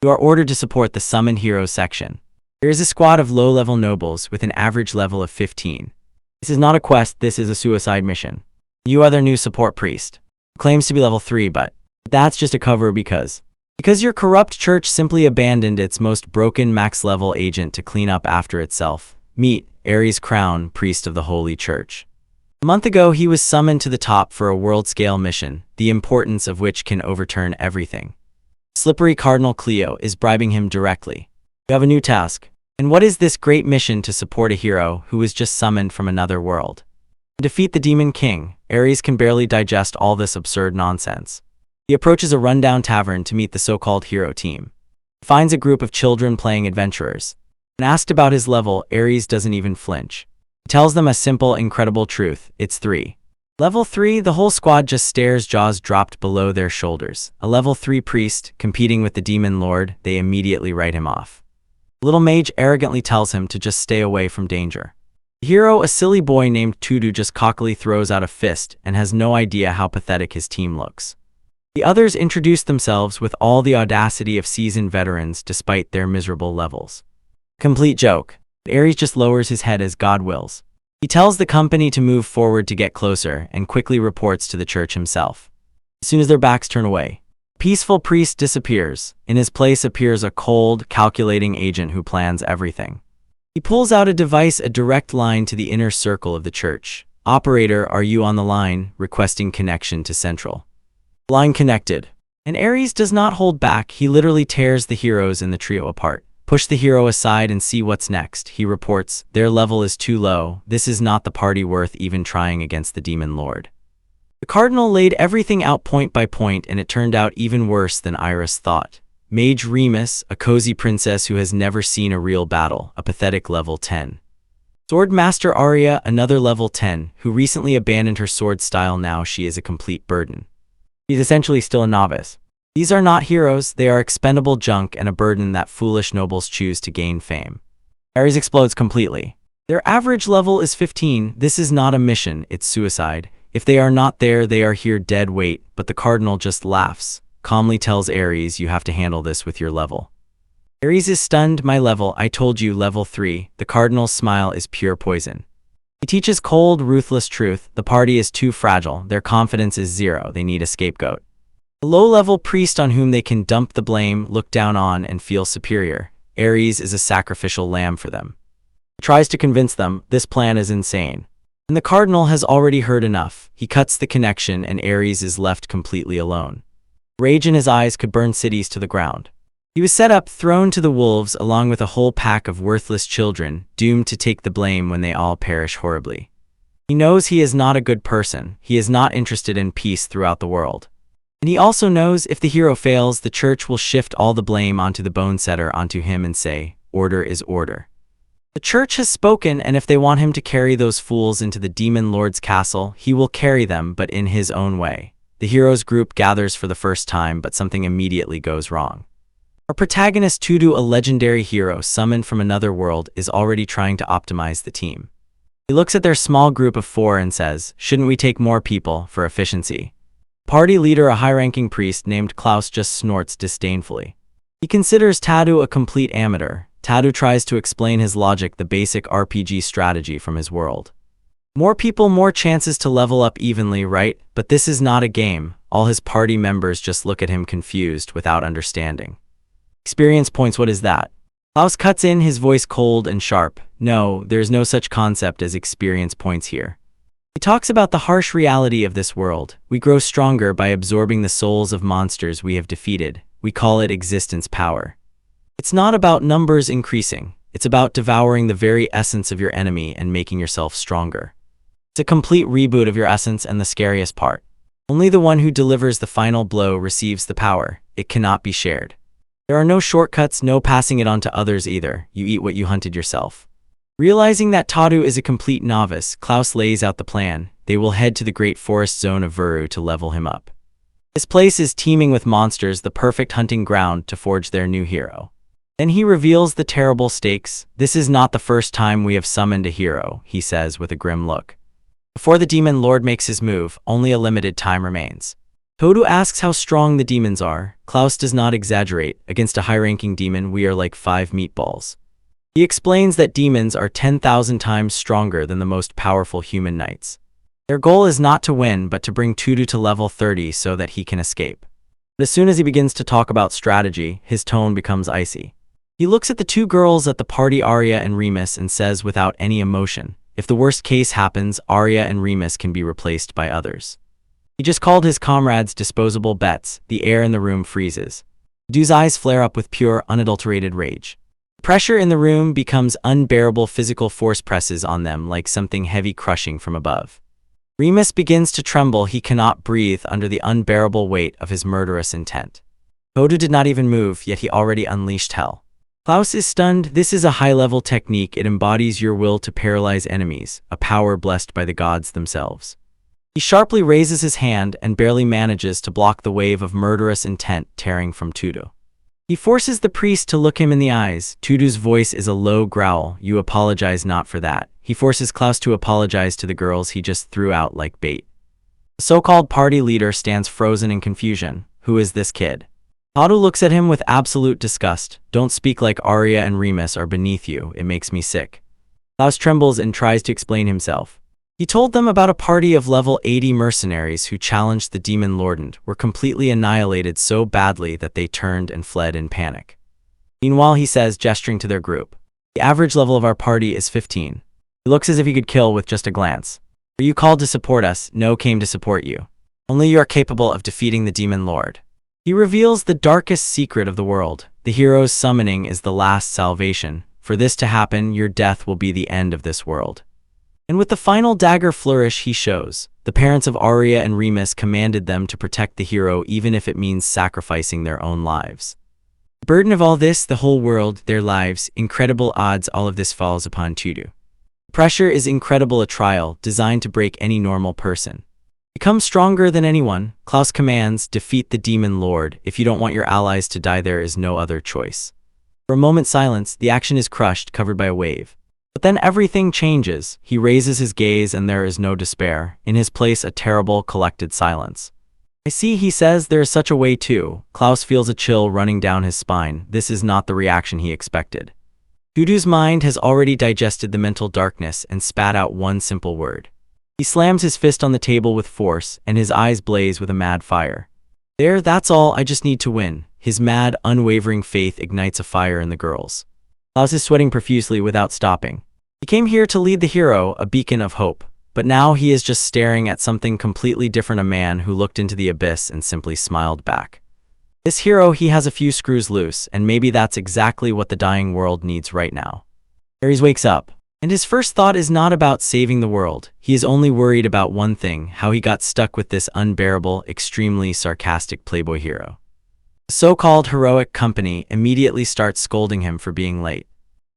You are ordered to support the Summoned Heroes section. There is a squad of low-level nobles with an average level of 15. This is not a quest, this is a suicide mission. You are their new support priest. Claims to be level 3, but that's just a cover because your corrupt church simply abandoned its most broken max-level agent to clean up after itself. Meet Ares Crown, priest of the Holy Church. A month ago, he was summoned to the top for a world-scale mission, the importance of which can overturn everything. Slippery Cardinal Cleo is bribing him directly. You have a new task. And what is this great mission to support a hero who was just summoned from another world? To defeat the Demon King, Ares can barely digest all this absurd nonsense. He approaches a rundown tavern to meet the so-called hero team. He finds a group of children playing adventurers. When asked about his level, Ares doesn't even flinch. He tells them a simple, incredible truth. It's 3. Level 3, the whole squad just stares, jaws dropped below their shoulders. A level 3 priest, competing with the demon lord, they immediately write him off. The little mage arrogantly tells him to just stay away from danger. The hero, a silly boy named Tudu, just cockily throws out a fist and has no idea how pathetic his team looks. The others introduce themselves with all the audacity of seasoned veterans despite their miserable levels. Complete joke. Ares just lowers his head as God wills. He tells the company to move forward to get closer and quickly reports to the church himself. As soon as their backs turn away, peaceful priest disappears. In his place appears a cold, calculating agent who plans everything. He pulls out a device, a direct line to the inner circle of the church. Operator, are you on the line? Requesting connection to Central. Line connected. And Ares does not hold back. He literally tears the heroes in the trio apart. Push the hero aside and see what's next. He reports, their level is too low. This is not the party worth even trying against the demon lord. The cardinal laid everything out point by point, and it turned out even worse than Iris thought. Mage Remus, a cozy princess who has never seen a real battle, a pathetic level 10. Sword Master Arya, another level 10, who recently abandoned her sword style. Now she is a complete burden. She's essentially still a novice. These are not heroes, they are expendable junk and a burden that foolish nobles choose to gain fame. Ares explodes completely. Their average level is 15. This is not a mission, it's suicide. If they are not there, they are here dead weight. But the cardinal just laughs, calmly tells Ares, you have to handle this with your level. Ares is stunned. My level, I told you, level 3. The cardinal's smile is pure poison. He teaches cold, ruthless truth. The party is too fragile, their confidence is 0, they need a scapegoat. A low-level priest on whom they can dump the blame, look down on, and feel superior. Ares is a sacrificial lamb for them. He tries to convince them this plan is insane. And the cardinal has already heard enough. He cuts the connection and Ares is left completely alone. Rage in his eyes could burn cities to the ground. He was set up, thrown to the wolves along with a whole pack of worthless children, doomed to take the blame when they all perish horribly. He knows he is not a good person. He is not interested in peace throughout the world. And he also knows if the hero fails, the church will shift all the blame onto the bone setter, onto him, and say, order is order. The church has spoken, and if they want him to carry those fools into the demon lord's castle, he will carry them, but in his own way. The heroes group gathers for the first time, but something immediately goes wrong. Our protagonist Tudu, a legendary hero summoned from another world, is already trying to optimize the team. He looks at their small group of 4 and says, shouldn't we take more people for efficiency? Party leader, a high-ranking priest named Klaus, just snorts disdainfully. He considers Tadu a complete amateur. Tadu tries to explain his logic, the basic RPG strategy from his world. More people, more chances to level up evenly, right? But this is not a game. All his party members just look at him confused, without understanding. Experience points, what is that? Klaus cuts in, his voice cold and sharp. No, there's no such concept as experience points here. He talks about the harsh reality of this world. We grow stronger by absorbing the souls of monsters we have defeated. We call it existence power. It's not about numbers increasing. It's about devouring the very essence of your enemy and making yourself stronger. It's a complete reboot of your essence, and the scariest part. Only the one who delivers the final blow receives the power. It cannot be shared. There are no shortcuts, no passing it on to others either. You eat what you hunted yourself. Realizing that Tadu is a complete novice, Klaus lays out the plan. They will head to the great forest zone of Vuru to level him up. This place is teeming with monsters, the perfect hunting ground to forge their new hero. Then he reveals the terrible stakes. This is not the first time we have summoned a hero, he says with a grim look. Before the demon lord makes his move, only a limited time remains. Todo asks how strong the demons are. Klaus does not exaggerate. Against a high-ranking demon, we are like 5 meatballs. He explains that demons are 10,000 times stronger than the most powerful human knights. Their goal is not to win, but to bring Todo to level 30 so that he can escape. But as soon as he begins to talk about strategy, his tone becomes icy. He looks at the 2 girls at the party, Arya and Remus, and says without any emotion, if the worst case happens, Arya and Remus can be replaced by others. He just called his comrades disposable bets. The air in the room freezes. Do's eyes flare up with pure, unadulterated rage. Pressure in the room becomes unbearable. Physical force presses on them like something heavy crushing from above. Remus begins to tremble. He cannot breathe under the unbearable weight of his murderous intent. Todo did not even move, yet he already unleashed hell. Klaus is stunned. This is a high-level technique. It embodies your will to paralyze enemies, a power blessed by the gods themselves. He sharply raises his hand and barely manages to block the wave of murderous intent tearing from Todo. He forces the priest to look him in the eyes. Todo's voice is a low growl. You apologize not for that. He forces Klaus to apologize to the girls he just threw out like bait. The so-called party leader stands frozen in confusion. Who is this kid? Todo looks at him with absolute disgust. Don't speak like Arya and Remus are beneath you. It makes me sick. Klaus trembles and tries to explain himself. He told them about a party of level 80 mercenaries who challenged the demon lord and were completely annihilated so badly that they turned and fled in panic. Meanwhile, he says, gesturing to their group, the average level of our party is 15. He looks as if he could kill with just a glance. Are you called to support us? No, came to support you. Only you are capable of defeating the demon lord. He reveals the darkest secret of the world. The hero's summoning is the last salvation. For this to happen, your death will be the end of this world. And with the final dagger flourish he shows, the parents of Arya and Remus commanded them to protect the hero even if it means sacrificing their own lives. The burden of all this, the whole world, their lives, incredible odds, all of this falls upon Todo. Pressure is incredible, a trial designed to break any normal person. Become stronger than anyone, Klaus commands, defeat the demon lord. If you don't want your allies to die, there is no other choice. For a moment's silence, the action is crushed, covered by a wave. But then everything changes. He raises his gaze and there is no despair. In his place, a terrible, collected silence. I see, he says, there is such a way too. Klaus feels a chill running down his spine. This is not the reaction he expected. Todo's mind has already digested the mental darkness and spat out one simple word. He slams his fist on the table with force and his eyes blaze with a mad fire. There, that's all, I just need to win. His mad, unwavering faith ignites a fire in the girls. Klaus is sweating profusely without stopping. He came here to lead the hero, a beacon of hope. But now he is just staring at something completely different, a man who looked into the abyss and simply smiled back. This hero, he has a few screws loose, and maybe that's exactly what the dying world needs right now. Ares wakes up, and his first thought is not about saving the world. He is only worried about one thing, how he got stuck with this unbearable, extremely sarcastic playboy hero. The so-called heroic company immediately starts scolding him for being late.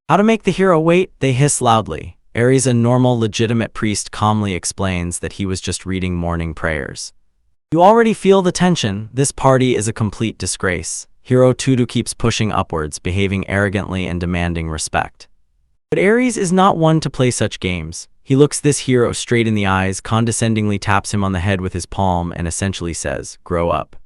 How to make the hero wait? They hiss loudly. Ares, a normal, legitimate priest, calmly explains that he was just reading morning prayers. You already feel the tension. This party is a complete disgrace. Hero Todo keeps pushing upwards, behaving arrogantly and demanding respect. But Ares is not one to play such games. He looks this hero straight in the eyes, condescendingly taps him on the head with his palm, and essentially says, "Grow up."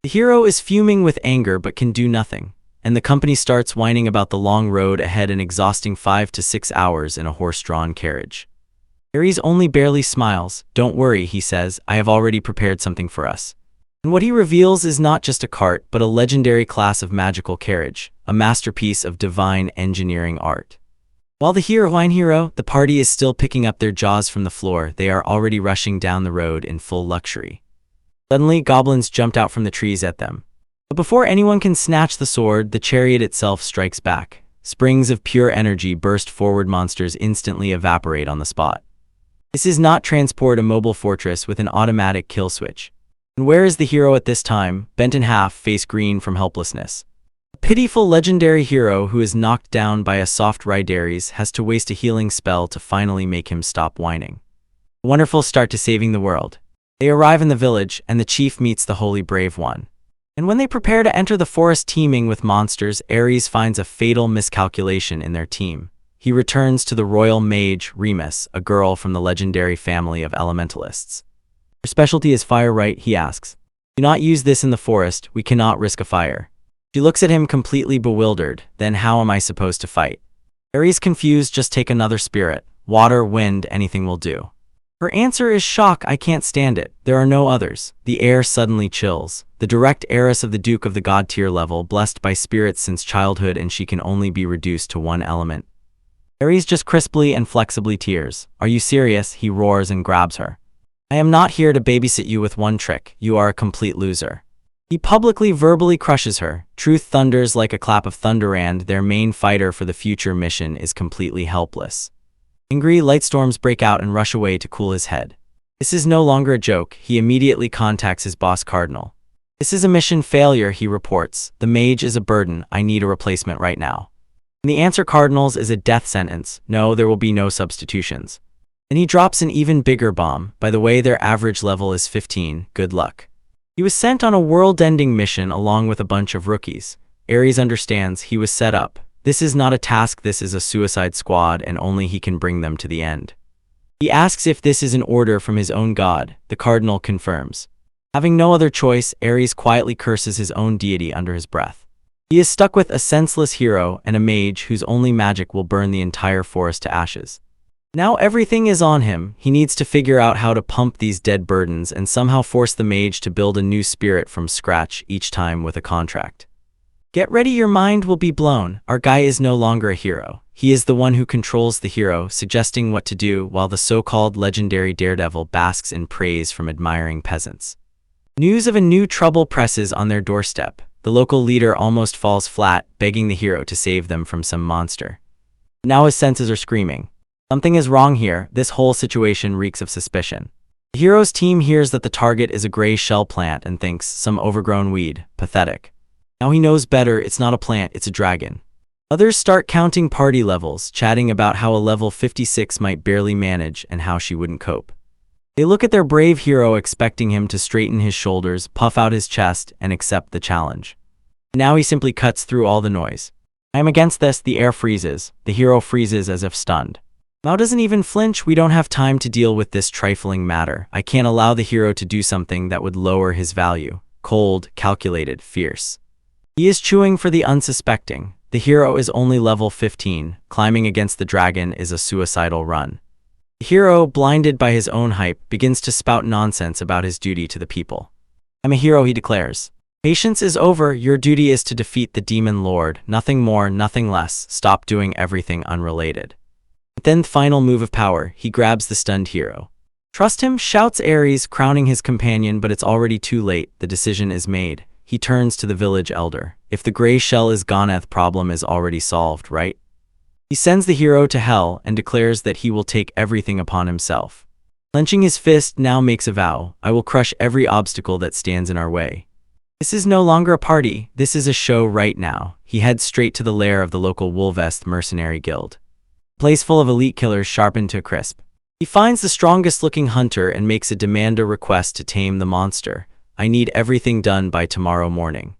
The hero is fuming with anger but can do nothing. And the company starts whining about the long road ahead, an exhausting 5 to 6 hours in a horse-drawn carriage. Ares only barely smiles. Don't worry, he says, I have already prepared something for us. And what he reveals is not just a cart, but a legendary class of magical carriage, a masterpiece of divine engineering art. While the hero, the party is still picking up their jaws from the floor, they are already rushing down the road in full luxury. Suddenly, goblins jumped out from the trees at them. But before anyone can snatch the sword, the chariot itself strikes back. Springs of pure energy burst forward. Monsters instantly evaporate on the spot. This is not transport, a mobile fortress with an automatic kill switch. And where is the hero at this time? Bent in half, face green from helplessness. A pitiful legendary hero who is knocked down by a soft ride. Ares has to waste a healing spell to finally make him stop whining. A wonderful start to saving the world. They arrive in the village, and the chief meets the holy brave one. And when they prepare to enter the forest teeming with monsters, Ares finds a fatal miscalculation in their team. He returns to the royal mage, Remus, a girl from the legendary family of elementalists. Her specialty is fire, right? He asks. Do not use this in the forest, we cannot risk a fire. She looks at him completely bewildered. Then how am I supposed to fight? Aries confused, just take another spirit. Water, wind, anything will do. Her answer is shock, I can't stand it. There are no others. The air suddenly chills. The direct heiress of the Duke of the God tier level, blessed by spirits since childhood, and she can only be reduced to one element. Aries just crisply and flexibly tears. Are you serious? He roars and grabs her. I am not here to babysit you with one trick. You are a complete loser. He publicly verbally crushes her. Truth thunders like a clap of thunder, and their main fighter for the future mission is completely helpless. Angry lightstorms break out and rush away to cool his head. This is no longer a joke. He immediately contacts his boss Cardinal. This is a mission failure, he reports. The mage is a burden. I need a replacement right now. And the answer, Cardinals, is a death sentence. No, there will be no substitutions. And he drops an even bigger bomb. By the way, their average level is 15. Good luck. He was sent on a world-ending mission along with a bunch of rookies. Aries understands he was set up. This is not a task, this is a suicide squad, and only he can bring them to the end. He asks if this is an order from his own god. The Cardinal confirms. Having no other choice, Aries quietly curses his own deity under his breath. He is stuck with a senseless hero and a mage whose only magic will burn the entire forest to ashes. Now everything is on him. He needs to figure out how to pump these dead burdens and somehow force the mage to build a new spirit from scratch each time with a contract. Get ready, your mind will be blown. Our guy is no longer a hero. He is the one who controls the hero, suggesting what to do while the so-called legendary daredevil basks in praise from admiring peasants. News of a new trouble presses on their doorstep. The local leader almost falls flat, begging the hero to save them from some monster. Now his senses are screaming. Something is wrong here. This whole situation reeks of suspicion. The hero's team hears that the target is a gray shell plant and thinks some overgrown weed. Pathetic. Now he knows better, it's not a plant, it's a dragon. Others start counting party levels, chatting about how a level 56 might barely manage and how she wouldn't cope. They look at their brave hero, expecting him to straighten his shoulders, puff out his chest, and accept the challenge. Now he simply cuts through all the noise. I am against this. The air freezes. The hero freezes as if stunned. Mao doesn't even flinch. We don't have time to deal with this trifling matter. I can't allow the hero to do something that would lower his value. Cold, calculated, fierce. He is chewing for the unsuspecting. The hero is only level 15. Climbing against the dragon is a suicidal run. The hero, blinded by his own hype, begins to spout nonsense about his duty to the people. I'm a hero, he declares. Patience is over. Your duty is to defeat the demon lord. Nothing more, nothing less. Stop doing everything unrelated. Then, final move of power, he grabs the stunned hero. Trust him, shouts Aries, crowning his companion, but it's already too late. The decision is made. He turns to the village elder. If the gray shell is gone, the problem is already solved, right? He sends the hero to hell and declares that he will take everything upon himself. Clenching his fist, now makes a vow. I will crush every obstacle that stands in our way. This is no longer a party. This is a show right now. He heads straight to the lair of the local Woolvest mercenary guild. A place full of elite killers sharpened to a crisp. He finds the strongest-looking hunter and makes a request to tame the monster. I need everything done by tomorrow morning.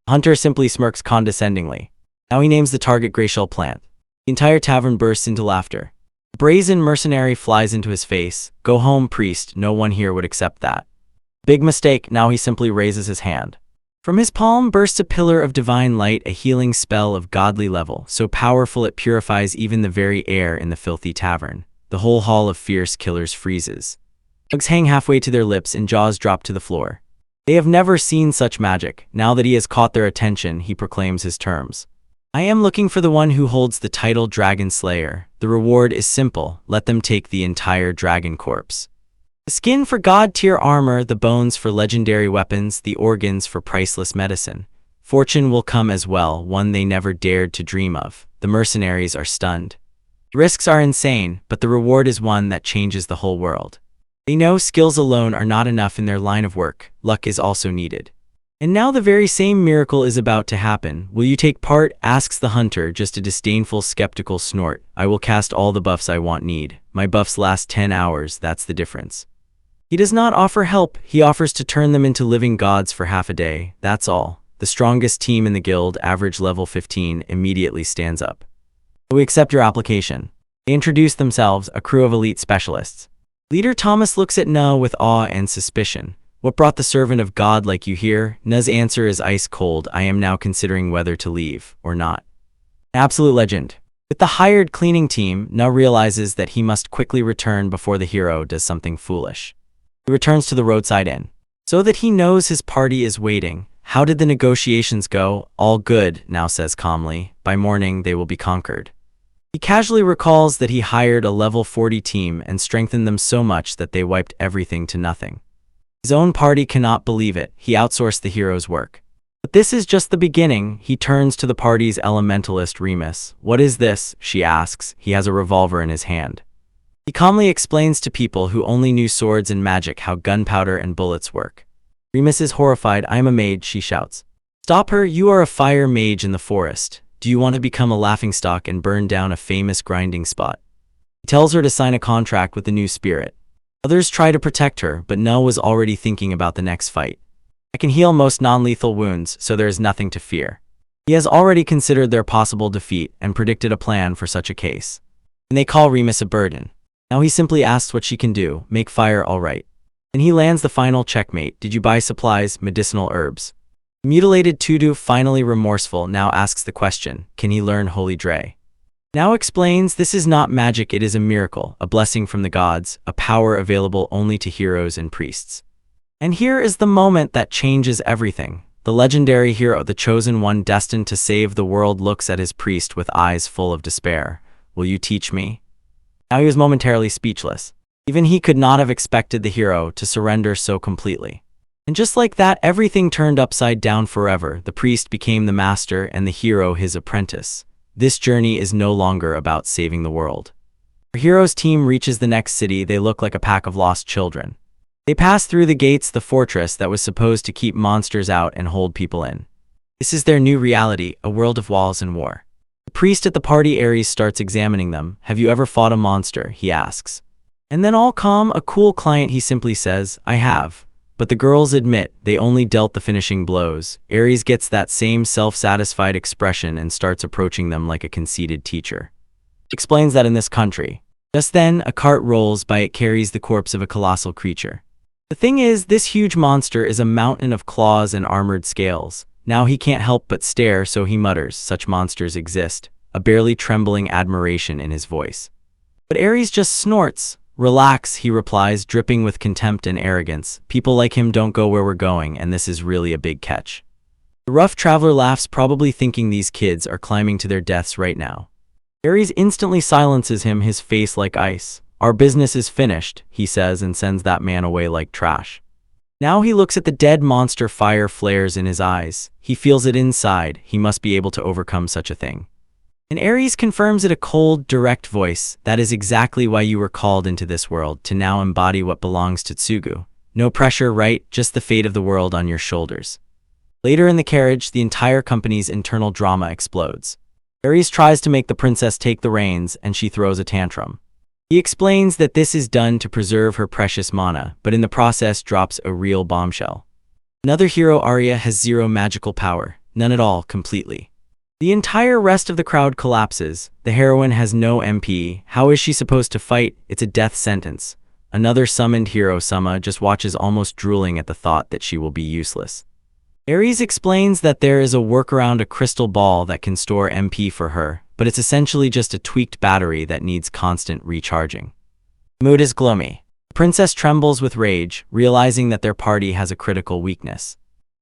The hunter simply smirks condescendingly. Now he names the target Grayshell plant. The entire tavern bursts into laughter. The brazen mercenary flies into his face. Go home, priest. No one here would accept that. Big mistake. Now he simply raises his hand. From his palm bursts a pillar of divine light, a healing spell of godly level, so powerful it purifies even the very air in the filthy tavern. The whole hall of fierce killers freezes. Hugs hang halfway to their lips and jaws drop to the floor. They have never seen such magic. Now that he has caught their attention, he proclaims his terms. I am looking for the one who holds the title Dragon Slayer. The reward is simple. Let them take the entire dragon corpse. The skin for god-tier armor, the bones for legendary weapons, the organs for priceless medicine. Fortune will come as well, one they never dared to dream of. The mercenaries are stunned. The risks are insane, but the reward is one that changes the whole world. They know skills alone are not enough in their line of work. Luck is also needed. And now the very same miracle is about to happen. Will you take part? Asks the hunter, just a disdainful, skeptical snort. I will cast all the buffs I need. My buffs last 10 hours, that's the difference. He does not offer help. He offers to turn them into living gods for half a day. That's all. The strongest team in the guild, average level 15, immediately stands up. We accept your application. They introduce themselves, a crew of elite specialists. Leader Thomas looks at Na with awe and suspicion. What brought the servant of God like you here? Na's answer is ice cold. I am now considering whether to leave or not. Absolute legend. With the hired cleaning team, Na realizes that he must quickly return before the hero does something foolish. He returns to the roadside inn, so that he knows his party is waiting. How did the negotiations go? All good, Na says calmly. By morning, they will be conquered. He casually recalls that he hired a level 40 team and strengthened them so much that they wiped everything to nothing. His own party cannot believe it. He outsourced the hero's work. But this is just the beginning. He turns to the party's elementalist Remus. What is this? She asks. He has a revolver in his hand. He calmly explains to people who only knew swords and magic how gunpowder and bullets work. Remus is horrified. I am a mage, she shouts. Stop her, you are a fire mage in the forest. Do you want to become a laughingstock and burn down a famous grinding spot? He tells her to sign a contract with the new spirit. Others try to protect her, but Na was already thinking about the next fight. I can heal most non-lethal wounds, so there is nothing to fear. He has already considered their possible defeat and predicted a plan for such a case. And they call Remus a burden. Now he simply asks what she can do, make fire all right. And he lands the final checkmate. Did you buy supplies, medicinal herbs? Mutilated Tudu, finally remorseful, now asks the question, can he learn Holy Dre? Now explains this is not magic, it is a miracle, a blessing from the gods, a power available only to heroes and priests. And here is the moment that changes everything. The legendary hero, the chosen one destined to save the world, looks at his priest with eyes full of despair. Will you teach me? Now he was momentarily speechless. Even he could not have expected the hero to surrender so completely. And just like that, everything turned upside down forever. The priest became the master and the hero his apprentice. This journey is no longer about saving the world. Our hero's team reaches the next city. They look like a pack of lost children. They pass through the gates, the fortress that was supposed to keep monsters out and hold people in. This is their new reality, a world of walls and war. The priest at the party Ares starts examining them. Have you ever fought a monster? He asks. And then all calm, a cool client, he simply says, I have. But the girls admit they only dealt the finishing blows. Ares gets that same self-satisfied expression and starts approaching them like a conceited teacher. He explains that in this country. Just then, a cart rolls by. It carries the corpse of a colossal creature. The thing is, this huge monster is a mountain of claws and armored scales. Now he can't help but stare, so he mutters, such monsters exist, a barely trembling admiration in his voice. But Ares just snorts. Relax, he replies, dripping with contempt and arrogance. People like him don't go where we're going, and this is really a big catch. The rough traveler laughs, probably thinking these kids are climbing to their deaths right now. Ares instantly silences him, his face like ice. Our business is finished, he says, and sends that man away like trash. Now he looks at the dead monster. Fire flares in his eyes. He feels it inside. He must be able to overcome such a thing. And Ares confirms it, a cold, direct voice. That is exactly why you were called into this world, to now embody what belongs to Tsugu. No pressure, right? Just the fate of the world on your shoulders. Later in the carriage, the entire company's internal drama explodes. Ares tries to make the princess take the reins, and she throws a tantrum. He explains that this is done to preserve her precious mana, but in the process drops a real bombshell. Another hero, Arya, has zero magical power, none at all, completely. The entire rest of the crowd collapses. The heroine has no MP. How is she supposed to fight? It's a death sentence. Another summoned hero, Summa, just watches, almost drooling at the thought that she will be useless. Ares explains that there is a workaround, a crystal ball that can store MP for her, but it's essentially just a tweaked battery that needs constant recharging. Mood is gloomy. The princess trembles with rage, realizing that their party has a critical weakness.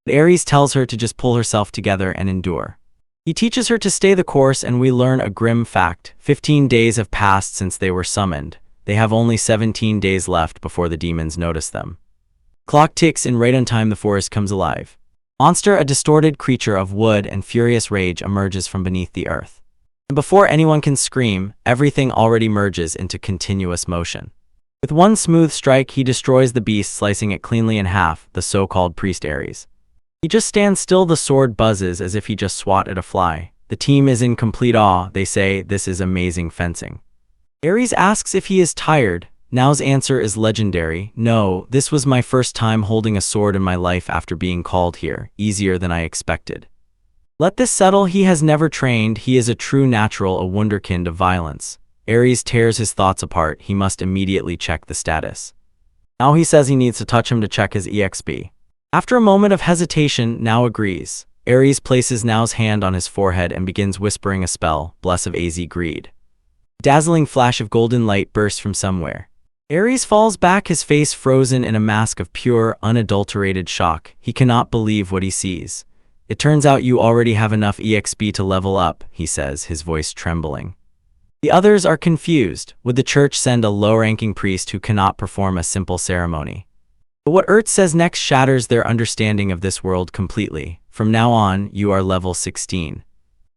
But Ares tells her to just pull herself together and endure. He teaches her to stay the course, and we learn a grim fact. 15 days have passed since they were summoned. They have only 17 days left before the demons notice them. Clock ticks, and right on time the forest comes alive. Monster, a distorted creature of wood and furious rage, emerges from beneath the earth. And before anyone can scream, everything already merges into continuous motion. With one smooth strike, he destroys the beast, slicing it cleanly in half, the so-called priest Ares. He just stands still, the sword buzzes as if he just swatted a fly. The team is in complete awe. They say, this is amazing fencing. Ares asks if he is tired. Nao's answer is legendary. No, this was my first time holding a sword in my life after being called here. Easier than I expected. Let this settle. He has never trained. He is a true natural, a wunderkind of violence. Ares tears his thoughts apart. He must immediately check the status. Now he says he needs to touch him to check his EXP. After a moment of hesitation, Now agrees. Aries places Now's hand on his forehead and begins whispering a spell, Bless of AZ Greed. A dazzling flash of golden light bursts from somewhere. Aries falls back, his face frozen in a mask of pure, unadulterated shock. He cannot believe what he sees. It turns out you already have enough EXP to level up, he says, his voice trembling. The others are confused. Would the church send a low-ranking priest who cannot perform a simple ceremony? But what Ert says next shatters their understanding of this world completely. From now on, you are level 16.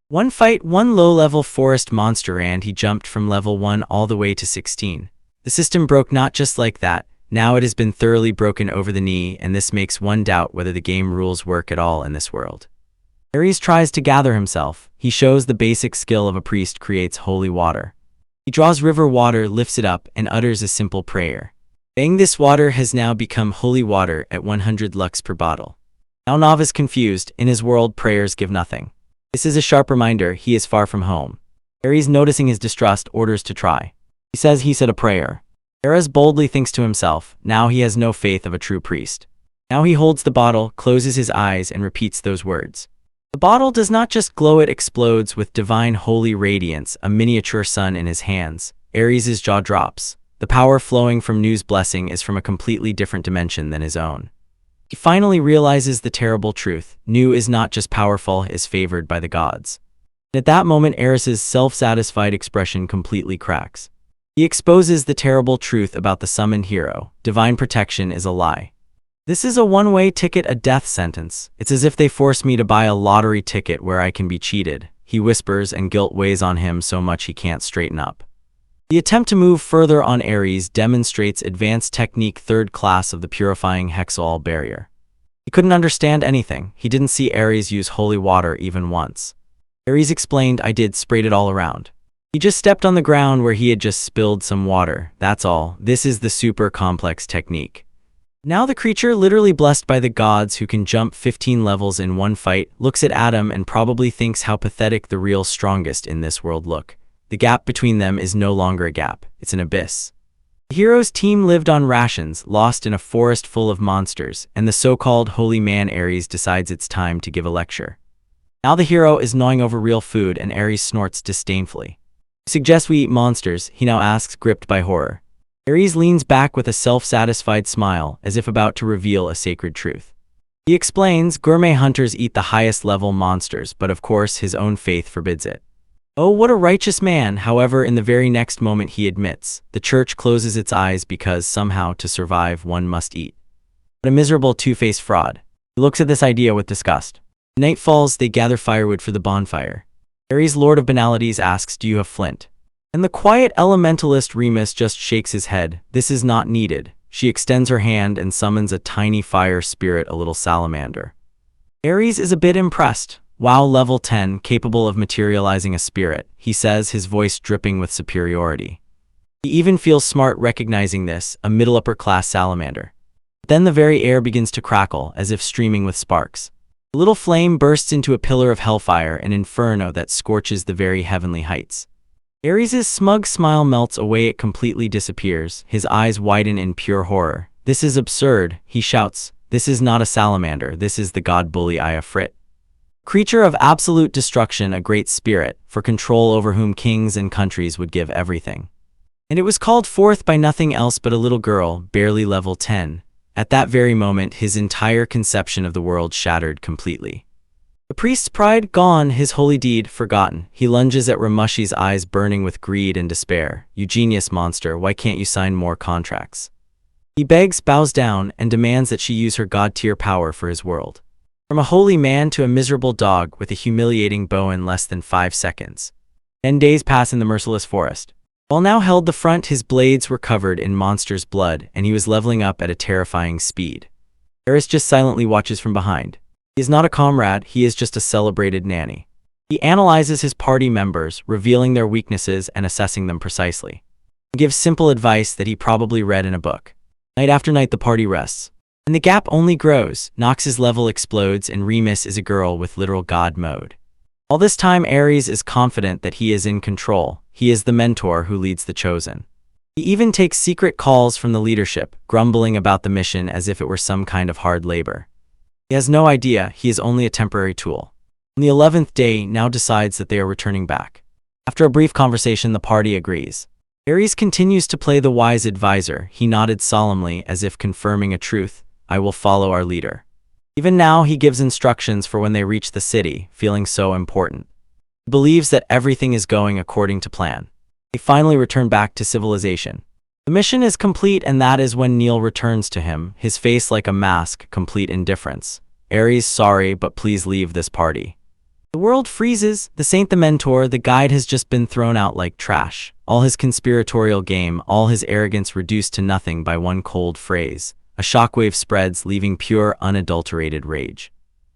One fight, one low-level forest monster, and he jumped from level 1 all the way to 16. The system broke not just like that. Now it has been thoroughly broken over the knee, and this makes one doubt whether the game rules work at all in this world. Aries tries to gather himself. He shows the basic skill of a priest creates holy water. He draws river water, lifts it up, and utters a simple prayer. Bang, this water has now become holy water at 100 lux per bottle. Now Novice confused. In his world, prayers give nothing. This is a sharp reminder he is far from home. Aries, noticing his distrust, orders to try. He says he said a prayer. Aries boldly thinks to himself, now he has no faith of a true priest. Now he holds the bottle, closes his eyes, and repeats those words. The bottle does not just glow, it explodes with divine holy radiance, a miniature sun in his hands. Aries' jaw drops. The power flowing from Nu's blessing is from a completely different dimension than his own. He finally realizes the terrible truth. Nu is not just powerful, he is favored by the gods. And at that moment, Aries' self-satisfied expression completely cracks. He exposes the terrible truth about the summoned hero. Divine protection is a lie. This is a one-way ticket, a death sentence. It's as if they force me to buy a lottery ticket where I can be cheated. He whispers, and guilt weighs on him so much he can't straighten up. The attempt to move further on Aries demonstrates advanced technique, third class of the purifying hexaol barrier. He couldn't understand anything. He didn't see Aries use holy water even once. Aries explained, I did, sprayed it all around. He just stepped on the ground where he had just spilled some water, that's all. This is the super complex technique. Now the creature, literally blessed by the gods who can jump 15 levels in one fight, looks at Adam and probably thinks how pathetic the real strongest in this world look. The gap between them is no longer a gap, it's an abyss. The hero's team lived on rations, lost in a forest full of monsters, and the so-called holy man Aries decides it's time to give a lecture. Now the hero is gnawing over real food and Aries snorts disdainfully. Suggest we eat monsters, he now asks, gripped by horror. Aries leans back with a self-satisfied smile, as if about to reveal a sacred truth. He explains, gourmet hunters eat the highest level monsters, but of course his own faith forbids it. Oh, what a righteous man! However, in the very next moment he admits, the church closes its eyes because somehow to survive one must eat. What a miserable two-faced fraud. He looks at this idea with disgust. Night falls, they gather firewood for the bonfire. Aries, Lord of Banalities, asks, do you have flint? And the quiet elementalist Remus just shakes his head. This is not needed. She extends her hand and summons a tiny fire spirit, a little salamander. Aries is a bit impressed. Wow, level 10, capable of materializing a spirit, he says, his voice dripping with superiority. He even feels smart recognizing this, a middle-upper-class salamander. Then the very air begins to crackle, as if streaming with sparks. A little flame bursts into a pillar of hellfire, an inferno that scorches the very heavenly heights. Aries' smug smile melts away, it completely disappears, his eyes widen in pure horror. This is absurd, he shouts. This is not a salamander, this is the god bully Ifrit. Creature of absolute destruction, a great spirit, for control over whom kings and countries would give everything. And it was called forth by nothing else but a little girl, barely level 10. At that very moment, his entire conception of the world shattered completely. The priest's pride gone, his holy deed forgotten. He lunges at Ramushi's eyes burning with greed and despair. You genius monster, why can't you sign more contracts? He begs, bows down, and demands that she use her god-tier power for his world. From a holy man to a miserable dog with a humiliating bow in less than 5 seconds. 10 days pass in the merciless forest. While now held the front, his blades were covered in monster's blood, and he was leveling up at a terrifying speed. Aries just silently watches from behind. He is not a comrade, he is just a celebrated nanny. He analyzes his party members, revealing their weaknesses and assessing them precisely. He gives simple advice that he probably read in a book. Night after night the party rests. And the gap only grows. Nox's level explodes and Remus is a girl with literal god mode. All this time Aries is confident that he is in control. He is the mentor who leads the chosen. He even takes secret calls from the leadership, grumbling about the mission as if it were some kind of hard labor. He has no idea he is only a temporary tool. On the 11th day, now decides that they are returning back. After a brief conversation, the party agrees. Aries continues to play the wise advisor. He nodded solemnly as if confirming a truth. I will follow our leader. Even now, he gives instructions for when they reach the city, feeling so important. He believes that everything is going according to plan. They finally return back to civilization. The mission is complete, and that is when Neil returns to him, his face like a mask, complete indifference. Aries, sorry, but please leave this party. The world freezes. The Saint the Mentor, the guide, has just been thrown out like trash. All his conspiratorial game, all his arrogance reduced to nothing by one cold phrase. A shockwave spreads, leaving pure, unadulterated rage.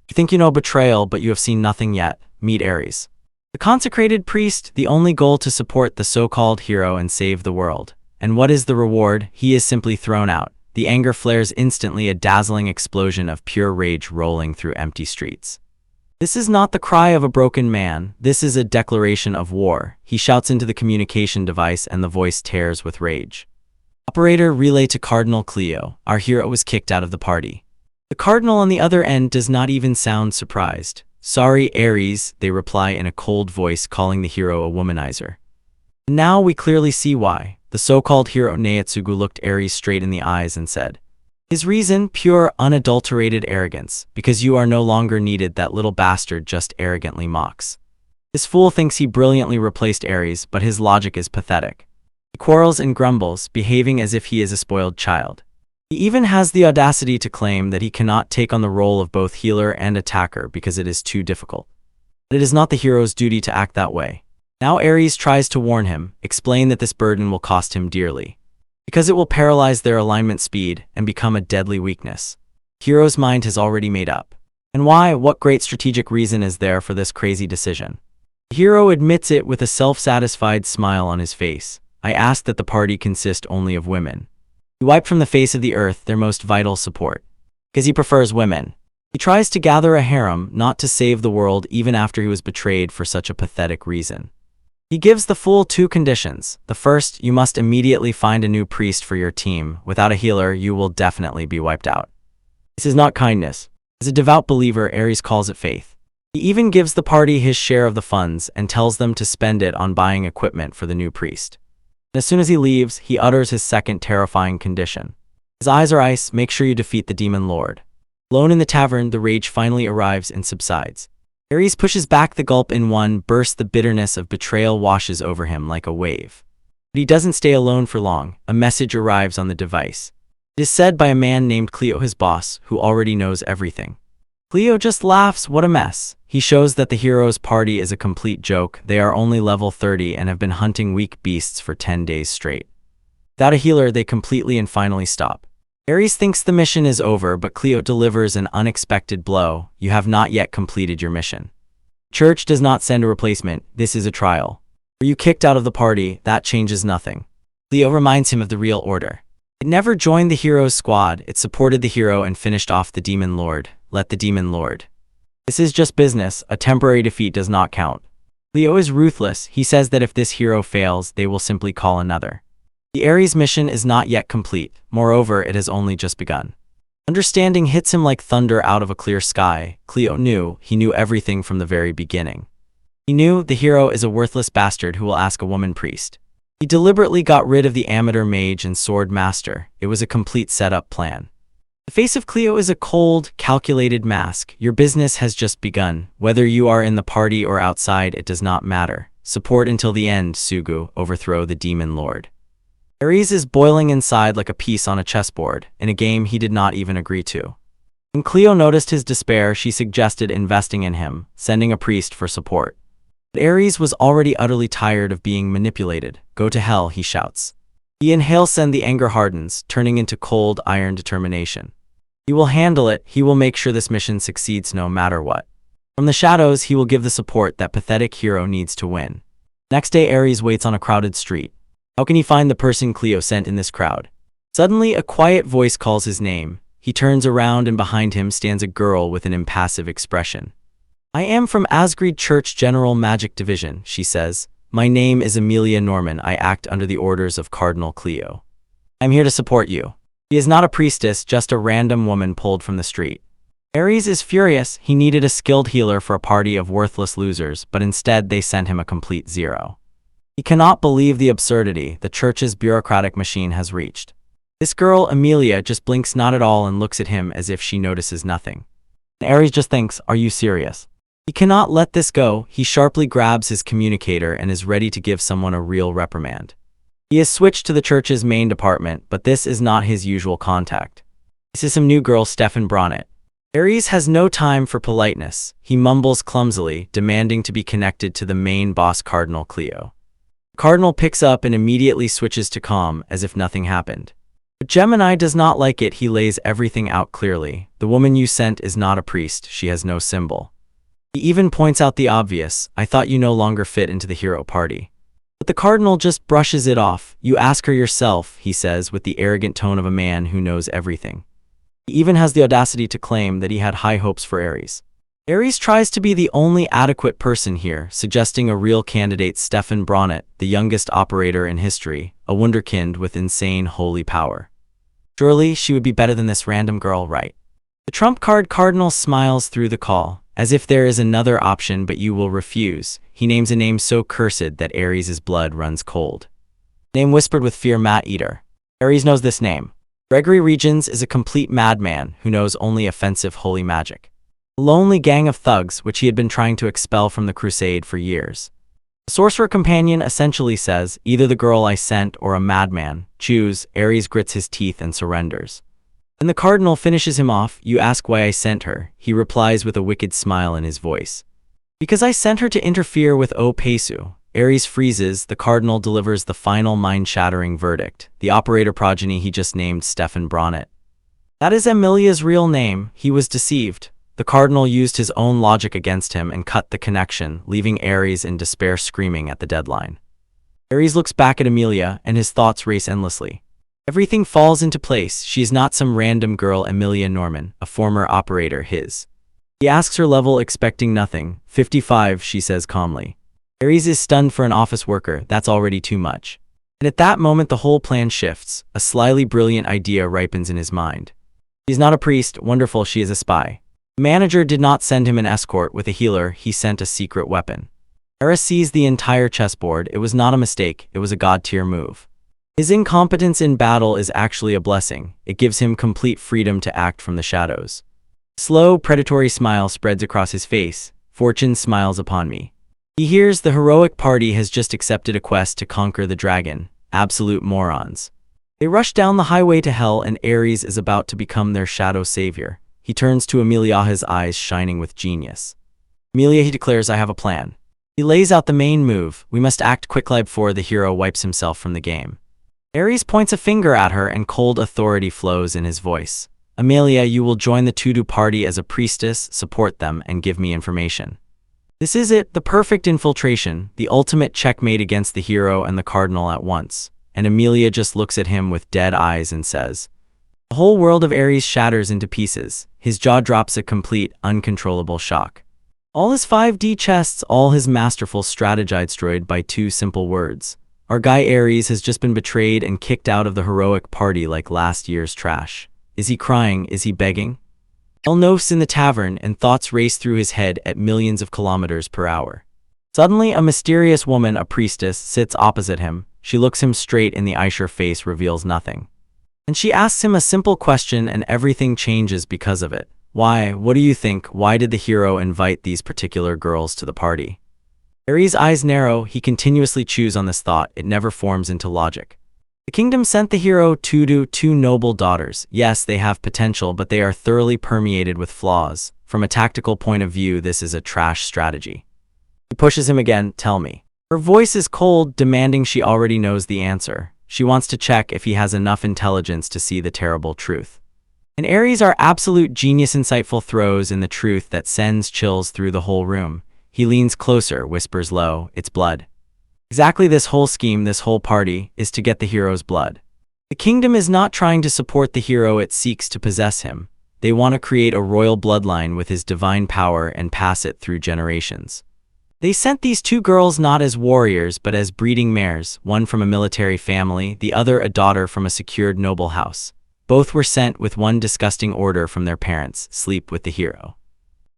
You think you know betrayal, but you have seen nothing yet. Meet Aries. The consecrated priest, the only goal to support the so-called hero and save the world. And what is the reward? He is simply thrown out. The anger flares instantly, a dazzling explosion of pure rage rolling through empty streets. This is not the cry of a broken man. This is a declaration of war. He shouts into the communication device and the voice tears with rage. Operator, relay to Cardinal Cleo. Our hero was kicked out of the party. The Cardinal on the other end does not even sound surprised. Sorry, Aries, they reply in a cold voice, calling the hero a womanizer. Now we clearly see why. The so-called hero Naotsugu looked Aries straight in the eyes and said, his reason, pure, unadulterated arrogance. Because you are no longer needed, that little bastard just arrogantly mocks. This fool thinks he brilliantly replaced Aries, but his logic is pathetic. He quarrels and grumbles, behaving as if he is a spoiled child. He even has the audacity to claim that he cannot take on the role of both healer and attacker because it is too difficult. But it is not the hero's duty to act that way. Now Aries tries to warn him, explain that this burden will cost him dearly. Because it will paralyze their alignment speed and become a deadly weakness. Hero's mind has already made up. And why? What great strategic reason is there for this crazy decision? The hero admits it with a self-satisfied smile on his face. I asked that the party consist only of women. He wiped from the face of the earth their most vital support. Because he prefers women. He tries to gather a harem, not to save the world even after he was betrayed for such a pathetic reason. He gives the fool two conditions. The first, you must immediately find a new priest for your team. Without a healer, you will definitely be wiped out. This is not kindness. As a devout believer, Aries calls it faith. He even gives the party his share of the funds and tells them to spend it on buying equipment for the new priest. And as soon as he leaves, he utters his second terrifying condition. His eyes are ice, make sure you defeat the demon lord. Alone in the tavern, the rage finally arrives and subsides. Aries pushes back the gulp in one burst. The bitterness of betrayal washes over him like a wave. But he doesn't stay alone for long. A message arrives on the device. It is said by a man named Cleo, his boss, who already knows everything. Cleo just laughs. What a mess. He shows that the hero's party is a complete joke. They are only level 30 and have been hunting weak beasts for 10 days straight. Without a healer, they completely and finally stop. Aries thinks the mission is over, but Cleo delivers an unexpected blow. You have not yet completed your mission. Church does not send a replacement. This is a trial. Were you kicked out of the party? That changes nothing. Cleo reminds him of the real order. It never joined the hero's squad. It supported the hero and finished off the demon lord. Let the demon lord. This is just business. A temporary defeat does not count. Cleo is ruthless. He says that if this hero fails, they will simply call another. The Aries mission is not yet complete. Moreover, it has only just begun. Understanding hits him like thunder out of a clear sky. Cleo knew. He knew everything from the very beginning. He knew the hero is a worthless bastard who will ask a woman priest. He deliberately got rid of the amateur mage and sword master. It was a complete setup plan. The face of Cleo is a cold, calculated mask. Your business has just begun. Whether you are in the party or outside, it does not matter. Support until the end, Sugu. Overthrow the demon lord. Aries is boiling inside like a piece on a chessboard, in a game he did not even agree to. When Cleo noticed his despair, she suggested investing in him, sending a priest for support. But Aries was already utterly tired of being manipulated. Go to hell, he shouts. He inhales and the anger hardens, turning into cold iron determination. He will handle it. He will make sure this mission succeeds no matter what. From the shadows, he will give the support that pathetic hero needs to win. Next day, Aries waits on a crowded street. How can he find the person Cleo sent in this crowd? Suddenly, a quiet voice calls his name. He turns around and behind him stands a girl with an impassive expression. I am from Asgard Church General Magic Division, she says. My name is Amelia Norman. I act under the orders of Cardinal Cleo. I'm here to support you. She is not a priestess, just a random woman pulled from the street. Aries is furious. He needed a skilled healer for a party of worthless losers, but instead they sent him a complete zero. He cannot believe the absurdity the church's bureaucratic machine has reached. This girl, Amelia, just blinks not at all and looks at him as if she notices nothing. Aries just thinks, are you serious? He cannot let this go. He sharply grabs his communicator and is ready to give someone a real reprimand. He has switched to the church's main department, but this is not his usual contact. This is some new girl, Stefan Bonnet. Aries has no time for politeness. He mumbles clumsily, demanding to be connected to the main boss, Cardinal Cleo. Cardinal picks up and immediately switches to calm, as if nothing happened. But Gemini does not like it. He lays everything out clearly. The woman you sent is not a priest. She has no symbol. He even points out the obvious. I thought you no longer fit into the hero party. But the Cardinal just brushes it off. You ask her yourself, he says with the arrogant tone of a man who knows everything. He even has the audacity to claim that he had high hopes for Aries. Aries tries to be the only adequate person here, suggesting a real candidate, Stefan Bonnet, the youngest operator in history, a wunderkind with insane holy power. Surely she would be better than this random girl, right? The trump card Cardinal smiles through the call, as if there is another option, but you will refuse. He names a name so cursed that Aries' blood runs cold. Name whispered with fear, Matt Eater. Aries knows this name. Gregory Regions is a complete madman who knows only offensive holy magic. A lonely gang of thugs which he had been trying to expel from the crusade for years. The sorcerer companion essentially says, either the girl I sent or a madman. Choose. Aries grits his teeth and surrenders. When the Cardinal finishes him off, you ask why I sent her. He replies with a wicked smile in his voice. Because I sent her to interfere with Pesu. Aries freezes. The Cardinal delivers the final mind-shattering verdict. The operator progeny he just named, Stefan Bonnet. That is Amelia's real name. He was deceived. The Cardinal used his own logic against him and cut the connection, leaving Aries in despair, screaming at the deadline. Aries looks back at Amelia, and his thoughts race endlessly. Everything falls into place. She is not some random girl, Amelia Norman, a former operator, his. He asks her level, expecting nothing. 55, she says calmly. Aries is stunned. For an office worker, that's already too much. And at that moment the whole plan shifts. A slyly brilliant idea ripens in his mind. She's not a priest. Wonderful, she is a spy. The manager did not send him an escort with a healer. He sent a secret weapon. Aries sees the entire chessboard. It was not a mistake. It was a god-tier move. His incompetence in battle is actually a blessing. It gives him complete freedom to act from the shadows. A slow, predatory smile spreads across his face. Fortune smiles upon me. He hears the heroic party has just accepted a quest to conquer the dragon. Absolute morons. They rush down the highway to hell, and Aries is about to become their shadow savior. He turns to Amelia, his eyes shining with genius. Amelia, he declares, I have a plan. He lays out the main move. We must act quickly before the hero wipes himself from the game. Aries points a finger at her, and cold authority flows in his voice. Amelia, you will join the Tudu party as a priestess, support them, and give me information. This is it, the perfect infiltration, the ultimate checkmate against the hero and the Cardinal at once. And Amelia just looks at him with dead eyes and says, the whole world of Aries shatters into pieces. His jaw drops a complete, uncontrollable shock. All his 5D chests, all his masterful strategy destroyed by two simple words. Our guy Aries has just been betrayed and kicked out of the heroic party like last year's trash. Is he crying? Is he begging? El Nof's in the tavern, and thoughts race through his head at millions of kilometers per hour. Suddenly, a mysterious woman, a priestess, sits opposite him. She looks him straight in the eye. Her face reveals nothing. And she asks him a simple question, and everything changes because of it. Why? What do you think? Why did the hero invite these particular girls to the party? Aries' eyes narrow. He continuously chews on this thought. It never forms into logic. The kingdom sent the hero Tudu two noble daughters. Yes, they have potential, but they are thoroughly permeated with flaws. From a tactical point of view, this is a trash strategy. He pushes him again. Tell me. Her voice is cold, demanding. She already knows the answer. She wants to check if he has enough intelligence to see the terrible truth. And Aries, our absolute genius, insightful, throws in the truth that sends chills through the whole room. He leans closer, whispers low, it's blood. Exactly, this whole scheme, this whole party, is to get the hero's blood. The kingdom is not trying to support the hero, it seeks to possess him. They want to create a royal bloodline with his divine power and pass it through generations. They sent these two girls not as warriors but as breeding mares, one from a military family, the other a daughter from a secured noble house. Both were sent with one disgusting order from their parents: sleep with the hero.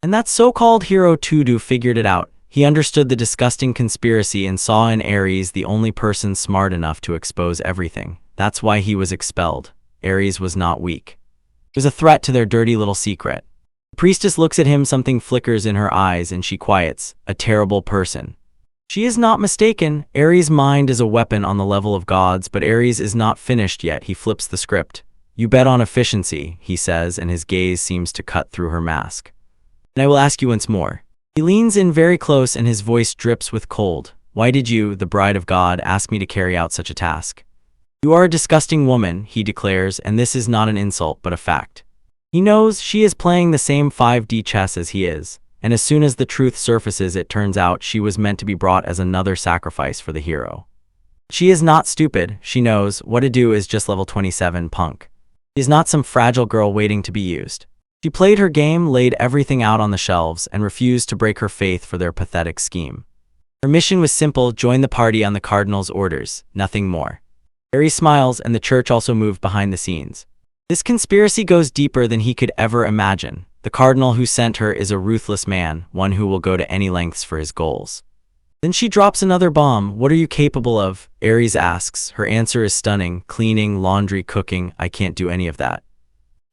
And that so-called hero Tudu figured it out. He understood the disgusting conspiracy and saw in Aries the only person smart enough to expose everything. That's why he was expelled. Aries was not weak. It was a threat to their dirty little secret. The priestess looks at him, something flickers in her eyes, and she quiets. A terrible person. She is not mistaken. Aries' mind is a weapon on the level of gods, but Aries is not finished yet. He flips the script. You bet on efficiency, he says, and his gaze seems to cut through her mask. And I will ask you once more. He leans in very close and his voice drips with cold. Why did you, the bride of God, ask me to carry out such a task? You are a disgusting woman, he declares, and this is not an insult but a fact. He knows she is playing the same 5D chess as he is, and as soon as the truth surfaces it turns out she was meant to be brought as another sacrifice for the hero. She is not stupid. She knows what to do is just level 27 punk. She is not some fragile girl waiting to be used. She played her game, laid everything out on the shelves, and refused to break her faith for their pathetic scheme. Her mission was simple: join the party on the cardinal's orders, nothing more. Aries smiles, and the church also moved behind the scenes. This conspiracy goes deeper than he could ever imagine. The cardinal who sent her is a ruthless man, one who will go to any lengths for his goals. Then she drops another bomb. What are you capable of? Aries asks. Her answer is stunning. Cleaning, laundry, cooking. I can't do any of that.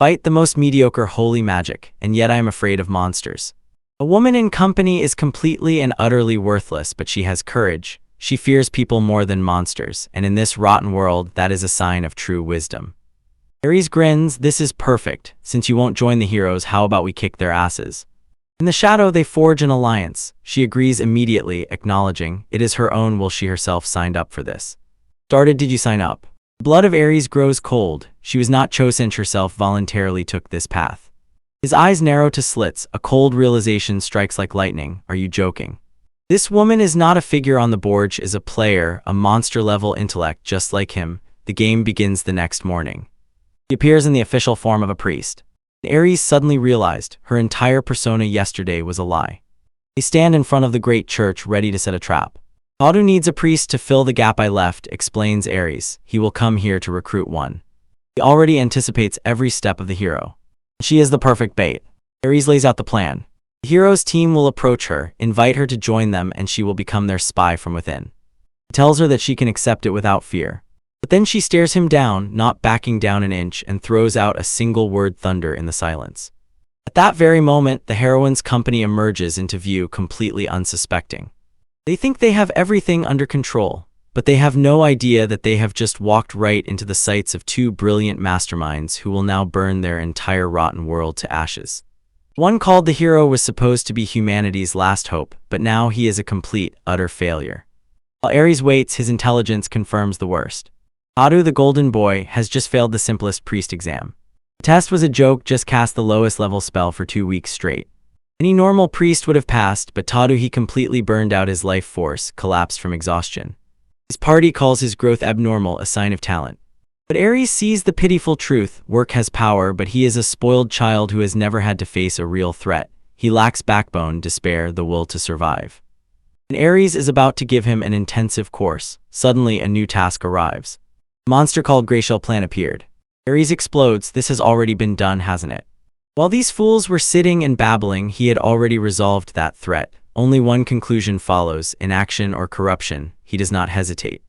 Fight the most mediocre holy magic, and yet I am afraid of monsters. A woman in company is completely and utterly worthless, but she has courage. She fears people more than monsters, and in this rotten world, that is a sign of true wisdom. Aries grins. This is perfect. Since you won't join the heroes, how about we kick their asses? In the shadow, they forge an alliance. She agrees immediately, acknowledging it is her own will. She herself signed up for this. Started. Did you sign up? The blood of Aries grows cold. She was not chosen. Herself voluntarily took this path. His eyes narrow to slits. A cold realization strikes like lightning. Are you joking? This woman is not a figure on the board. She is a player, a monster-level intellect just like him. The game begins the next morning. He appears in the official form of a priest. Aries suddenly realized her entire persona yesterday was a lie. They stand in front of the great church ready to set a trap. Adu needs a priest to fill the gap I left, explains Aries. He will come here to recruit one. He already anticipates every step of the hero. She is the perfect bait. Aries lays out the plan. The hero's team will approach her, invite her to join them, and she will become their spy from within. He tells her that she can accept it without fear. But then she stares him down, not backing down an inch, and throws out a single word: thunder, in the silence. At that very moment, the heroine's company emerges into view, completely unsuspecting. They think they have everything under control, but they have no idea that they have just walked right into the sights of two brilliant masterminds who will now burn their entire rotten world to ashes. One, called the hero, was supposed to be humanity's last hope, but now he is a complete, utter failure. While Aries waits, his intelligence confirms the worst. Adu, the golden boy, has just failed the simplest priest exam. The test was a joke, just cast the lowest level spell for 2 weeks straight. Any normal priest would have passed, but Tadu, he completely burned out his life force, collapsed from exhaustion. His party calls his growth abnormal, a sign of talent. But Aries sees the pitiful truth: work has power, but he is a spoiled child who has never had to face a real threat. He lacks backbone, despair, the will to survive. And Aries is about to give him an intensive course. Suddenly, a new task arrives. A monster called Glacial Plan appeared. Aries explodes. This has already been done, hasn't it? While these fools were sitting and babbling, he had already resolved that threat. Only one conclusion follows: inaction or corruption. He does not hesitate.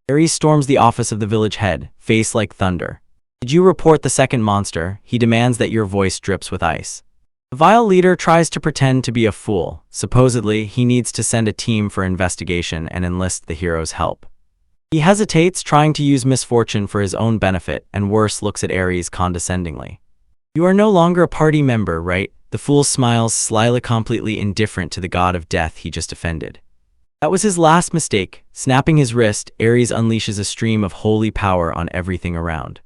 Aries storms the office of the village head, face like thunder. Did you report the second monster? He demands that your voice drips with ice. The vile leader tries to pretend to be a fool. Supposedly, he needs to send a team for investigation and enlist the hero's help. He hesitates, trying to use misfortune for his own benefit, and worse, looks at Aries condescendingly. You are no longer a party member, right? The fool smiles, slyly, completely indifferent to the god of death he just offended. That was his last mistake. Snapping his wrist, Aries unleashes a stream of holy power on everything around.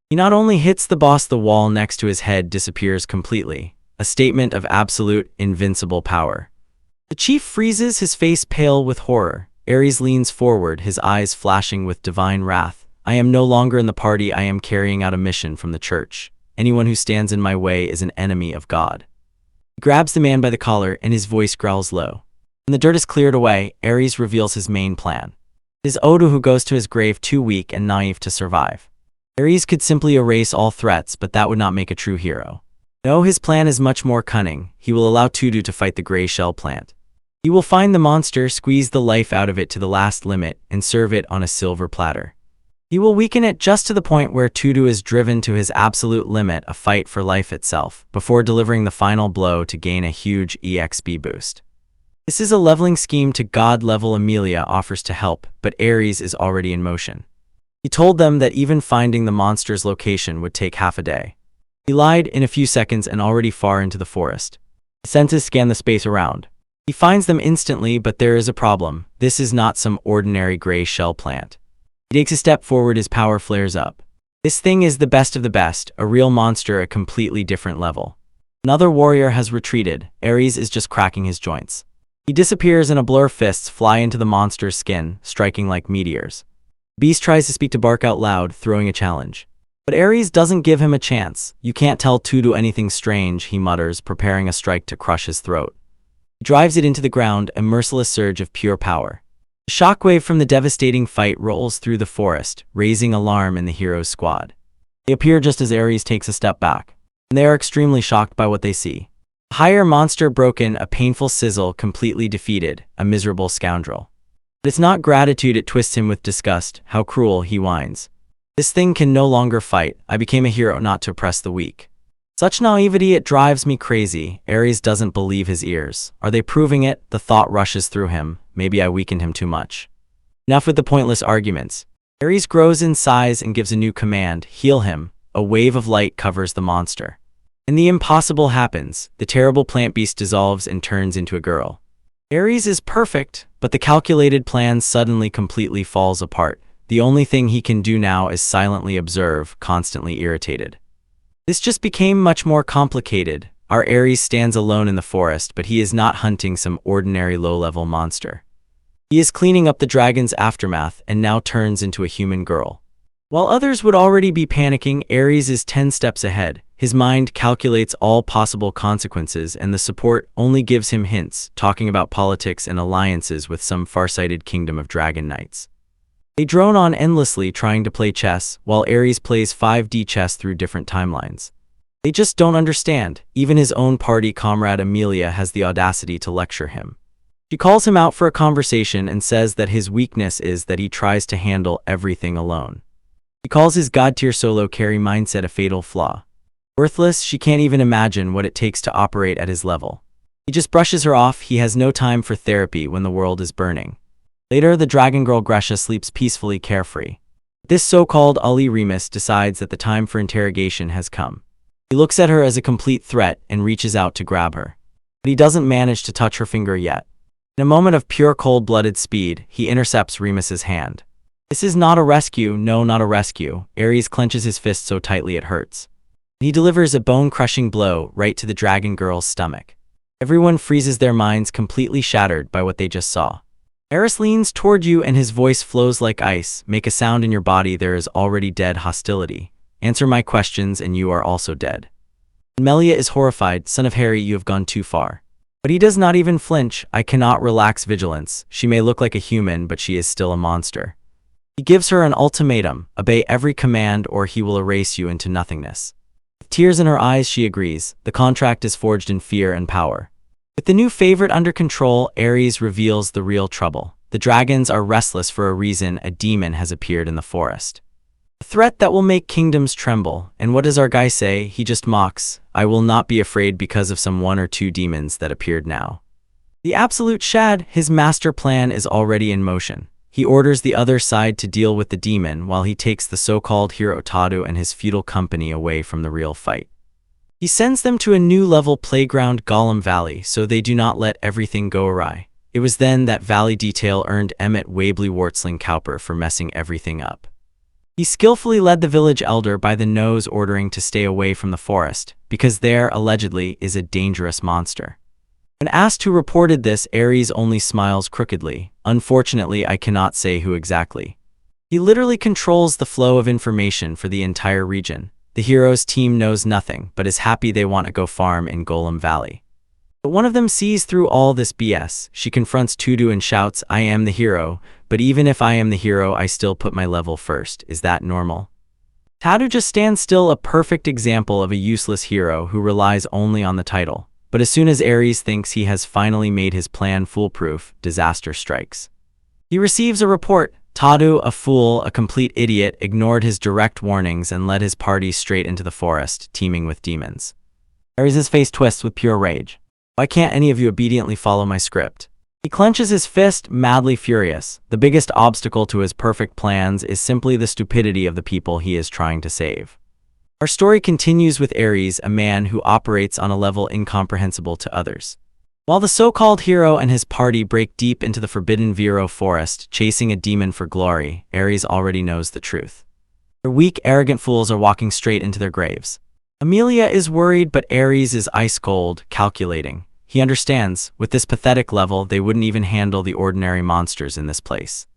He not only hits the boss, the wall next to his head disappears completely. A statement of absolute, invincible power. The chief freezes, his face pale with horror. Aries leans forward, his eyes flashing with divine wrath. I am no longer in the party. I am carrying out a mission from the church. Anyone who stands in my way is an enemy of God. He grabs the man by the collar, and his voice growls low. When the dirt is cleared away, Ares reveals his main plan. It is Oda who goes to his grave too weak and naive to survive. Ares could simply erase all threats, but that would not make a true hero. No, his plan is much more cunning. He will allow Tudu to fight the gray shell plant. He will find the monster, squeeze the life out of it to the last limit, and serve it on a silver platter. He will weaken it just to the point where Tudu is driven to his absolute limit, a fight for life itself, before delivering the final blow to gain a huge EXP boost. This is a leveling scheme to god level. Emilia offers to help, but Ares is already in motion. He told them that even finding the monster's location would take half a day. He lied in a few seconds and already far into the forest. His senses scan the space around. He finds them instantly, but there is a problem. This is not some ordinary gray shell plant. He takes a step forward, his power flares up. This thing is the best of the best, a real monster, a completely different level. Another warrior has retreated. Ares is just cracking his joints. He disappears and a blur, fists fly into the monster's skin, striking like meteors. Beast tries to speak to bark out loud, throwing a challenge. But Ares doesn't give him a chance. You can't tell Tudu anything strange, he mutters, preparing a strike to crush his throat. He drives it into the ground, a merciless surge of pure power. A shockwave from the devastating fight rolls through the forest, raising alarm in the hero's squad. They appear just as Ares takes a step back, and they are extremely shocked by what they see. A higher monster broken, a painful sizzle, completely defeated, a miserable scoundrel. But it's not gratitude, it twists him with disgust. How cruel, he whines. This thing can no longer fight. I became a hero not to oppress the weak. Such naivety, it drives me crazy. Ares doesn't believe his ears. Are they proving it? The thought rushes through him. Maybe I weakened him too much. Enough with the pointless arguments. Ares grows in size and gives a new command: heal him. A wave of light covers the monster. And the impossible happens. The terrible plant beast dissolves and turns into a girl. Ares is perfect, but the calculated plan suddenly completely falls apart. The only thing he can do now is silently observe, constantly irritated. This just became much more complicated. Our Ares stands alone in the forest, but he is not hunting some ordinary low-level monster. He is cleaning up the dragon's aftermath and now turns into a human girl. While others would already be panicking, Ares is 10 steps ahead. His mind calculates all possible consequences, and the support only gives him hints, talking about politics and alliances with some far-sighted kingdom of dragon knights. They drone on endlessly trying to play chess, while Ares plays 5D chess through different timelines. They just don't understand. Even his own party comrade Emilia has the audacity to lecture him. She calls him out for a conversation and says that his weakness is that he tries to handle everything alone. He calls his god-tier solo carry mindset a fatal flaw. Worthless, she can't even imagine what it takes to operate at his level. He just brushes her off. He has no time for therapy when the world is burning. Later, the dragon girl Gresha sleeps peacefully, carefree. This so-called Ali Remus decides that the time for interrogation has come. He looks at her as a complete threat and reaches out to grab her. But he doesn't manage to touch her finger yet. In a moment of pure cold-blooded speed, he intercepts Remus's hand. This is not a rescue, no, not a rescue. Ares clenches his fist so tightly it hurts. He delivers a bone-crushing blow right to the dragon girl's stomach. Everyone freezes, their minds completely shattered by what they just saw. Ares leans toward you and his voice flows like ice. Make a sound in your body, there is already dead hostility. Answer my questions and you are also dead. Melia is horrified. Son of Harry, you have gone too far. But he does not even flinch. I cannot relax vigilance. She may look like a human, but she is still a monster. He gives her an ultimatum: obey every command or he will erase you into nothingness. With tears in her eyes, she agrees. The contract is forged in fear and power. With the new favorite under control, Ares reveals the real trouble. The dragons are restless for a reason. A demon has appeared in the forest. A threat that will make kingdoms tremble. And what does our guy say? He just mocks. I will not be afraid because of some 1 or 2 demons that appeared now. The absolute Shad, his master plan is already in motion. He orders the other side to deal with the demon while he takes the so-called hero Tadu and his feudal company away from the real fight. He sends them to a new level playground, Golem Valley, so they do not let everything go awry. It was then that Valley Detail earned Emmett Wabley Wartsling Cowper for messing everything up. He skillfully led the village elder by the nose, ordering to stay away from the forest, because there, allegedly, is a dangerous monster. When asked who reported this, Ares only smiles crookedly. Unfortunately, I cannot say who exactly. He literally controls the flow of information for the entire region. The hero's team knows nothing, but is happy they want to go farm in Golem Valley. But one of them sees through all this BS. She confronts Tudu and shouts, "I am the hero, but even if I am the hero, I still put my level first. Is that normal?" Tadu just stands still, a perfect example of a useless hero who relies only on the title. But as soon as Ares thinks he has finally made his plan foolproof, disaster strikes. He receives a report. Tadu, a fool, a complete idiot, ignored his direct warnings and led his party straight into the forest, teeming with demons. Ares' face twists with pure rage. "Why can't any of you obediently follow my script?" He clenches his fist, madly furious. The biggest obstacle to his perfect plans is simply the stupidity of the people he is trying to save. Our story continues with Ares, a man who operates on a level incomprehensible to others. While the so-called hero and his party break deep into the forbidden Vero forest, chasing a demon for glory, Ares already knows the truth. The weak, arrogant fools are walking straight into their graves. Amelia is worried, but Ares is ice-cold, calculating. He understands, with this pathetic level, they wouldn't even handle the ordinary monsters in this place.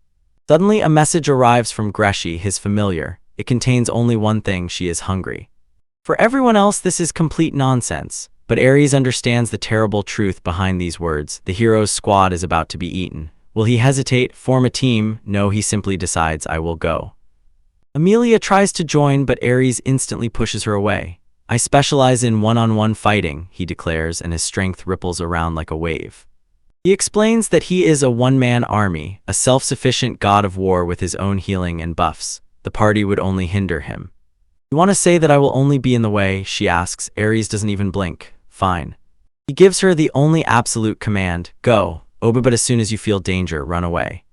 Suddenly, a message arrives from Greshi, his familiar. It contains only one thing: she is hungry. For everyone else, this is complete nonsense. But Ares understands the terrible truth behind these words. The hero's squad is about to be eaten. Will he hesitate, form a team? No, he simply decides, "I will go." Amelia tries to join, but Ares instantly pushes her away. "I specialize in one-on-one fighting," he declares, and his strength ripples around like a wave. He explains that he is a one-man army, a self-sufficient god of war with his own healing and buffs. The party would only hinder him. "You want to say that I will only be in the way?" she asks. Ares doesn't even blink. "Fine." He gives her the only absolute command: "Go, Oba, but as soon as you feel danger, run away."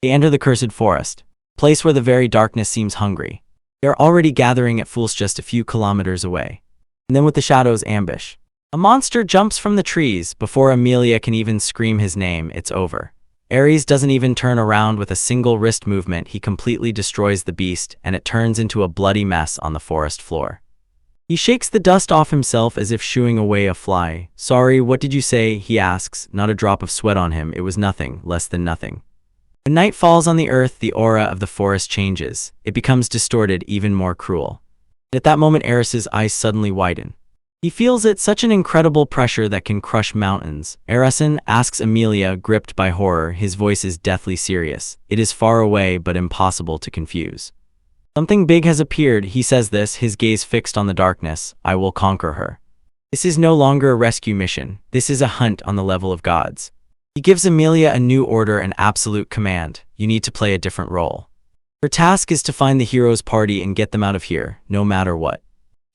They enter the cursed forest, a place where the very darkness seems hungry. They are already gathering at fools just a few kilometers away. And then with the shadows ambush, a monster jumps from the trees. Before Amelia can even scream his name, it's over. Ares doesn't even turn around. With a single wrist movement, he completely destroys the beast, and it turns into a bloody mess on the forest floor. He shakes the dust off himself as if shooing away a fly. "Sorry, what did you say?" he asks. Not a drop of sweat on him. It was nothing, less than nothing. When night falls on the earth, the aura of the forest changes. It becomes distorted, even more cruel. At that moment, Ares's eyes suddenly widen. He feels it, such an incredible pressure that can crush mountains. "Aresen?" asks Amelia, gripped by horror. His voice is deathly serious. It is far away, but impossible to confuse. "Something big has appeared," he says this, his gaze fixed on the darkness. "I will conquer her." This is no longer a rescue mission. This is a hunt on the level of gods. He gives Amelia a new order, an absolute command. "You need to play a different role. Her task is to find the hero's party and get them out of here, no matter what."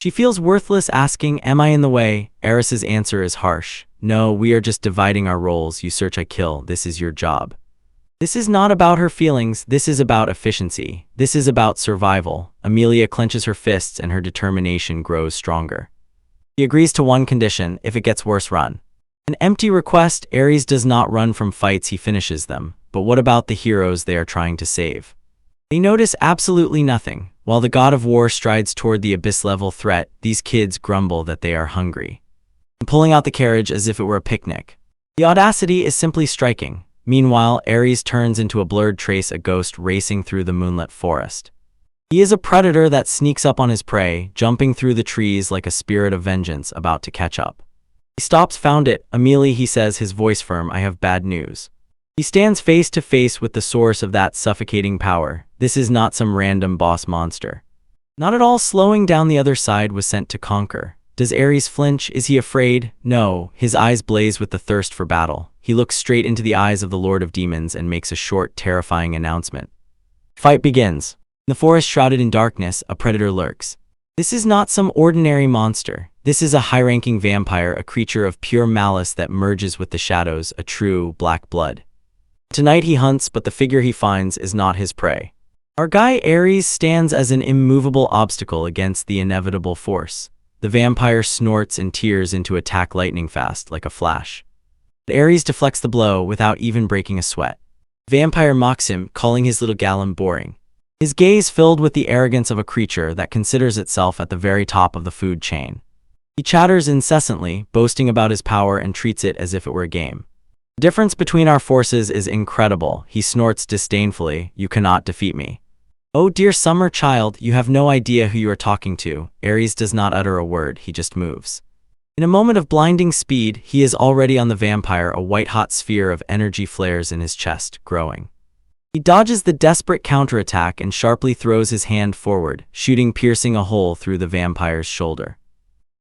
She feels worthless, asking, "Am I in the way?" Ares's answer is harsh. "No, we are just dividing our roles. You search, I kill. This is your job." This is not about her feelings. This is about efficiency. This is about survival. Amelia clenches her fists and her determination grows stronger. She agrees to one condition: if it gets worse, run. An empty request. Ares does not run from fights, he finishes them. But what about the heroes they are trying to save? They notice absolutely nothing. While the god of war strides toward the abyss-level threat, these kids grumble that they are hungry, pulling out the carriage as if it were a picnic. The audacity is simply striking. Meanwhile, Ares turns into a blurred trace, a ghost racing through the moonlit forest. He is a predator that sneaks up on his prey, jumping through the trees like a spirit of vengeance about to catch up. He stops. "Found it, Amelia," he says, his voice firm. "I have bad news." He stands face to face with the source of that suffocating power. This is not some random boss monster. Not at all. Slowing down, the other side was sent to conquer. Does Ares flinch? Is he afraid? No. His eyes blaze with the thirst for battle. He looks straight into the eyes of the Lord of Demons and makes a short, terrifying announcement. Fight begins. In the forest shrouded in darkness, a predator lurks. This is not some ordinary monster. This is a high-ranking vampire, a creature of pure malice that merges with the shadows, a true black blood. Tonight he hunts, but the figure he finds is not his prey. Our guy Ares stands as an immovable obstacle against the inevitable force. The vampire snorts and tears into attack lightning fast, like a flash. But Ares deflects the blow without even breaking a sweat. The vampire mocks him, calling his little golem boring. His gaze filled with the arrogance of a creature that considers itself at the very top of the food chain. He chatters incessantly, boasting about his power, and treats it as if it were a game. "The difference between our forces is incredible," he snorts disdainfully. "You cannot defeat me." "Oh dear summer child, you have no idea who you are talking to." Ares does not utter a word, he just moves. In a moment of blinding speed, he is already on the vampire, a white-hot sphere of energy flares in his chest, growing. He dodges the desperate counterattack and sharply throws his hand forward, piercing a hole through the vampire's shoulder.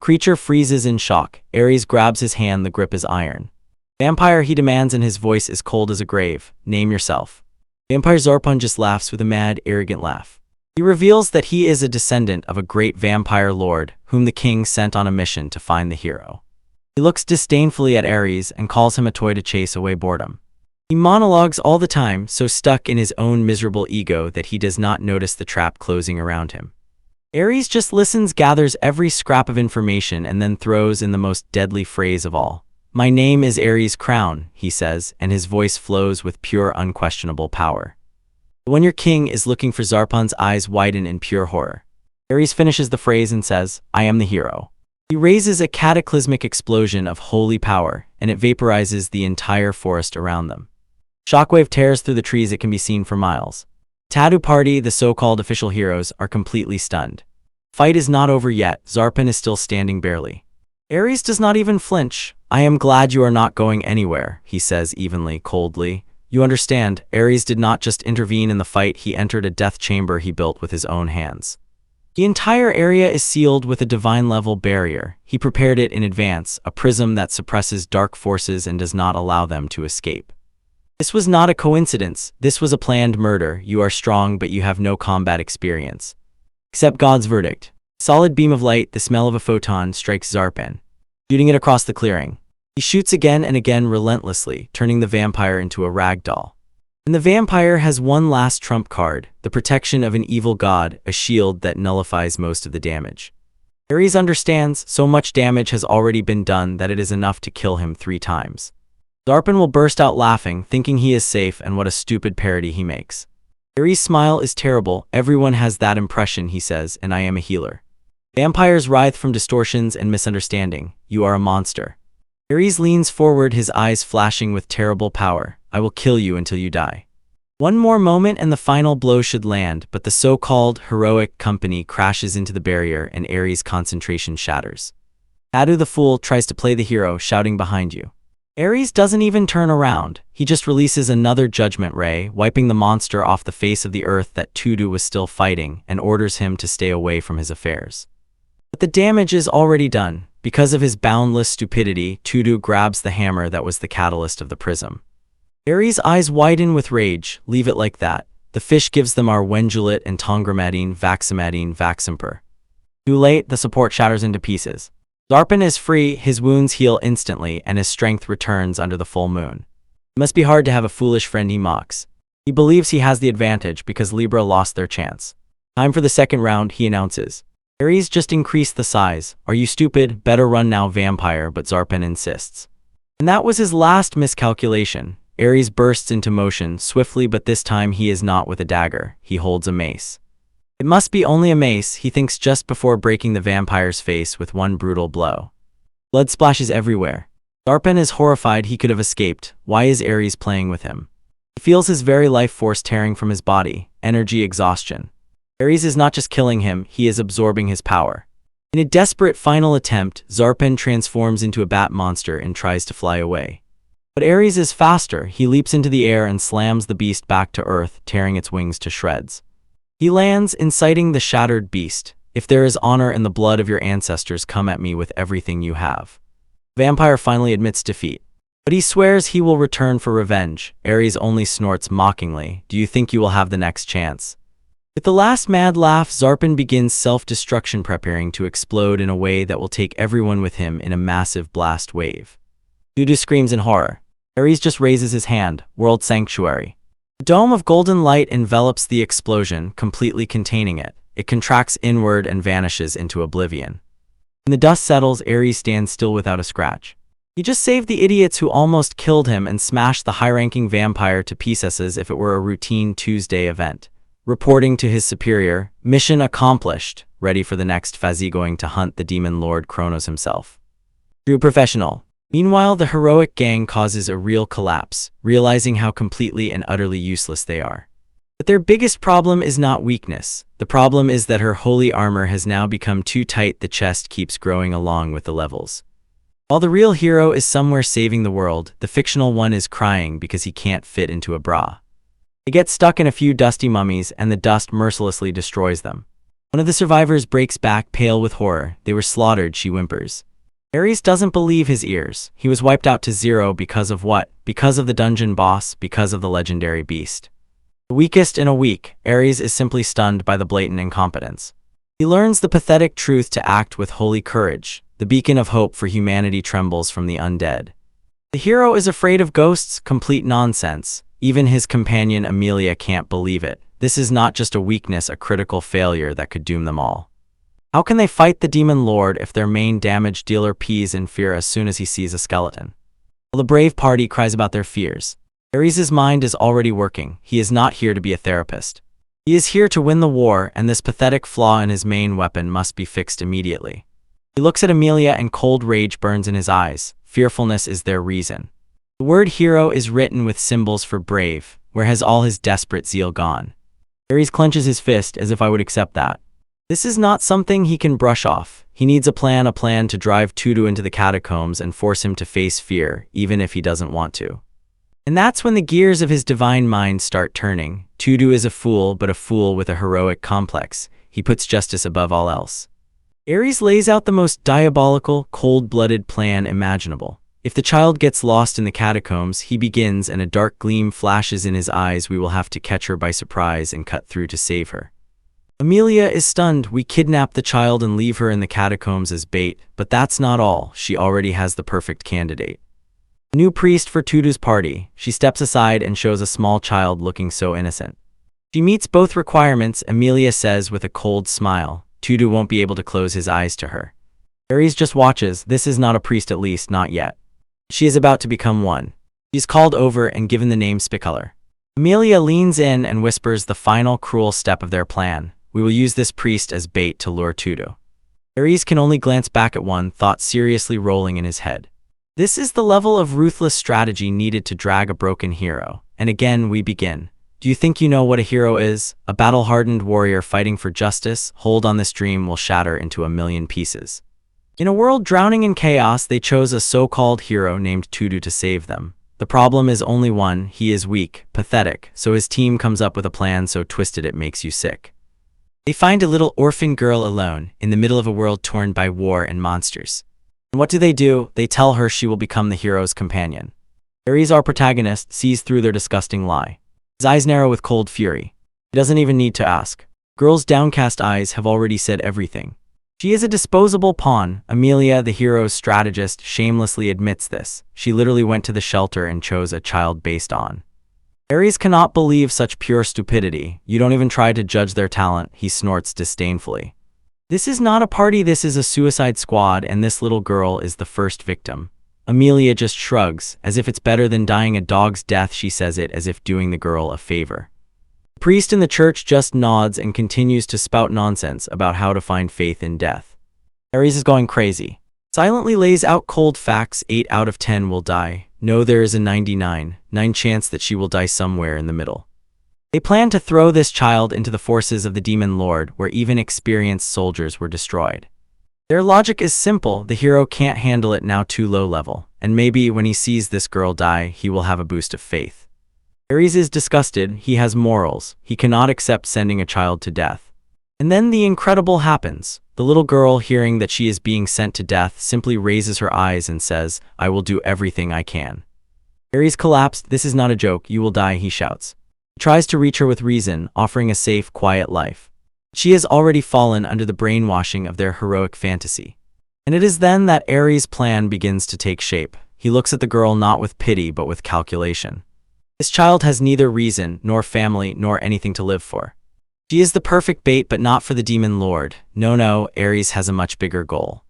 Creature freezes in shock. Ares grabs his hand, the grip is iron. Vampire, he demands, and his voice is cold as a grave. Name yourself. Vampire Zarpan just laughs with a mad, arrogant laugh. He reveals that he is a descendant of a great vampire lord, whom the king sent on a mission to find the hero. He looks disdainfully at Ares and calls him a toy to chase away boredom. He monologues all the time, so stuck in his own miserable ego that he does not notice the trap closing around him. Ares just listens, gathers every scrap of information, and then throws in the most deadly phrase of all. My name is Ares Crown, he says, and his voice flows with pure, unquestionable power. When your king is looking for Zarpan's eyes widen in pure horror. Ares finishes the phrase and says, I am the hero. He raises a cataclysmic explosion of holy power, and it vaporizes the entire forest around them. Shockwave tears through the trees, it can be seen for miles. Tattoo Party, the so-called official heroes, are completely stunned. Fight is not over yet, Zarpan is still standing barely. Ares does not even flinch. I am glad you are not going anywhere, he says evenly, coldly. You understand, Ares did not just intervene in the fight, he entered a death chamber he built with his own hands. The entire area is sealed with a divine-level barrier. He prepared it in advance, a prism that suppresses dark forces and does not allow them to escape. This was not a coincidence. This was a planned murder. You are strong, but you have no combat experience. Accept God's verdict. Solid beam of light, the smell of a photon, strikes Zarpan, shooting it across the clearing. He shoots again and again relentlessly, turning the vampire into a rag doll. And the vampire has one last trump card, the protection of an evil god, a shield that nullifies most of the damage. Ares understands, so much damage has already been done that it is enough to kill him 3 times. Zarpan will burst out laughing, thinking he is safe, and what a stupid parody he makes. Ares' smile is terrible. Everyone has that impression, he says, and I am a healer. Vampires writhe from distortions and misunderstanding. You are a monster. Ares leans forward, his eyes flashing with terrible power. I will kill you until you die. One more moment and the final blow should land, but the so-called heroic company crashes into the barrier and Ares' concentration shatters. Adu the fool tries to play the hero, shouting behind you. Ares doesn't even turn around. He just releases another judgment ray, wiping the monster off the face of the earth that Tudu was still fighting, and orders him to stay away from his affairs. But the damage is already done. Because of his boundless stupidity, Tudu grabs the hammer that was the catalyst of the prism. Ares' eyes widen with rage. Leave it like that. The fish gives them our Wenjulit and Tongramadine, Vaximadine, Vaximper. Too late, the support shatters into pieces. Zarpan is free, his wounds heal instantly, and his strength returns under the full moon. It must be hard to have a foolish friend, he mocks. He believes he has the advantage because Libra lost their chance. Time for the second round, he announces. Ares just increased the size. Are you stupid? Better run now, vampire, but Zarpan insists. And that was his last miscalculation. Ares bursts into motion, swiftly, but this time he is not with a dagger. He holds a mace. It must be only a mace, he thinks just before breaking the vampire's face with one brutal blow. Blood splashes everywhere. Zarpan is horrified. He could have escaped. Why is Ares playing with him? He feels his very life force tearing from his body, energy exhaustion. Ares is not just killing him, he is absorbing his power. In a desperate final attempt, Zarpan transforms into a bat monster and tries to fly away. But Ares is faster. He leaps into the air and slams the beast back to earth, tearing its wings to shreds. He lands, inciting the shattered beast. If there is honor in the blood of your ancestors, come at me with everything you have. Vampire finally admits defeat. But he swears he will return for revenge. Ares only snorts mockingly. Do you think you will have the next chance? With the last mad laugh, Zarpan begins self-destruction, preparing to explode in a way that will take everyone with him in a massive blast wave. Tudu screams in horror. Ares just raises his hand. World Sanctuary. A dome of golden light envelops the explosion, completely containing it. It contracts inward and vanishes into oblivion. When the dust settles, Ares stands still without a scratch. He just saved the idiots who almost killed him and smashed the high-ranking vampire to pieces as if it were a routine Tuesday event. Reporting to his superior, mission accomplished, ready for the next phase, going to hunt the demon lord Kronos himself. True professional. Meanwhile, the heroic gang causes a real collapse, realizing how completely and utterly useless they are. But their biggest problem is not weakness. The problem is that her holy armor has now become too tight. The chest keeps growing along with the levels. While the real hero is somewhere saving the world, the fictional one is crying because he can't fit into a bra. They get stuck in a few dusty mummies and the dust mercilessly destroys them. One of the survivors breaks back, pale with horror. They were slaughtered, she whimpers. Ares doesn't believe his ears. He was wiped out to zero because of what? Because of the dungeon boss, because of the legendary beast. The weakest in a week, Ares is simply stunned by the blatant incompetence. He learns the pathetic truth to act with holy courage. The beacon of hope for humanity trembles from the undead. The hero is afraid of ghosts, complete nonsense. Even his companion Amelia can't believe it. This is not just a weakness, a critical failure that could doom them all. How can they fight the demon lord if their main damage dealer pees in fear as soon as he sees a skeleton? While the brave party cries about their fears, Ares' mind is already working. He is not here to be a therapist. He is here to win the war, and this pathetic flaw in his main weapon must be fixed immediately. He looks at Amelia and cold rage burns in his eyes. Fearfulness is their reason. The word hero is written with symbols for brave. Where has all his desperate zeal gone? Ares clenches his fist as if I would accept that. This is not something he can brush off. He needs a plan to drive Tudu into the catacombs and force him to face fear, even if he doesn't want to. And that's when the gears of his divine mind start turning. Tudu is a fool, but a fool with a heroic complex. He puts justice above all else. Ares lays out the most diabolical, cold-blooded plan imaginable. If the child gets lost in the catacombs, he begins, and a dark gleam flashes in his eyes. We will have to catch her by surprise and cut through to save her. Amelia is stunned. We kidnap the child and leave her in the catacombs as bait, but that's not all. She already has the perfect candidate. A new priest for Tudu's party. She steps aside and shows a small child looking so innocent. She meets both requirements, Amelia says with a cold smile. Tudu won't be able to close his eyes to her. Ares just watches. This is not a priest, at least not yet. She is about to become one. She is called over and given the name Spicolor. Amelia leans in and whispers the final cruel step of their plan. We will use this priest as bait to lure Tudu. Ares can only glance back at one thought seriously rolling in his head. This is the level of ruthless strategy needed to drag a broken hero. And again we begin. Do you think you know what a hero is? A battle-hardened warrior fighting for justice? Hold on, this dream will shatter into a million pieces. In a world drowning in chaos, they chose a so-called hero named Tudu to save them. The problem is only one. He is weak, pathetic, so his team comes up with a plan so twisted it makes you sick. They find a little orphan girl alone, in the middle of a world torn by war and monsters. And what do? They tell her she will become the hero's companion. Ares, our protagonist, sees through their disgusting lie. His eyes narrow with cold fury. He doesn't even need to ask. Girl's downcast eyes have already said everything. She is a disposable pawn. Amelia, the hero's strategist, shamelessly admits this. She literally went to the shelter and chose a child based on. Ares cannot believe such pure stupidity. You don't even try to judge their talent, he snorts disdainfully. This is not a party, this is a suicide squad, and this little girl is the first victim. Amelia just shrugs, as if it's better than dying a dog's death. She says it as if doing the girl a favor. The priest in the church just nods and continues to spout nonsense about how to find faith in death. Ares is going crazy. Silently lays out cold facts. 8 out of 10 will die. No, there is a 99% chance that she will die somewhere in the middle. They plan to throw this child into the forces of the demon lord, where even experienced soldiers were destroyed. Their logic is simple. The hero can't handle it now, too low level, and maybe when he sees this girl die, he will have a boost of faith. Ares is disgusted. He has morals. He cannot accept sending a child to death. And then the incredible happens. The little girl, hearing that she is being sent to death, simply raises her eyes and says, I will do everything I can. Ares collapsed. This is not a joke. You will die, he shouts. He tries to reach her with reason, offering a safe, quiet life. She has already fallen under the brainwashing of their heroic fantasy. And it is then that Ares' plan begins to take shape. He looks at the girl not with pity but with calculation. This child has neither reason, nor family, nor anything to live for. She is the perfect bait, but not for the demon lord. No, Ares has a much bigger goal.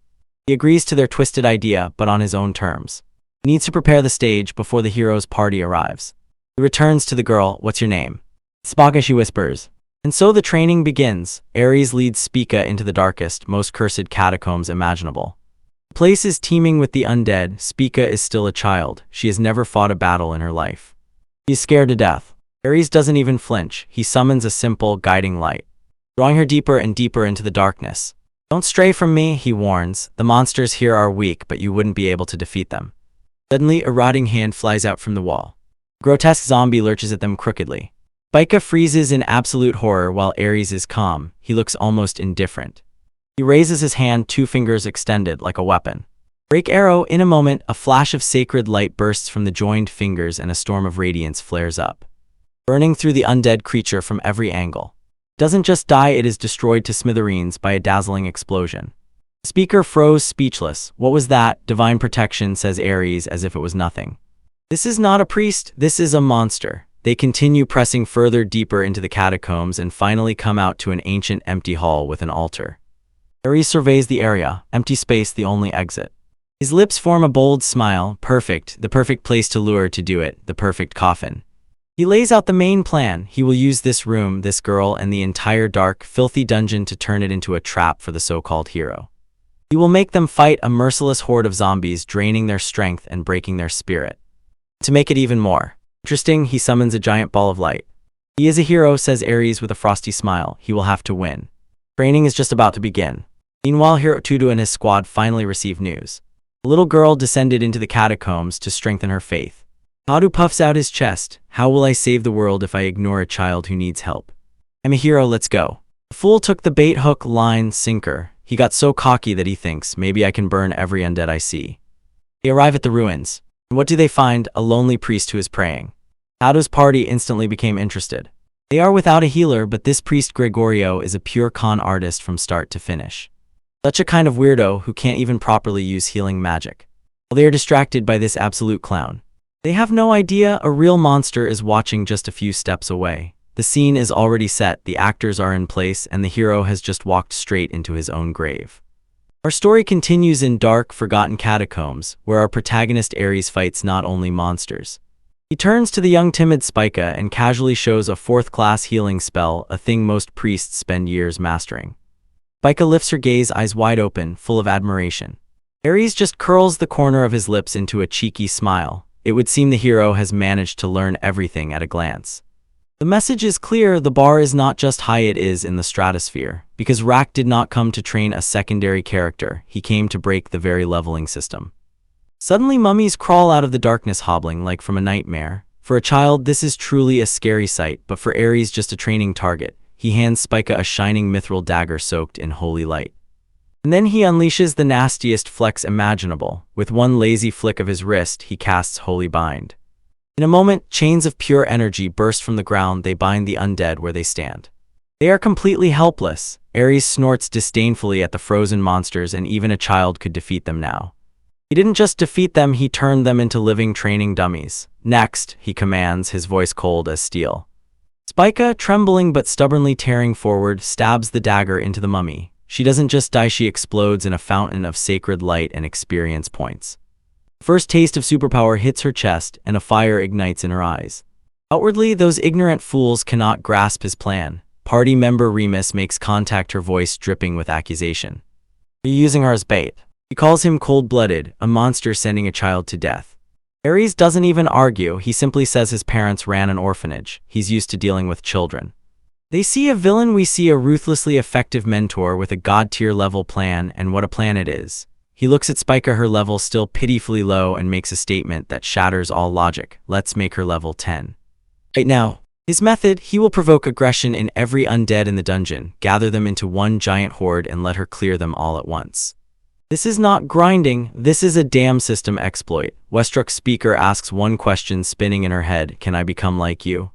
He agrees to their twisted idea, but on his own terms. He needs to prepare the stage before the hero's party arrives. He returns to the girl. What's your name? Spica, she whispers. And so the training begins. Ares leads Spica into the darkest, most cursed catacombs imaginable. The place is teeming with the undead. Spica is still a child. She has never fought a battle in her life. She is scared to death. Ares doesn't even flinch. He summons a simple, guiding light, drawing her deeper and deeper into the darkness. Don't stray from me, he warns. The monsters here are weak, but you wouldn't be able to defeat them. Suddenly, a rotting hand flies out from the wall. A grotesque zombie lurches at them crookedly. Spica freezes in absolute horror while Ares is calm. He looks almost indifferent. He raises his hand, 2 fingers extended like a weapon. Break arrow. In a moment, a flash of sacred light bursts from the joined fingers and a storm of radiance flares up, burning through the undead creature from every angle. It doesn't just die, it is destroyed to smithereens by a dazzling explosion. The speaker froze speechless. What was that? Divine protection, says Ares as if it was nothing. This is not a priest, this is a monster. They continue pressing further deeper into the catacombs and finally come out to an ancient empty hall with an altar. Ares surveys the area, empty space, the only exit. His lips form a bold smile. Perfect, the perfect place to lure to do it, the perfect coffin. He lays out the main plan. He will use this room, this girl, and the entire dark, filthy dungeon to turn it into a trap for the so-called hero. He will make them fight a merciless horde of zombies, draining their strength and breaking their spirit. To make it even more interesting, he summons a giant ball of light. He is a hero, says Ares with a frosty smile. He will have to win. Training is just about to begin. Meanwhile, Hero Tudu and his squad finally receive news. A little girl descended into the catacombs to strengthen her faith. Tudu puffs out his chest. How will I save the world if I ignore a child who needs help? I'm a hero, let's go. The fool took the bait, hook, line, sinker. He got so cocky that he thinks, maybe I can burn every undead I see. They arrive at the ruins. And what do they find? A lonely priest who is praying. Tudu's party instantly became interested. They are without a healer, but this priest Gregorio is a pure con artist from start to finish. Such a kind of weirdo who can't even properly use healing magic. While they are distracted by this absolute clown, they have no idea a real monster is watching just a few steps away. The scene is already set, the actors are in place, and the hero has just walked straight into his own grave. Our story continues in dark, forgotten catacombs, where our protagonist Ares fights not only monsters. He turns to the young timid Spica and casually shows a 4th-class healing spell, a thing most priests spend years mastering. Spica lifts her gaze, eyes wide open, full of admiration. Ares just curls the corner of his lips into a cheeky smile. It would seem the hero has managed to learn everything at a glance. The message is clear, the bar is not just high, it is in the stratosphere. Because Rak did not come to train a secondary character, he came to break the very leveling system. Suddenly mummies crawl out of the darkness, hobbling like from a nightmare. For a child, this is truly a scary sight, but for Ares, just a training target. He hands Spica a shining mithril dagger soaked in holy light. And then he unleashes the nastiest flex imaginable. With one lazy flick of his wrist, he casts Holy Bind. In a moment, chains of pure energy burst from the ground. They bind the undead where they stand. They are completely helpless. Ares snorts disdainfully at the frozen monsters, and even a child could defeat them now. He didn't just defeat them, he turned them into living training dummies. Next, he commands, his voice cold as steel. Spica, trembling but stubbornly tearing forward, stabs the dagger into the mummy. She doesn't just die, she explodes in a fountain of sacred light and experience points. First taste of superpower hits her chest, and a fire ignites in her eyes. Outwardly, those ignorant fools cannot grasp his plan. Party member Remus makes contact, her voice dripping with accusation. Are you using her as bait? He calls him cold-blooded, a monster sending a child to death. Ares doesn't even argue, he simply says his parents ran an orphanage. He's used to dealing with children. They see a villain, we see a ruthlessly effective mentor with a god-tier level plan, and what a plan it is. He looks at Spica, her level still pitifully low, and makes a statement that shatters all logic. Let's make her level 10. Right now. His method, he will provoke aggression in every undead in the dungeon, gather them into one giant horde, and let her clear them all at once. This is not grinding, this is a dam system exploit. Westrock's speaker asks one question spinning in her head, can I become like you?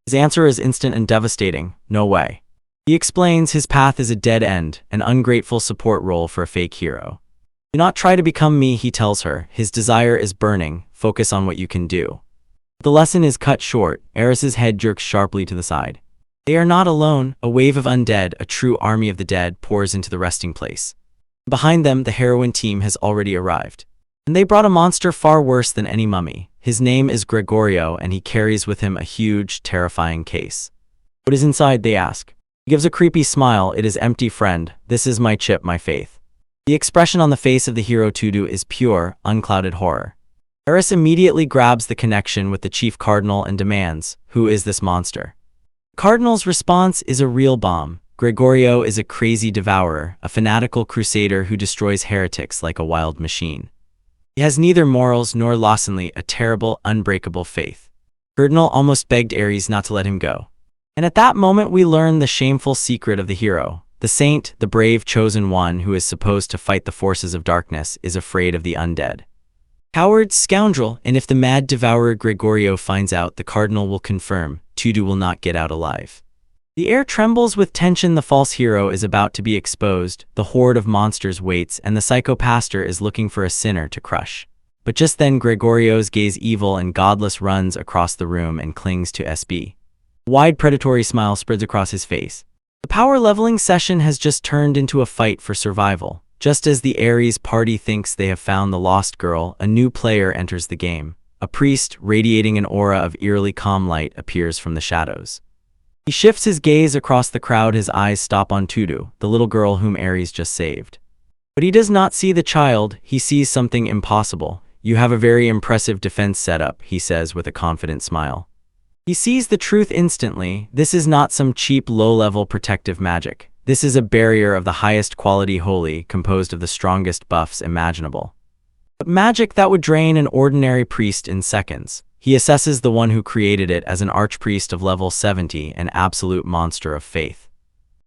His answer is instant and devastating, no way. He explains his path is a dead end, an ungrateful support role for a fake hero. Do not try to become me, he tells her. His desire is burning, focus on what you can do. The lesson is cut short. Ares's head jerks sharply to the side. They are not alone. A wave of undead, a true army of the dead, pours into the resting place. Behind them, the heroine team has already arrived. And they brought a monster far worse than any mummy. His name is Gregorio, and he carries with him a huge, terrifying case. What is inside, they ask. He gives a creepy smile. It is empty, friend. This is my chip, my faith. The expression on the face of the hero Tudu is pure, unclouded horror. Ares immediately grabs the connection with the chief cardinal and demands, who is this monster? Cardinal's response is a real bomb. Gregorio is a crazy devourer, a fanatical crusader who destroys heretics like a wild machine. He has neither morals nor lawsonly, a terrible, unbreakable faith. Cardinal almost begged Ares not to let him go. And at that moment we learn the shameful secret of the hero. The saint, the brave chosen one who is supposed to fight the forces of darkness, is afraid of the undead. Coward, scoundrel, and if the mad devourer Gregorio finds out, the cardinal will confirm, Tudu will not get out alive. The air trembles with tension. The false hero is about to be exposed, the horde of monsters waits, and the psycho-pastor is looking for a sinner to crush. But just then Gregorio's gaze, evil and godless, runs across the room and clings to SB. A wide predatory smile spreads across his face. The power-leveling session has just turned into a fight for survival. Just as the Ares party thinks they have found the lost girl, a new player enters the game. A priest, radiating an aura of eerily calm light, appears from the shadows. He shifts his gaze across the crowd. His eyes stop on Tudu, the little girl whom Ares just saved. But he does not see the child, he sees something impossible. You have a very impressive defense setup, he says with a confident smile. He sees the truth instantly. This is not some cheap, low-level protective magic. This is a barrier of the highest quality, holy, composed of the strongest buffs imaginable. But magic that would drain an ordinary priest in seconds. He assesses the one who created it as an archpriest of level 70, an absolute monster of faith.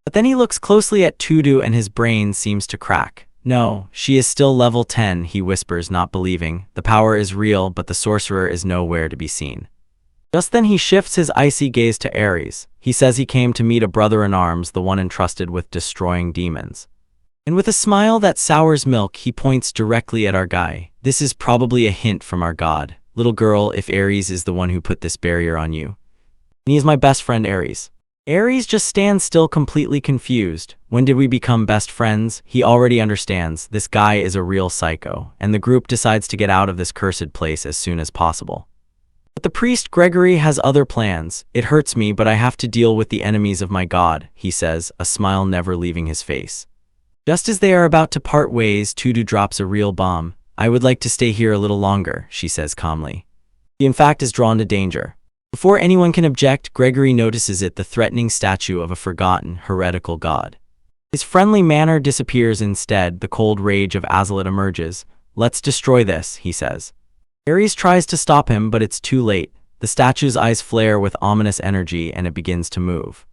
But then he looks closely at Tudu and his brain seems to crack. No, she is still level 10, he whispers, not believing. The power is real, but the sorcerer is nowhere to be seen. Just then he shifts his icy gaze to Ares. He says he came to meet a brother-in-arms, the one entrusted with destroying demons. And with a smile that sours milk, he points directly at our guy. This is probably a hint from our god. Little girl, if Ares is the one who put this barrier on you. And he is my best friend, Ares. Ares just stands still, completely confused. When did we become best friends? He already understands. This guy is a real psycho, and the group decides to get out of this cursed place as soon as possible. But the priest Gregory has other plans. It hurts me, but I have to deal with the enemies of my god, he says, a smile never leaving his face. Just as they are about to part ways, Tudu drops a real bomb. I would like to stay here a little longer, she says calmly. He in fact is drawn to danger. Before anyone can object, Gregory notices it, the threatening statue of a forgotten, heretical god. His friendly manner disappears. Instead, the cold rage of Exiled emerges. Let's destroy this, he says. Ares tries to stop him, but it's too late. The statue's eyes flare with ominous energy and it begins to move.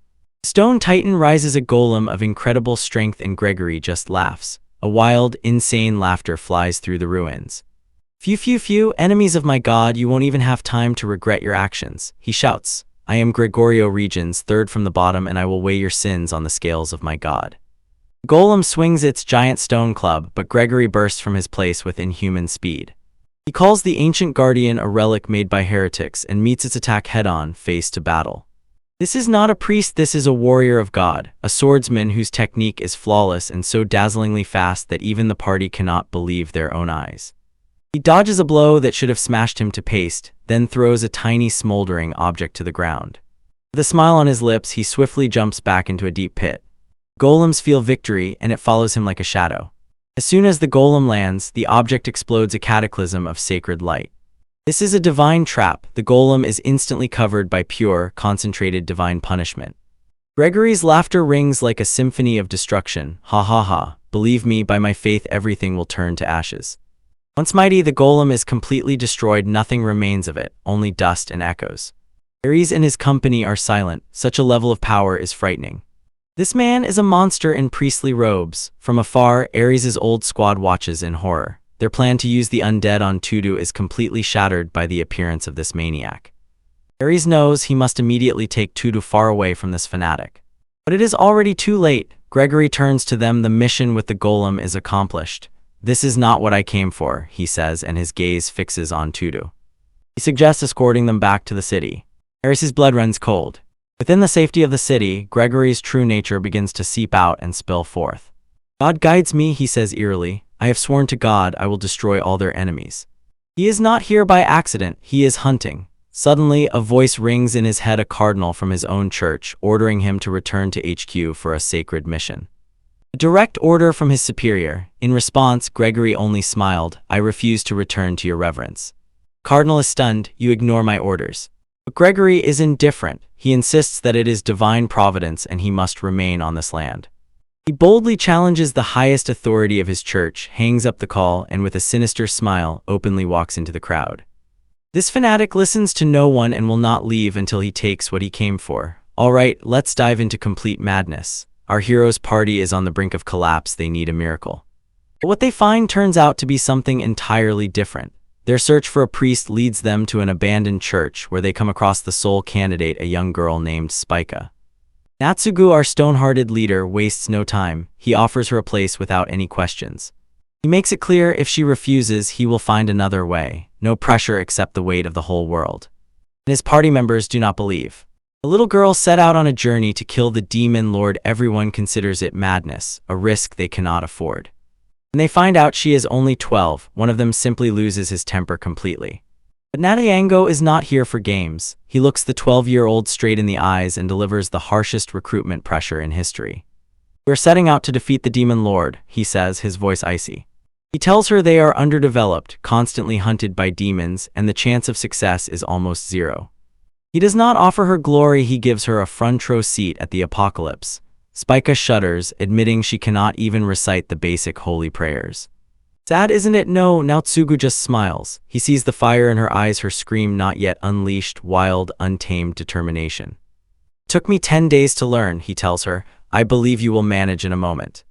Stone Titan rises, a golem of incredible strength, and Gregory just laughs. A wild, insane laughter flies through the ruins. Phew, enemies of my god, you won't even have time to regret your actions, he shouts. I am Gregorio Regions, third from the bottom, and I will weigh your sins on the scales of my god. The golem swings its giant stone club, but Gregory bursts from his place with inhuman speed. He calls the ancient guardian a relic made by heretics and meets its attack head-on, face to battle. This is not a priest, this is a warrior of God, a swordsman whose technique is flawless and so dazzlingly fast that even the party cannot believe their own eyes. He dodges a blow that should have smashed him to paste, then throws a tiny smoldering object to the ground. With a smile on his lips, he swiftly jumps back into a deep pit. Golems feel victory, and it follows him like a shadow. As soon as the golem lands, the object explodes, a cataclysm of sacred light. This is a divine trap. The golem is instantly covered by pure, concentrated divine punishment. Gregory's laughter rings like a symphony of destruction. Ha ha ha. Believe me, by my faith everything will turn to ashes. Once mighty, the golem is completely destroyed. Nothing remains of it, only dust and echoes. Ares and his company are silent. Such a level of power is frightening. This man is a monster in priestly robes. From afar, Ares' old squad watches in horror. Their plan to use the undead on Tudu is completely shattered by the appearance of this maniac. Ares knows he must immediately take Tudu far away from this fanatic. But it is already too late. Gregory turns to them. The mission with the golem is accomplished. This is not what I came for, he says, and his gaze fixes on Tudu. He suggests escorting them back to the city. Ares' blood runs cold. Within the safety of the city, Gregory's true nature begins to seep out and spill forth. God guides me, he says eerily. I have sworn to God I will destroy all their enemies. He is not here by accident, he is hunting. Suddenly, a voice rings in his head, a cardinal from his own church, ordering him to return to HQ for a sacred mission. A direct order from his superior. In response, Gregory only smiled. I refuse to return to your reverence. Cardinal is stunned. You ignore my orders. But Gregory is indifferent. He insists that it is divine providence and he must remain on this land. He boldly challenges the highest authority of his church, hangs up the call, and with a sinister smile, openly walks into the crowd. This fanatic listens to no one and will not leave until he takes what he came for. All right, let's dive into complete madness. Our hero's party is on the brink of collapse. They need a miracle. But what they find turns out to be something entirely different. Their search for a priest leads them to an abandoned church where they come across the sole candidate, a young girl named Spica. Natsugu, our stone-hearted leader, wastes no time. He offers her a place without any questions. He makes it clear if she refuses, he will find another way. No pressure except the weight of the whole world. And his party members do not believe. The little girl set out on a journey to kill the demon lord. Everyone considers it madness, a risk they cannot afford. When they find out she is only 12, one of them simply loses his temper completely. But Natayango is not here for games. He looks the 12-year-old straight in the eyes and delivers the harshest recruitment pressure in history. "We're setting out to defeat the demon lord," he says, his voice icy. He tells her they are underdeveloped, constantly hunted by demons, and the chance of success is almost zero. He does not offer her glory, he gives her a front row seat at the apocalypse. Spica shudders, admitting she cannot even recite the basic holy prayers. Sad, isn't it? No, Natsugu just smiles. He sees the fire in her eyes, her scream not yet unleashed, wild, untamed determination. "Took me 10 days to learn," he tells her. "I believe you will manage in a moment."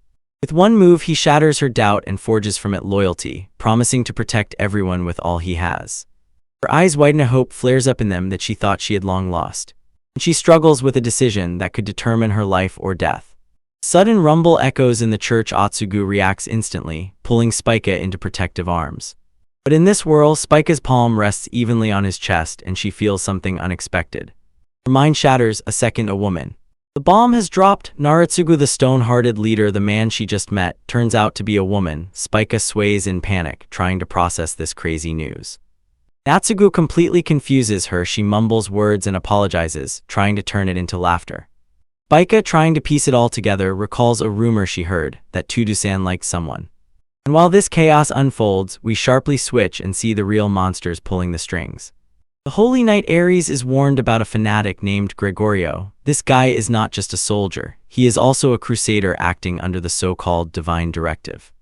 With one move, he shatters her doubt and forges from it loyalty, promising to protect everyone with all he has. Her eyes widen, a hope flares up in them that she thought she had long lost. And she struggles with a decision that could determine her life or death. Sudden rumble echoes in the church. Atsugu reacts instantly, pulling Spica into protective arms. But in this whirl, Spica's palm rests evenly on his chest and she feels something unexpected. Her mind shatters, a second a woman. The bomb has dropped. Naratsugu, the stone-hearted leader, the man she just met, turns out to be a woman. Spica sways in panic, trying to process this crazy news. Natsugu completely confuses her. She mumbles words and apologizes, trying to turn it into laughter. Spica, trying to piece it all together, recalls a rumor she heard, that Tudu-san liked someone. And while this chaos unfolds, we sharply switch and see the real monsters pulling the strings. The Holy Knight Ares is warned about a fanatic named Gregorio. This guy is not just a soldier, he is also a crusader acting under the so-called divine directive.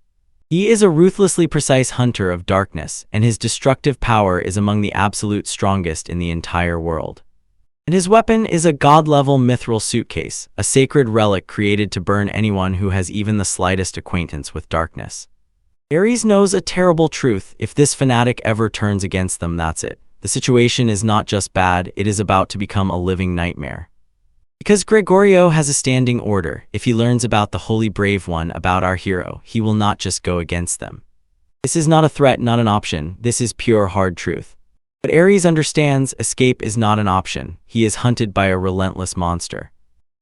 He is a ruthlessly precise hunter of darkness, and his destructive power is among the absolute strongest in the entire world. And his weapon is a god-level mithril suitcase, a sacred relic created to burn anyone who has even the slightest acquaintance with darkness. Ares knows a terrible truth: if this fanatic ever turns against them, that's it. The situation is not just bad, it is about to become a living nightmare. Because Gregorio has a standing order, if he learns about the Holy Brave One, about our hero, he will not just go against them. This is not a threat, not an option, this is pure hard truth. But Ares understands escape is not an option. He is hunted by a relentless monster.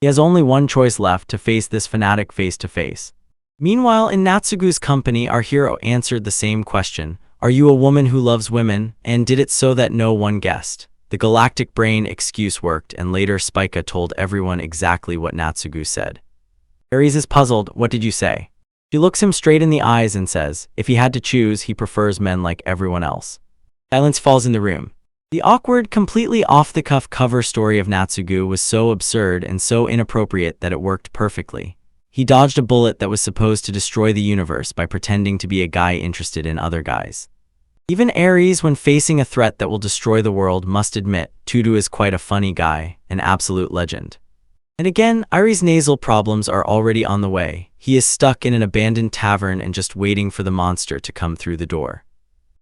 He has only one choice left: to face this fanatic face to face. Meanwhile, in Natsugu's company, our hero answered the same question. Are you a woman who loves women? And did it so that no one guessed. The galactic brain excuse worked, and later Spica told everyone exactly what Natsugu said. Ares is puzzled. What did you say? She looks him straight in the eyes and says, if he had to choose, he prefers men like everyone else. Silence falls in the room. The awkward, completely off-the-cuff cover story of Natsugu was so absurd and so inappropriate that it worked perfectly. He dodged a bullet that was supposed to destroy the universe by pretending to be a guy interested in other guys. Even Ares, when facing a threat that will destroy the world, must admit, Tudu is quite a funny guy, an absolute legend. And again, Ares' nasal problems are already on the way. He is stuck in an abandoned tavern and just waiting for the monster to come through the door.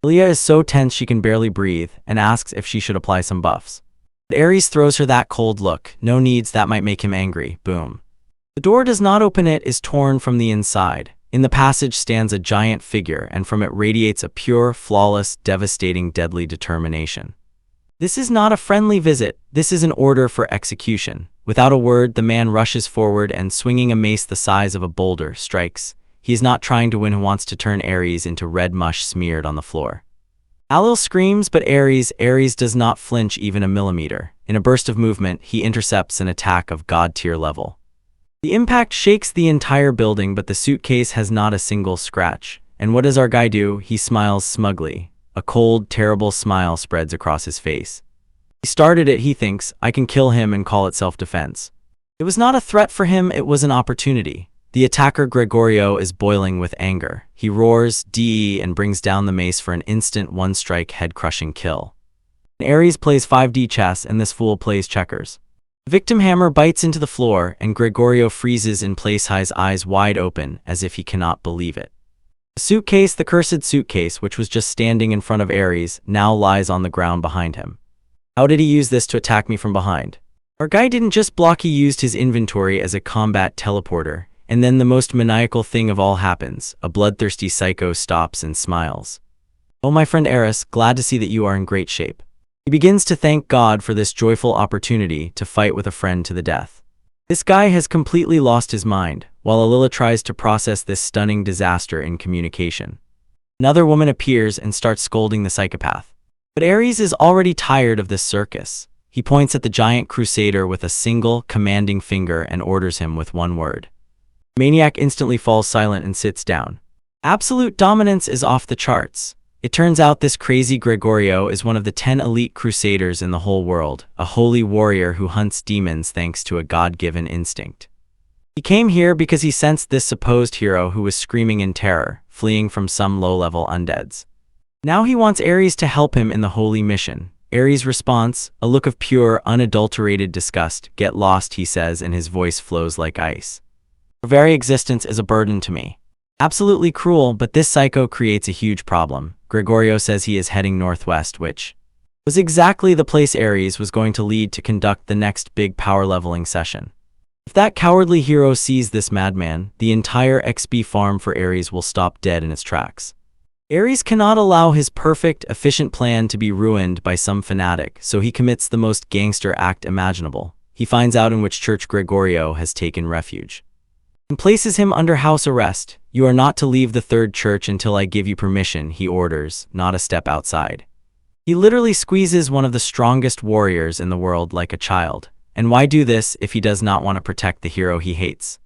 Ilia is so tense she can barely breathe and asks if she should apply some buffs. But Ares throws her that cold look. No needs, that might make him angry. Boom. The door does not open, it is torn from the inside. In the passage stands a giant figure, and from it radiates a pure, flawless, devastating, deadly determination. This is not a friendly visit, this is an order for execution. Without a word, the man rushes forward and, swinging a mace the size of a boulder, strikes. He is not trying to win, he wants to turn Ares into red mush smeared on the floor. Alil screams, but Ares does not flinch even a millimeter. In a burst of movement, he intercepts an attack of god-tier level. The impact shakes the entire building, but the suitcase has not a single scratch. And what does our guy do? He smiles smugly. A cold, terrible smile spreads across his face. He started it, he thinks, I can kill him and call it self-defense. It was not a threat for him, it was an opportunity. The attacker Gregorio is boiling with anger. He roars, DE, and brings down the mace for an instant one-strike head-crushing kill. Ares plays 5D chess and this fool plays checkers. The victim hammer bites into the floor and Gregorio freezes in place, his eyes wide open as if he cannot believe it. The suitcase, the cursed suitcase, which was just standing in front of Ares, now lies on the ground behind him. How did he use this to attack me from behind? Our guy didn't just block, he used his inventory as a combat teleporter. And then the most maniacal thing of all happens. A bloodthirsty psycho stops and smiles. Oh, my friend Ares, glad to see that you are in great shape. He begins to thank God for this joyful opportunity to fight with a friend to the death. This guy has completely lost his mind, while Alila tries to process this stunning disaster in communication. Another woman appears and starts scolding the psychopath. But Ares is already tired of this circus. He points at the giant crusader with a single, commanding finger and orders him with one word. Maniac instantly falls silent and sits down. Absolute dominance is off the charts. It turns out this crazy Gregorio is one of the 10 elite crusaders in the whole world, a holy warrior who hunts demons thanks to a God-given instinct. He came here because he sensed this supposed hero who was screaming in terror, fleeing from some low-level undeads. Now he wants Ares to help him in the holy mission. Ares' response, a look of pure, unadulterated disgust. Get lost, he says, and his voice flows like ice. Your very existence is a burden to me. Absolutely cruel, but this psycho creates a huge problem. Gregorio says he is heading northwest, which was exactly the place Ares was going to lead to conduct the next big power leveling session. If that cowardly hero sees this madman, the entire XP farm for Ares will stop dead in its tracks. Ares cannot allow his perfect, efficient plan to be ruined by some fanatic, so he commits the most gangster act imaginable. He finds out in which church Gregorio has taken refuge and places him under house arrest. You are not to leave the third church until I give you permission, he orders, not a step outside. He literally squeezes one of the strongest warriors in the world like a child. And why do this if he does not want to protect the hero he hates?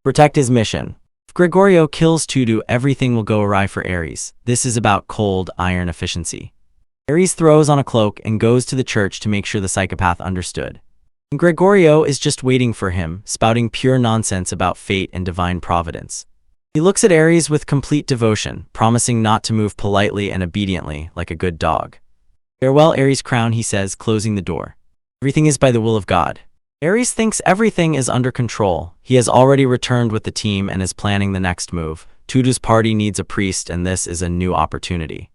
Protect his mission. If Gregorio kills Tudu, everything will go awry for Ares. This is about cold iron efficiency. Ares throws on a cloak and goes to the church to make sure the psychopath understood. And Gregorio is just waiting for him, spouting pure nonsense about fate and divine providence. He looks at Ares with complete devotion, promising not to move politely and obediently like a good dog. Farewell, Ares Crown, he says, closing the door. Everything is by the will of God. Ares thinks everything is under control. He has already returned with the team and is planning the next move. Tudu's party needs a priest, and this is a new opportunity.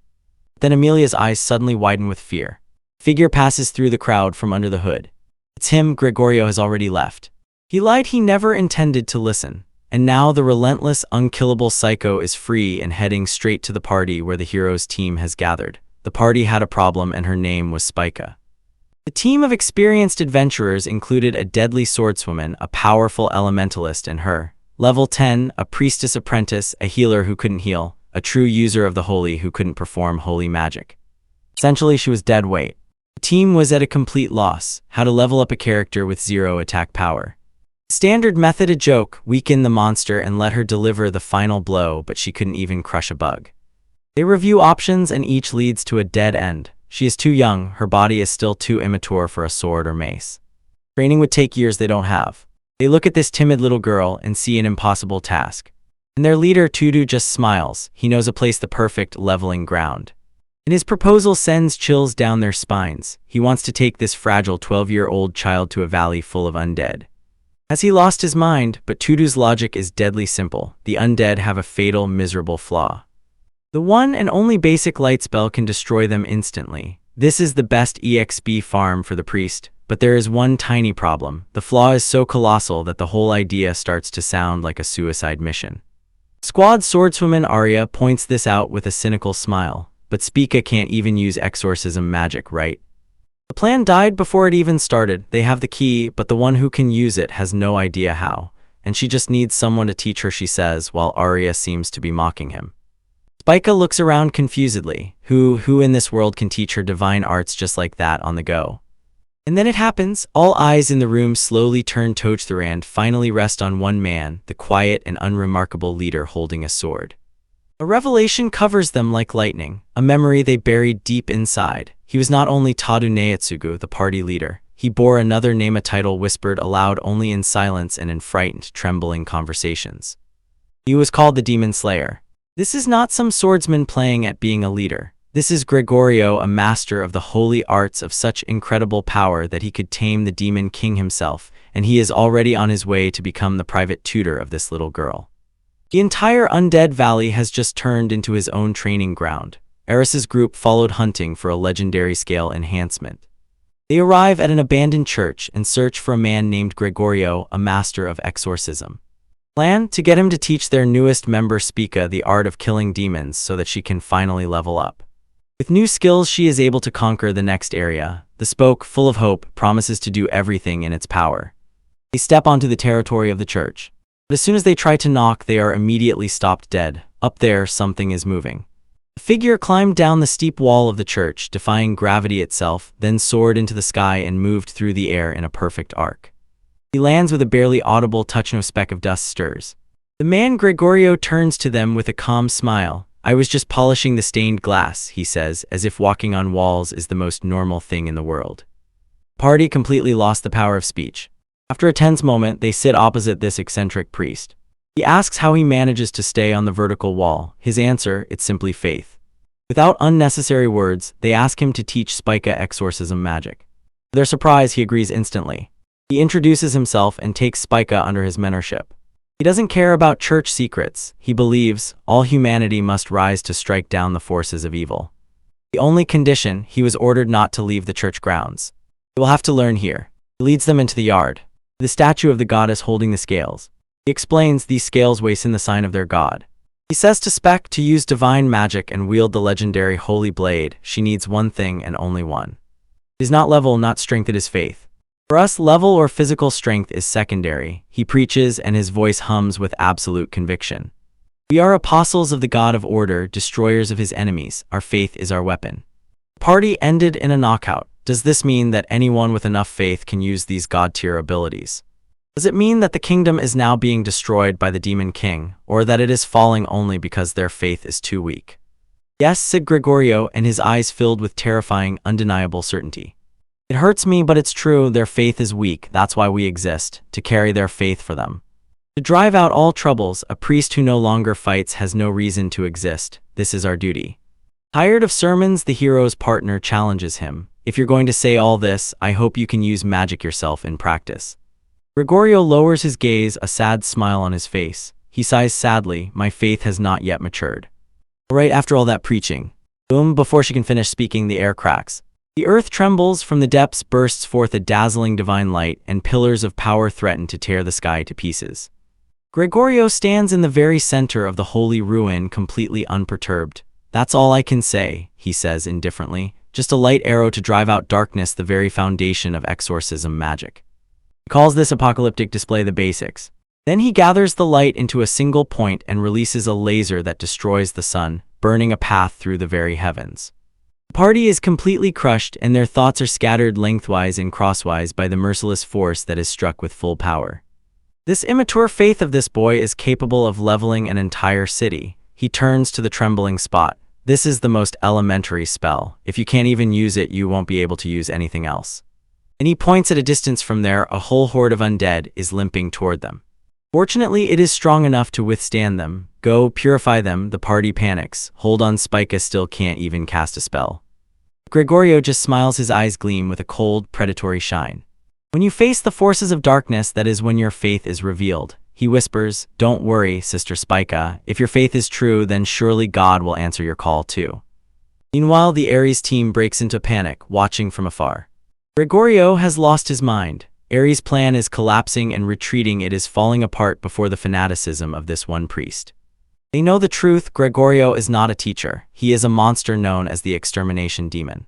Then Amelia's eyes suddenly widen with fear. A figure passes through the crowd from under the hood. It's him. Gregorio has already left. He lied, he never intended to listen. And now the relentless, unkillable psycho is free and heading straight to the party where the hero's team has gathered. The party had a problem and her name was Spica. The team of experienced adventurers included a deadly swordswoman, a powerful elementalist, and her. Level 10, a priestess apprentice, a healer who couldn't heal, a true user of the holy who couldn't perform holy magic. Essentially, she was dead weight. The team was at a complete loss. How to level up a character with 0 attack power. Standard method, a joke, weaken the monster and let her deliver the final blow, but she couldn't even crush a bug. They review options and each leads to a dead end. She is too young, her body is still too immature for a sword or mace. Training would take years they don't have. They look at this timid little girl and see an impossible task. And their leader Tudu just smiles. He knows a place, the perfect leveling ground. And his proposal sends chills down their spines. He wants to take this fragile 12-year-old child to a valley full of undead. Has he lost his mind? But Tudu's logic is deadly simple. The undead have a fatal, miserable flaw. The one and only basic light spell can destroy them instantly. This is the best EXP farm for the priest, but there is one tiny problem. The flaw is so colossal that the whole idea starts to sound like a suicide mission. Squad swordswoman Arya points this out with a cynical smile, but Spica can't even use exorcism magic, right? The plan died before it even started. They have the key, but the one who can use it has no idea how, and she just needs someone to teach her, she says, while Arya seems to be mocking him. Spica looks around confusedly. Who in this world can teach her divine arts just like that on the go? And then it happens. All eyes in the room slowly turn towards the and finally rest on one man, the quiet and unremarkable leader holding a sword. A revelation covers them like lightning, a memory they buried deep inside. He was not only Tadu Neatsugu, the party leader. He bore another name, a title whispered aloud only in silence and in frightened, trembling conversations. He was called the Demon Slayer. This is not some swordsman playing at being a leader. This is Gregorio, a master of the holy arts of such incredible power that he could tame the demon king himself, and he is already on his way to become the private tutor of this little girl. The entire Undead Valley has just turned into his own training ground. Eris's group followed hunting for a legendary scale enhancement. They arrive at an abandoned church and search for a man named Gregorio, a master of exorcism. Plan to get him to teach their newest member Spica the art of killing demons so that she can finally level up. With new skills, she is able to conquer the next area. The spoke, full of hope, promises to do everything in its power. They step onto the territory of the church. But as soon as they try to knock, they are immediately stopped dead. Up there, something is moving. A figure climbed down the steep wall of the church, defying gravity itself, then soared into the sky and moved through the air in a perfect arc. He lands with a barely audible touch. No speck of dust stirs. The man Gregorio turns to them with a calm smile. "I was just polishing the stained glass," he says, as if walking on walls is the most normal thing in the world. The party completely lost the power of speech. After a tense moment, they sit opposite this eccentric priest. He asks how he manages to stay on the vertical wall. His answer, it's simply faith. Without unnecessary words, they ask him to teach Spica exorcism magic. To their surprise, he agrees instantly. He introduces himself and takes Spica under his mentorship. He doesn't care about church secrets. He believes all humanity must rise to strike down the forces of evil. The only condition, he was ordered not to leave the church grounds. They will have to learn here. He leads them into the yard. The statue of the goddess holding the scales. He explains these scales weigh in the sign of their god. He says to Spec to use divine magic and wield the legendary holy blade. She needs one thing and only one. It is not level, not strength, it is faith. For us, level or physical strength is secondary. He preaches and his voice hums with absolute conviction. We are apostles of the God of order, destroyers of his enemies. Our faith is our weapon. The party ended in a knockout. Does this mean that anyone with enough faith can use these god-tier abilities? Does it mean that the kingdom is now being destroyed by the demon king, or that it is falling only because their faith is too weak? Yes, said Gregorio, and his eyes filled with terrifying, undeniable certainty. It hurts me, but it's true. Their faith is weak. That's why we exist, to carry their faith for them. To drive out all troubles, a priest who no longer fights has no reason to exist. This is our duty. Tired of sermons, the hero's partner challenges him. If you're going to say all this, I hope you can use magic yourself in practice. Gregorio lowers his gaze, a sad smile on his face. He sighs sadly. My faith has not yet matured. Right after all that preaching. Boom, before she can finish speaking, the air cracks. The earth trembles, from the depths bursts forth a dazzling divine light, and pillars of power threaten to tear the sky to pieces. Gregorio stands in the very center of the holy ruin, completely unperturbed. That's all I can say, he says indifferently. Just a light arrow to drive out darkness, the very foundation of exorcism magic. He calls this apocalyptic display the basics. Then he gathers the light into a single point and releases a laser that destroys the sun, burning a path through the very heavens. The party is completely crushed, and their thoughts are scattered lengthwise and crosswise by the merciless force that is struck with full power. This immature faith of this boy is capable of leveling an entire city. He turns to the trembling spot. This is the most elementary spell. If you can't even use it, you won't be able to use anything else. And he points at a distance from there. A whole horde of undead is limping toward them. Fortunately, it is strong enough to withstand them. Go, purify them. The party panics. Hold on, Spica still can't even cast a spell. Gregorio just smiles, his eyes gleam with a cold, predatory shine. When you face the forces of darkness, that is when your faith is revealed. He whispers, don't worry, Sister Spica. If your faith is true, then surely God will answer your call too. Meanwhile, the Ares team breaks into panic, watching from afar. Gregorio has lost his mind. Ares' plan is collapsing and retreating. It is falling apart before the fanaticism of this one priest. They know the truth. Gregorio is not a teacher. He is a monster known as the extermination demon.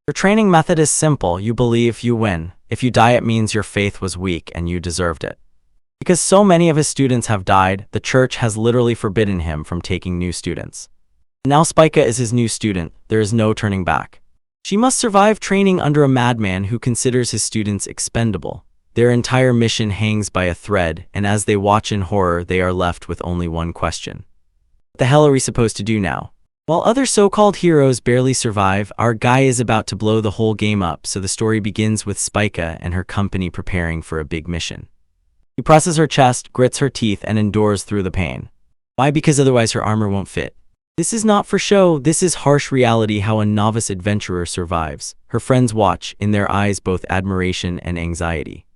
Your training method is simple. You believe, you win. If you die, it means your faith was weak and you deserved it. Because so many of his students have died, the church has literally forbidden him from taking new students. Now Spica is his new student. There is no turning back. She must survive training under a madman who considers his students expendable. Their entire mission hangs by a thread, and as they watch in horror, they are left with only one question. What the hell are we supposed to do now? While other so-called heroes barely survive, our guy is about to blow the whole game up, so the story begins with Spica and her company preparing for a big mission. She presses her chest, grits her teeth, and endures through the pain. Why? Because otherwise her armor won't fit. This is not for show, this is harsh reality how a novice adventurer survives. Her friends watch, in their eyes both admiration and anxiety.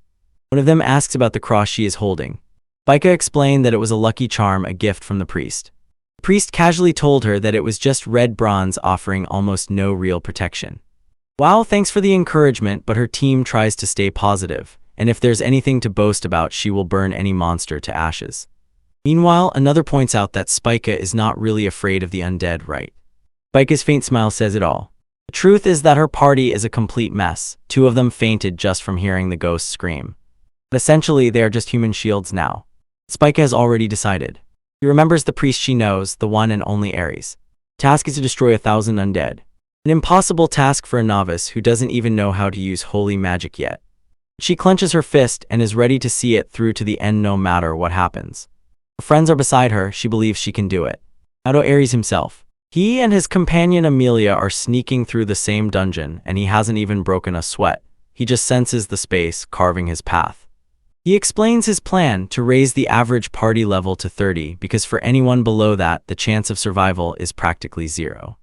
One of them asks about the cross she is holding. Spica explained that it was a lucky charm, a gift from the priest. The priest casually told her that it was just red bronze offering almost no real protection. Wow, thanks for the encouragement, but her team tries to stay positive, and if there's anything to boast about, she will burn any monster to ashes. Meanwhile, another points out that Spica is not really afraid of the undead, right? Spica's faint smile says it all. The truth is that her party is a complete mess. 2 of them fainted just from hearing the ghost scream. But essentially, they are just human shields now. Spica has already decided. She remembers the priest she knows, the one and only Ares. The task is to destroy 1,000 undead. An impossible task for a novice who doesn't even know how to use holy magic yet. She clenches her fist and is ready to see it through to the end no matter what happens. Her friends are beside her, she believes she can do it. Now to Ares himself. He and his companion Amelia are sneaking through the same dungeon, and he hasn't even broken a sweat. He just senses the space, carving his path. He explains his plan to raise the average party level to 30, because for anyone below that, the chance of survival is practically 0.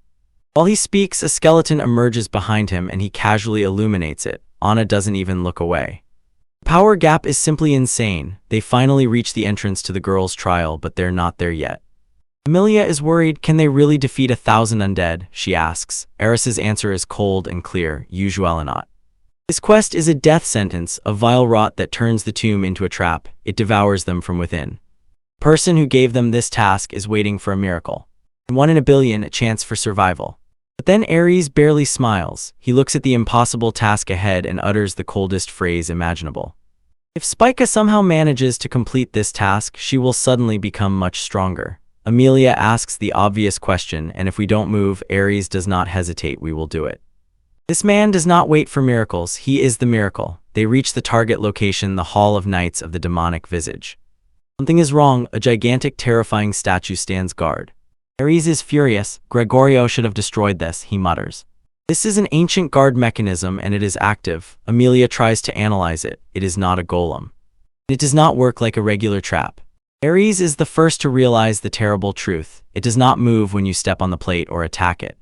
While he speaks, a skeleton emerges behind him and he casually illuminates it. Anna doesn't even look away. The power gap is simply insane. They finally reach the entrance to the girls' trial, but they're not there yet. Amelia is worried. Can they really defeat 1,000 undead? She asks. Ares's answer is cold and clear, usually not. This quest is a death sentence, a vile rot that turns the tomb into a trap. It devours them from within. The person who gave them this task is waiting for a miracle. 1 in a billion, a chance for survival. But then Ares barely smiles. He looks at the impossible task ahead and utters the coldest phrase imaginable. If Spica somehow manages to complete this task, she will suddenly become much stronger. Amelia asks the obvious question, and if we don't move, Ares does not hesitate, we will do it. This man does not wait for miracles, he is the miracle. They reach the target location, the Hall of Knights of the Demonic Visage. Something is wrong, a gigantic terrifying statue stands guard. Ares is furious. Gregorio should have destroyed this, he mutters. This is an ancient guard mechanism and it is active. Amelia tries to analyze it. It is not a golem. It does not work like a regular trap. Ares is the first to realize the terrible truth. It does not move when you step on the plate or attack it.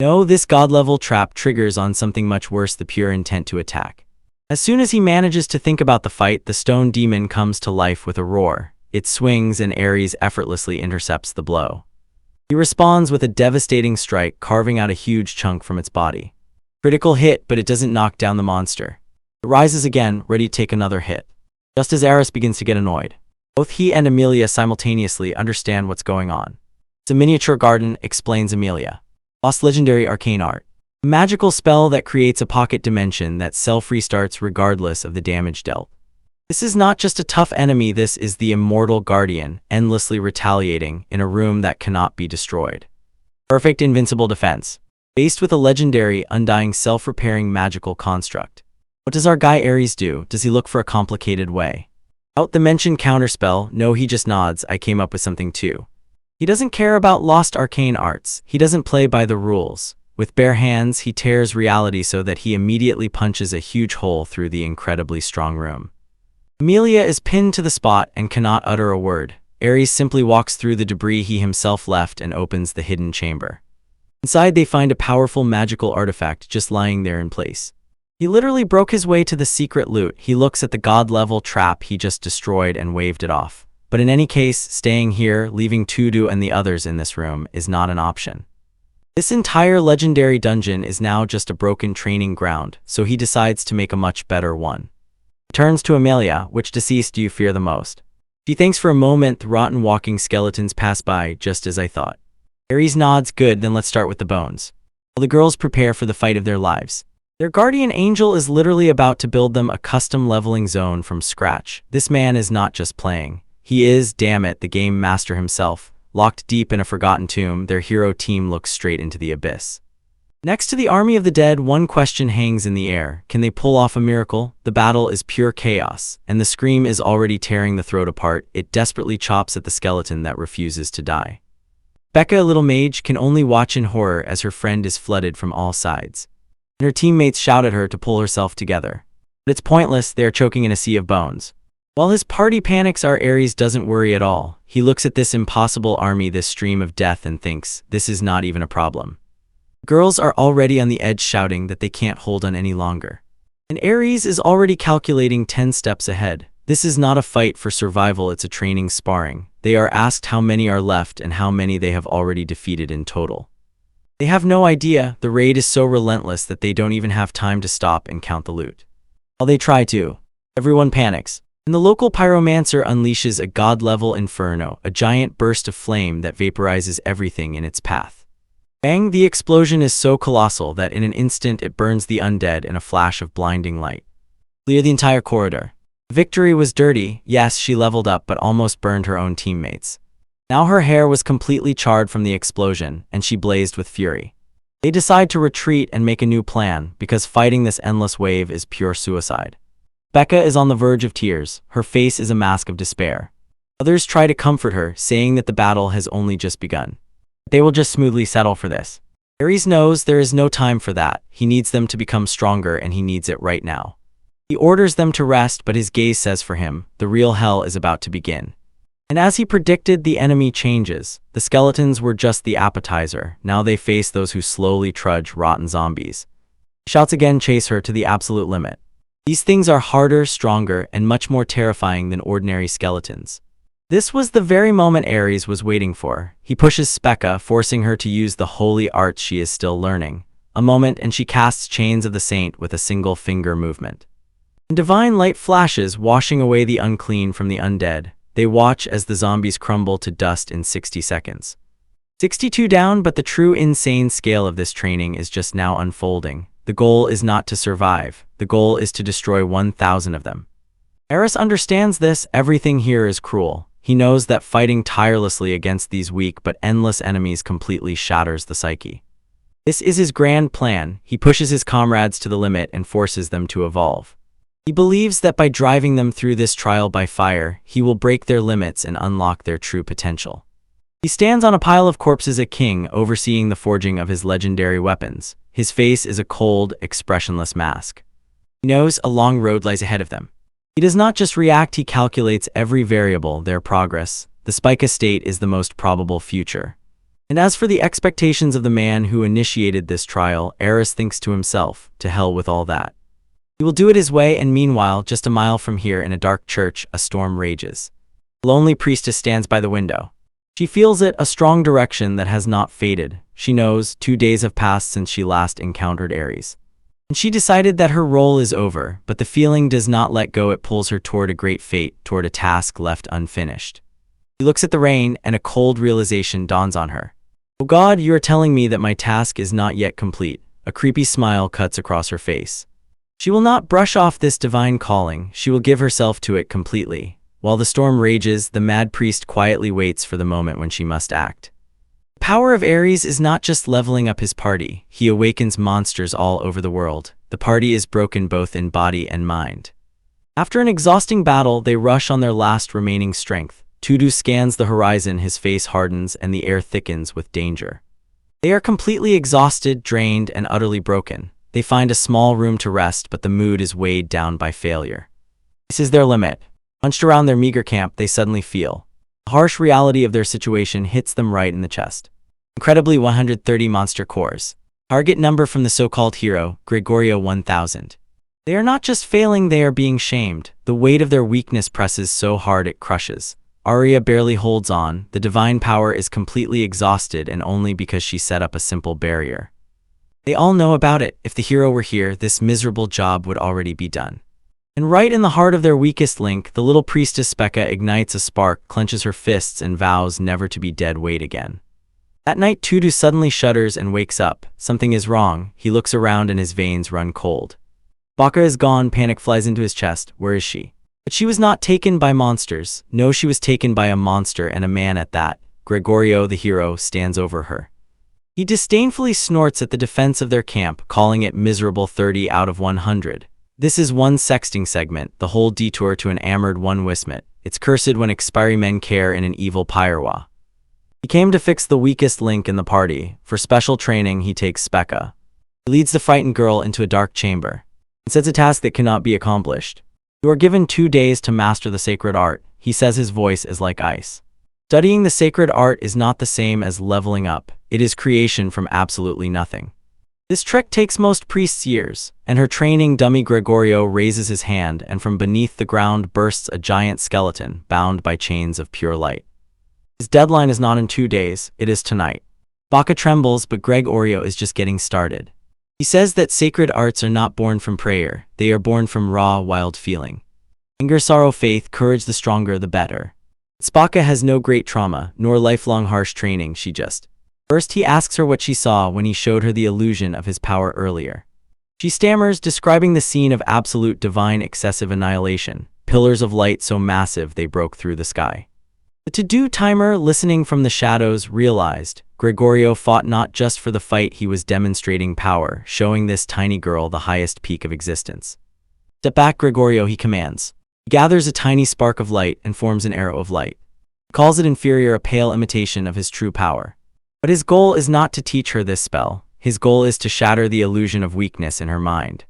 No, this god-level trap triggers on something much worse, the pure intent to attack. As soon as he manages to think about the fight, the stone demon comes to life with a roar. It swings and Ares effortlessly intercepts the blow. He responds with a devastating strike, carving out a huge chunk from its body. Critical hit, but it doesn't knock down the monster. It rises again, ready to take another hit. Just as Ares begins to get annoyed, both he and Amelia simultaneously understand what's going on. It's a miniature garden, explains Amelia. Lost legendary arcane art. A magical spell that creates a pocket dimension that self-restarts regardless of the damage dealt. This is not just a tough enemy, this is the immortal guardian, endlessly retaliating in a room that cannot be destroyed. Perfect invincible defense. Based with a legendary, undying, self-repairing magical construct. What does our guy Ares do? Does he look for a complicated way out the mentioned counterspell? No, he just nods. I came up with something too. He doesn't care about lost arcane arts. He doesn't play by the rules. With bare hands, he tears reality so that he immediately punches a huge hole through the incredibly strong room. Amelia is pinned to the spot and cannot utter a word. Ares simply walks through the debris he himself left and opens the hidden chamber. Inside they find a powerful magical artifact just lying there in place. He literally broke his way to the secret loot. He looks at the god-level trap he just destroyed and waved it off. But in any case, staying here, leaving Tudu and the others in this room, is not an option. This entire legendary dungeon is now just a broken training ground, so he decides to make a much better one. He turns to Amelia. Which deceased do you fear the most? She thinks for a moment. The rotten walking skeletons pass by, just as I thought. Ares nods. Good, then let's start with the bones. While the girls prepare for the fight of their lives. Their guardian angel is literally about to build them a custom leveling zone from scratch. This man is not just playing. He is, damn it, the game master himself. Locked deep in a forgotten tomb, their hero team looks straight into the abyss. Next to the army of the dead, one question hangs in the air. Can they pull off a miracle? The battle is pure chaos, and the scream is already tearing the throat apart. It desperately chops at the skeleton that refuses to die. Becca, a little mage, can only watch in horror as her friend is flooded from all sides. And her teammates shout at her to pull herself together. But it's pointless, they are choking in a sea of bones. While his party panics, our Ares doesn't worry at all. He looks at this impossible army, this stream of death, and thinks, this is not even a problem. Girls are already on the edge shouting that they can't hold on any longer. And Ares is already calculating 10 steps ahead. This is not a fight for survival, it's a training sparring. They are asked how many are left and how many they have already defeated in total. They have no idea. The raid is so relentless that they don't even have time to stop and count the loot. While they try to, everyone panics, and the local pyromancer unleashes a god-level inferno, a giant burst of flame that vaporizes everything in its path. Bang! The explosion is so colossal that in an instant it burns the undead in a flash of blinding light. Clear the entire corridor. Victory was dirty. Yes, she leveled up but almost burned her own teammates. Now her hair was completely charred from the explosion, and she blazed with fury. They decide to retreat and make a new plan, because fighting this endless wave is pure suicide. Becca is on the verge of tears. Her face is a mask of despair. Others try to comfort her, saying that the battle has only just begun. They will just smoothly settle for this. Ares knows there is no time for that. He needs them to become stronger, and he needs it right now. He orders them to rest, but his gaze says for him, the real hell is about to begin. And as he predicted, the enemy changes. The skeletons were just the appetizer. Now they face those who slowly trudge, rotten zombies. Shouts again chase her to the absolute limit. These things are harder, stronger, and much more terrifying than ordinary skeletons. This was the very moment Ares was waiting for. He pushes Becca, forcing her to use the holy arts she is still learning. A moment, and she casts Chains of the Saint with a single finger movement. Divine light flashes, washing away the unclean from the undead. They watch as the zombies crumble to dust in 60 seconds. 62 down, but the true insane scale of this training is just now unfolding. The goal is not to survive. The goal is to destroy 1,000 of them. Ares understands this. Everything here is cruel. He knows that fighting tirelessly against these weak but endless enemies completely shatters the psyche. This is his grand plan. He pushes his comrades to the limit and forces them to evolve. He believes that by driving them through this trial by fire, he will break their limits and unlock their true potential. He stands on a pile of corpses, a king, overseeing the forging of his legendary weapons. His face is a cold, expressionless mask. He knows a long road lies ahead of them. He does not just react, he calculates every variable, their progress. The Spike Estate is the most probable future. And as for the expectations of the man who initiated this trial, Ares thinks to himself, to hell with all that. He will do it his way, and meanwhile, just a mile from here in a dark church, a storm rages. A lonely priestess stands by the window. She feels it, a strong direction that has not faded. She knows 2 days have passed since she last encountered Ares. And she decided that her role is over, but the feeling does not let go. It pulls her toward a great fate, toward a task left unfinished. She looks at the rain, and a cold realization dawns on her. Oh God, you are telling me that my task is not yet complete. A creepy smile cuts across her face. She will not brush off this divine calling. She will give herself to it completely. While the storm rages, the mad priest quietly waits for the moment when she must act. The power of Ares is not just leveling up his party. He awakens monsters all over the world. The party is broken both in body and mind. After an exhausting battle, they rush on their last remaining strength. Tudu scans the horizon, his face hardens, and the air thickens with danger. They are completely exhausted, drained, and utterly broken. They find a small room to rest, but the mood is weighed down by failure. This is their limit. Hunched around their meager camp, they suddenly feel. The harsh reality of their situation hits them right in the chest. Incredibly, 130 monster cores. Target number from the so-called hero, Gregorio 1000. They are not just failing, they are being shamed. The weight of their weakness presses so hard it crushes. Arya barely holds on. The divine power is completely exhausted, and only because she set up a simple barrier. They all know about it. If the hero were here, this miserable job would already be done. And right in the heart of their weakest link, the little priestess Becca ignites a spark, clenches her fists, and vows never to be dead weight again. That night, Tudu suddenly shudders and wakes up. Something is wrong. He looks around and his veins run cold. Baka is gone. Panic flies into his chest. Where is she? But she was not taken by monsters. No, she was taken by a monster, and a man at that. Gregorio, the hero, stands over her. He disdainfully snorts at the defense of their camp, calling it miserable 30 out of 100. This is one sexting segment, the whole detour to an armored one wismet. It's cursed when expiry men care in an evil pyrowa. He came to fix the weakest link in the party. For special training, he takes Speka. He leads the frightened girl into a dark chamber and sets a task that cannot be accomplished. You are given 2 days to master the sacred art, he says, his voice is like ice. Studying the sacred art is not the same as leveling up. It is creation from absolutely nothing. This trick takes most priests years, and her training dummy Gregorio raises his hand, and from beneath the ground bursts a giant skeleton bound by chains of pure light. His deadline is not in 2 days, it is tonight. Baka trembles, but Gregorio is just getting started. He says that sacred arts are not born from prayer, they are born from raw, wild feeling. Anger, sorrow, faith, courage, the stronger the better. Spaka has no great trauma, nor lifelong harsh training, she just. First he asks her what she saw when he showed her the illusion of his power earlier. She stammers, describing the scene of absolute divine excessive annihilation, pillars of light so massive they broke through the sky. The to-do timer, listening from the shadows, realized Gregorio fought not just for the fight, he was demonstrating power, showing this tiny girl the highest peak of existence. Step back, Gregorio, he commands. He gathers a tiny spark of light and forms an arrow of light. He calls it inferior, a pale imitation of his true power. But his goal is not to teach her this spell. His goal is to shatter the illusion of weakness in her mind.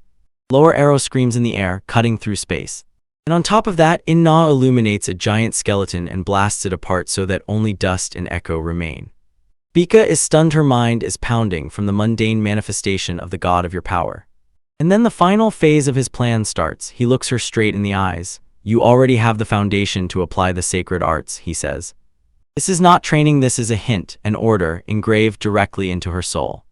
Lower arrow screams in the air, cutting through space. And on top of that, Inna illuminates a giant skeleton and blasts it apart so that only dust and echo remain. Bika is stunned, her mind is pounding from the mundane manifestation of the god of your power. And then the final phase of his plan starts. He looks her straight in the eyes. You already have the foundation to apply the sacred arts, he says. This is not training, this is a hint, an order, engraved directly into her soul.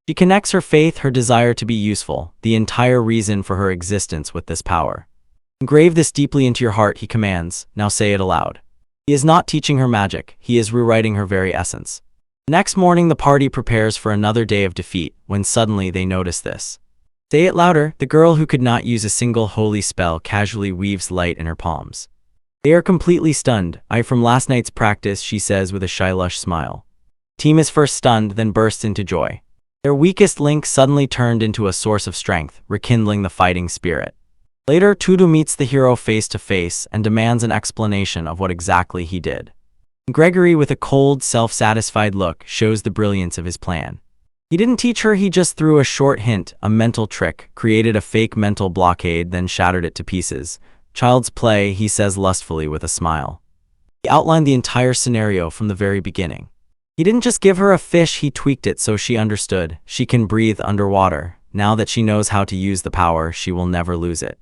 She connects her faith, her desire to be useful, the entire reason for her existence with this power. Engrave this deeply into your heart, he commands, now say it aloud. He is not teaching her magic, he is rewriting her very essence. The next morning the party prepares for another day of defeat, when suddenly they notice this. Say it louder, the girl who could not use a single holy spell casually weaves light in her palms. They are completely stunned. From last night's practice, she says with a shy lush smile. Team is first stunned, then bursts into joy. Their weakest link suddenly turned into a source of strength, rekindling the fighting spirit. Later, Tudu meets the hero face to face and demands an explanation of what exactly he did. Gregory, with a cold, self-satisfied look, shows the brilliance of his plan. He didn't teach her, he just threw a short hint, a mental trick, created a fake mental blockade, then shattered it to pieces. Child's play, he says lustfully with a smile. He outlined the entire scenario from the very beginning. He didn't just give her a fish, he tweaked it so she understood. She can breathe underwater. Now that she knows how to use the power, she will never lose it.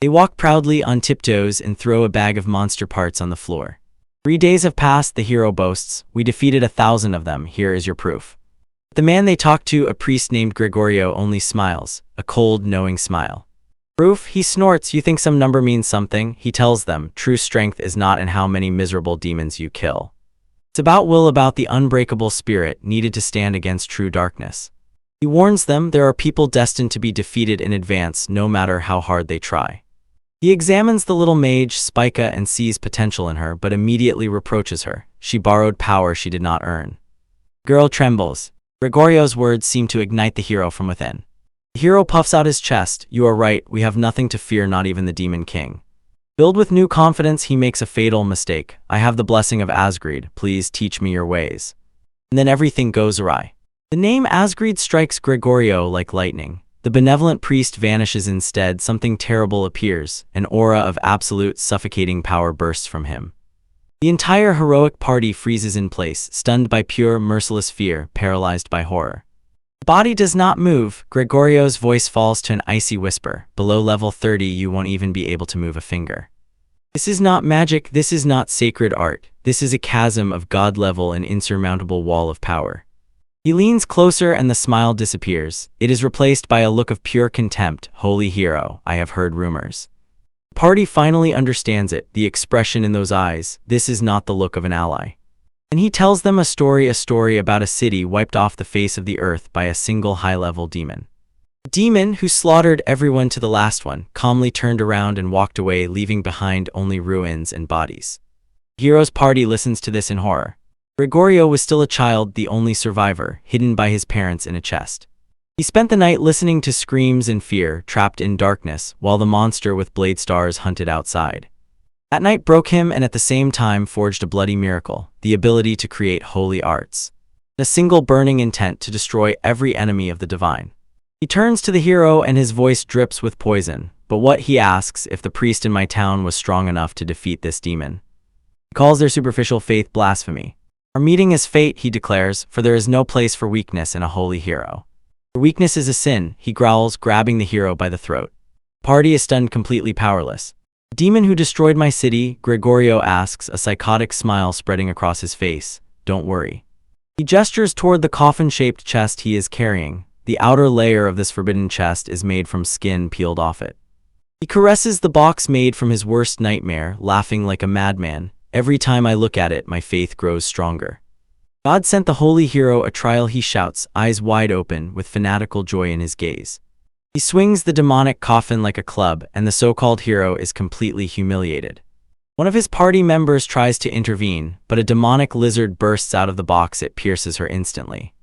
They walk proudly on tiptoes and throw a bag of monster parts on the floor. 3 days have passed, the hero boasts. We defeated 1,000 of them, here is your proof. The man they talk to, a priest named Gregorio, only smiles, a cold, knowing smile. Proof, he snorts, you think some number means something? He tells them, true strength is not in how many miserable demons you kill. It's about will, about the unbreakable spirit needed to stand against true darkness. He warns them there are people destined to be defeated in advance no matter how hard they try. He examines the little mage, Spika, and sees potential in her, but immediately reproaches her. She borrowed power she did not earn. Girl trembles. Gregorio's words seem to ignite the hero from within. The hero puffs out his chest. You are right, we have nothing to fear, not even the Demon King. Filled with new confidence, he makes a fatal mistake. I have the blessing of Asgrid, please teach me your ways. And then everything goes awry. The name Asgrid strikes Gregorio like lightning. The benevolent priest vanishes instead, something terrible appears. An aura of absolute, suffocating power bursts from him. The entire heroic party freezes in place, stunned by pure, merciless fear, paralyzed by horror. The body does not move. Gregorio's voice falls to an icy whisper. Below level 30, you won't even be able to move a finger. This is not magic, this is not sacred art. This is a chasm of god level, an insurmountable wall of power. He leans closer and the smile disappears. It is replaced by a look of pure contempt. Holy hero, I have heard rumors. The party finally understands it, the expression in those eyes. This is not the look of an ally. And he tells them a story about a city wiped off the face of the earth by a single high-level demon. The demon, who slaughtered everyone to the last one, calmly turned around and walked away, leaving behind only ruins and bodies. The hero's party listens to this in horror. Gregorio was still a child, the only survivor, hidden by his parents in a chest. He spent the night listening to screams and fear, trapped in darkness, while the monster with blade stars hunted outside. That night broke him and at the same time forged a bloody miracle, the ability to create holy arts. A single burning intent to destroy every enemy of the divine. He turns to the hero and his voice drips with poison, but what he asks if the priest in my town was strong enough to defeat this demon. He calls their superficial faith blasphemy. Our meeting is fate, he declares, for there is no place for weakness in a holy hero. Your weakness is a sin, he growls, grabbing the hero by the throat. The party is stunned, completely powerless. The demon who destroyed my city, Gregorio asks, a psychotic smile spreading across his face. Don't worry. He gestures toward the coffin-shaped chest he is carrying. The outer layer of this forbidden chest is made from skin peeled off it. He caresses the box made from his worst nightmare, laughing like a madman. Every time I look at it, my faith grows stronger. God sent the holy hero a trial, he shouts, eyes wide open, with fanatical joy in his gaze. He swings the demonic coffin like a club, and the so-called hero is completely humiliated. One of his party members tries to intervene, but a demonic lizard bursts out of the box. It pierces her instantly.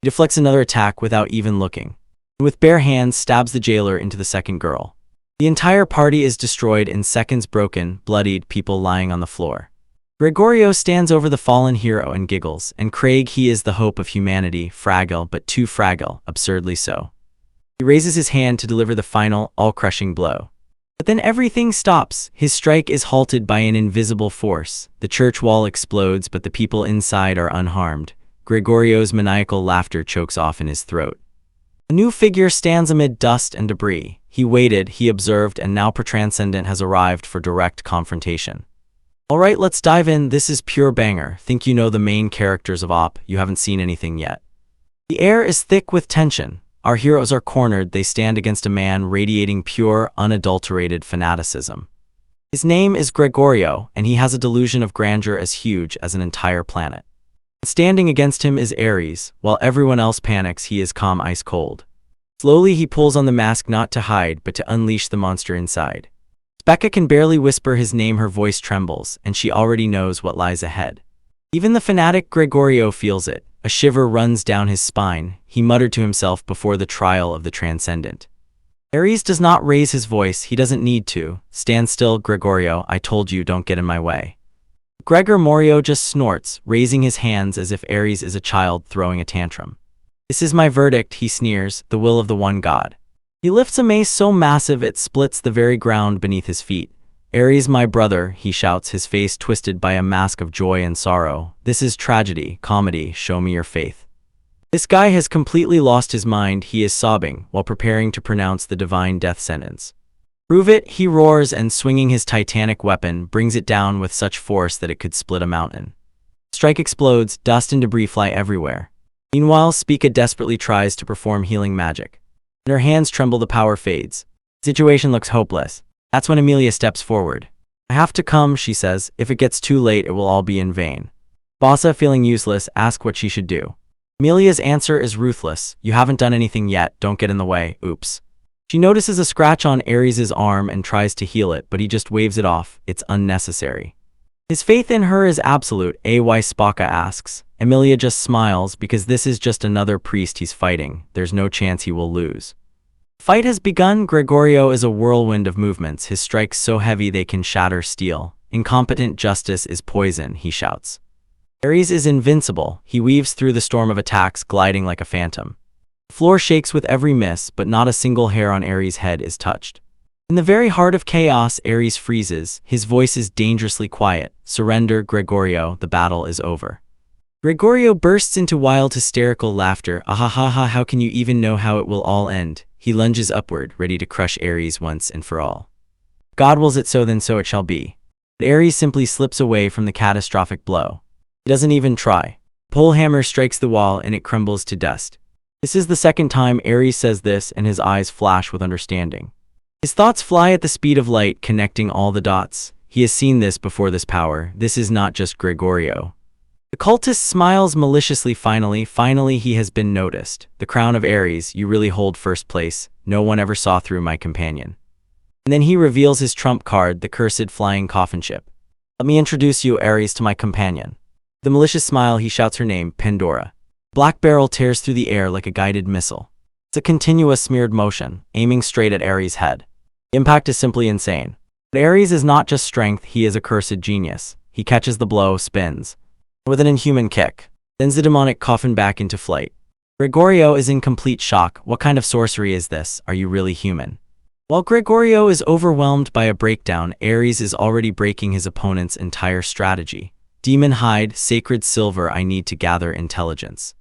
He deflects another attack without even looking, and with bare hands stabs the jailer into the second girl. The entire party is destroyed in seconds, broken, bloodied people lying on the floor. Gregorio stands over the fallen hero and giggles, and Craig, he is the hope of humanity, fragile but too fragile, absurdly so. He raises his hand to deliver the final, all-crushing blow. But then everything stops. His strike is halted by an invisible force. The church wall explodes, but the people inside are unharmed. Gregorio's maniacal laughter chokes off in his throat. A new figure stands amid dust and debris. He waited, he observed, and now Transcendent has arrived for direct confrontation. Alright, let's dive in. This is pure banger. Think you know the main characters of OP, you haven't seen anything yet. The air is thick with tension. Our heroes are cornered. They stand against a man radiating pure, unadulterated fanaticism. His name is Gregorio, and he has a delusion of grandeur as huge as an entire planet. Standing against him is Ares. While everyone else panics, he is calm, ice cold. Slowly he pulls on the mask, not to hide, but to unleash the monster inside. Becca can barely whisper his name, her voice trembles, and she already knows what lies ahead. Even the fanatic Gregorio feels it. A shiver runs down his spine. He muttered to himself before the trial of the Transcendent. Ares does not raise his voice. He doesn't need to. Stand still, Gregorio. I told you, don't get in my way. Gregor Morio just snorts, raising his hands as if Ares is a child throwing a tantrum. This is my verdict, he sneers, the will of the one god. He lifts a mace so massive it splits the very ground beneath his feet. Ares, my brother, he shouts, his face twisted by a mask of joy and sorrow. This is tragedy, comedy, show me your faith. This guy has completely lost his mind, he is sobbing, while preparing to pronounce the divine death sentence. Prove it, he roars, and swinging his titanic weapon, brings it down with such force that it could split a mountain. Strike explodes, dust and debris fly everywhere. Meanwhile, Spica desperately tries to perform healing magic. In her hands tremble, the power fades. The situation looks hopeless. That's when Amelia steps forward. I have to come, she says. If it gets too late, it will all be in vain. Bossa, feeling useless, asks what she should do. Amelia's answer is ruthless. You haven't done anything yet, don't get in the way, oops. She notices a scratch on Ares' arm and tries to heal it, but he just waves it off. It's unnecessary. His faith in her is absolute, why, Spica asks. Amelia just smiles, because this is just another priest he's fighting. There's no chance he will lose. Fight has begun. Gregorio is a whirlwind of movements, his strikes so heavy they can shatter steel. Incompetent justice is poison, he shouts. Ares is invincible. He weaves through the storm of attacks, gliding like a phantom. The floor shakes with every miss, but not a single hair on Ares' head is touched. In the very heart of chaos, Ares freezes. His voice is dangerously quiet. Surrender, Gregorio, the battle is over. Gregorio bursts into wild, hysterical laughter. Ahahaha, how can you even know how it will all end? He lunges upward, ready to crush Ares once and for all. God wills it so, then so it shall be. But Ares simply slips away from the catastrophic blow. He doesn't even try. Pole hammer strikes the wall and it crumbles to dust. This is the second time Ares says this, and his eyes flash with understanding. His thoughts fly at the speed of light, connecting all the dots. He has seen this before, this power. This is not just Gregorio. The cultist smiles maliciously. Finally he has been noticed. The crown of Ares, you really hold first place. No one ever saw through my companion. And then he reveals his trump card, the cursed flying coffin ship. Let me introduce you, Ares, to my companion. With a malicious smile, he shouts her name, Pandora. Black barrel tears through the air like a guided missile. It's a continuous smeared motion, aiming straight at Ares' head. The impact is simply insane. But Ares is not just strength, he is a cursed genius. He catches the blow, spins with an inhuman kick, sends the demonic coffin back into flight. Gregorio is in complete shock. What kind of sorcery is this? Are you really human? While Gregorio is overwhelmed by a breakdown, Ares is already breaking his opponent's entire strategy. Demon hide, sacred silver, I need to gather intelligence.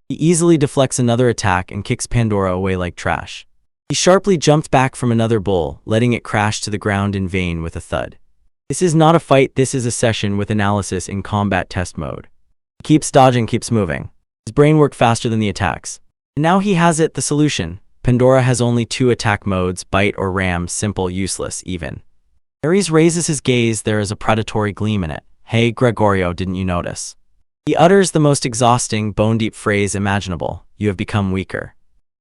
He easily deflects another attack and kicks Pandora away like trash. He sharply jumped back from another bull, letting it crash to the ground in vain with a thud. This is not a fight, this is a session with analysis in combat test mode. He keeps dodging, keeps moving. His brain worked faster than the attacks. And now he has it, the solution. Pandora has only 2 attack modes, bite or ram, simple, useless, even. Ares raises his gaze, there is a predatory gleam in it. Hey Gregorio, didn't you notice? He utters the most exhausting, bone-deep phrase imaginable. You have become weaker.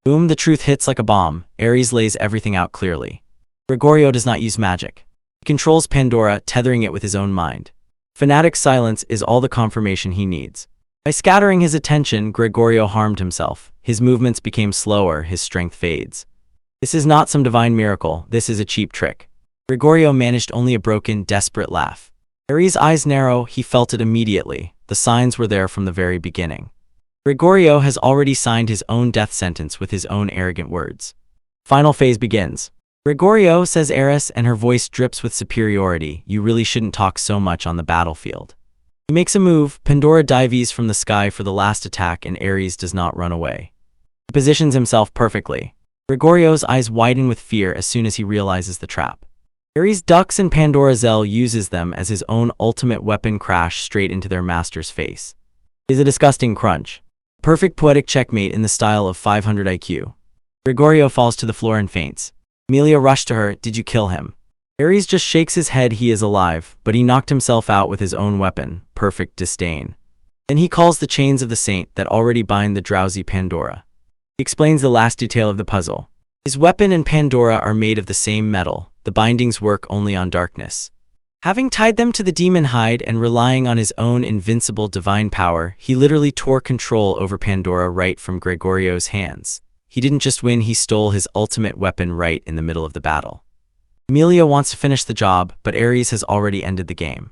Boom, the truth hits like a bomb. Ares lays everything out clearly. Gregorio does not use magic. He controls Pandora, tethering it with his own mind. Fanatic silence is all the confirmation he needs. By scattering his attention, Gregorio harmed himself. His movements became slower, his strength fades. This is not some divine miracle, this is a cheap trick. Gregorio managed only a broken, desperate laugh. Ares' eyes narrow, he felt it immediately. The signs were there from the very beginning. Gregorio has already signed his own death sentence with his own arrogant words. Final phase begins. Gregorio, says Ares, and her voice drips with superiority, you really shouldn't talk so much on the battlefield. He makes a move, Pandora dives from the sky for the last attack and Ares does not run away. He positions himself perfectly. Gregorio's eyes widen with fear as soon as he realizes the trap. Ares ducks and Pandora's Zell uses them as his own ultimate weapon, crash straight into their master's face. It is a disgusting crunch. Perfect poetic checkmate in the style of 500 IQ. Gregorio falls to the floor and faints. Emilia rushed to her, did you kill him? Ares just shakes his head, he is alive, but he knocked himself out with his own weapon, perfect disdain. Then he calls the chains of the saint that already bind the drowsy Pandora. He explains the last detail of the puzzle. His weapon and Pandora are made of the same metal, the bindings work only on darkness. Having tied them to the demon hide and relying on his own invincible divine power, he literally tore control over Pandora right from Gregorio's hands. He didn't just win, he stole his ultimate weapon right in the middle of the battle. Emilia wants to finish the job, but Ares has already ended the game.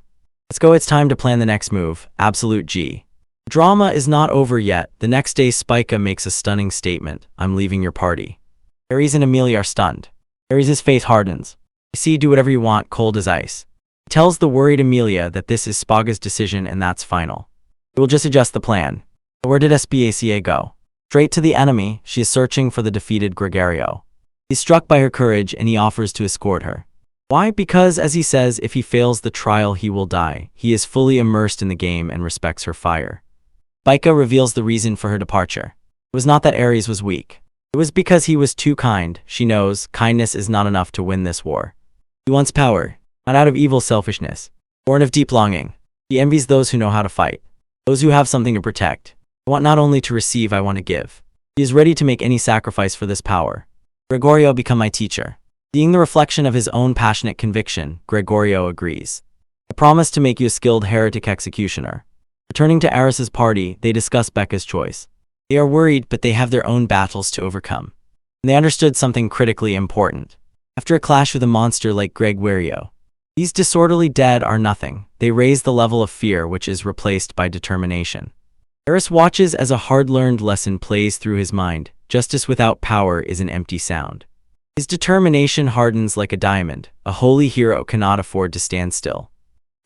Let's go, it's time to plan the next move, Absolute G. Drama is not over yet. The next day Spica makes a stunning statement, I'm leaving your party. Ares and Emilia are stunned. Ares' face hardens. I see, do whatever you want, cold as ice. He tells the worried Emilia that this is Spaga's decision and that's final. He will just adjust the plan. But where did Spaca go? Straight to the enemy, she is searching for the defeated Gregorio. He's struck by her courage and he offers to escort her. Why? Because, as he says, if he fails the trial he will die. He is fully immersed in the game and respects her fire. Spica reveals the reason for her departure. It was not that Ares was weak. It was because he was too kind. She knows kindness is not enough to win this war. He wants power, not out of evil selfishness, born of deep longing. He envies those who know how to fight, those who have something to protect. I want not only to receive, I want to give. He is ready to make any sacrifice for this power. Gregorio, become my teacher. Seeing the reflection of his own passionate conviction, Gregorio agrees. I promise to make you a skilled heretic executioner. Returning to Ares's party, they discuss Becca's choice. They are worried, but they have their own battles to overcome. And they understood something critically important. After a clash with a monster like Gregorio, these disorderly dead are nothing. They raise the level of fear, which is replaced by determination. Ares watches as a hard-learned lesson plays through his mind. Justice without power is an empty sound. His determination hardens like a diamond. A holy hero cannot afford to stand still.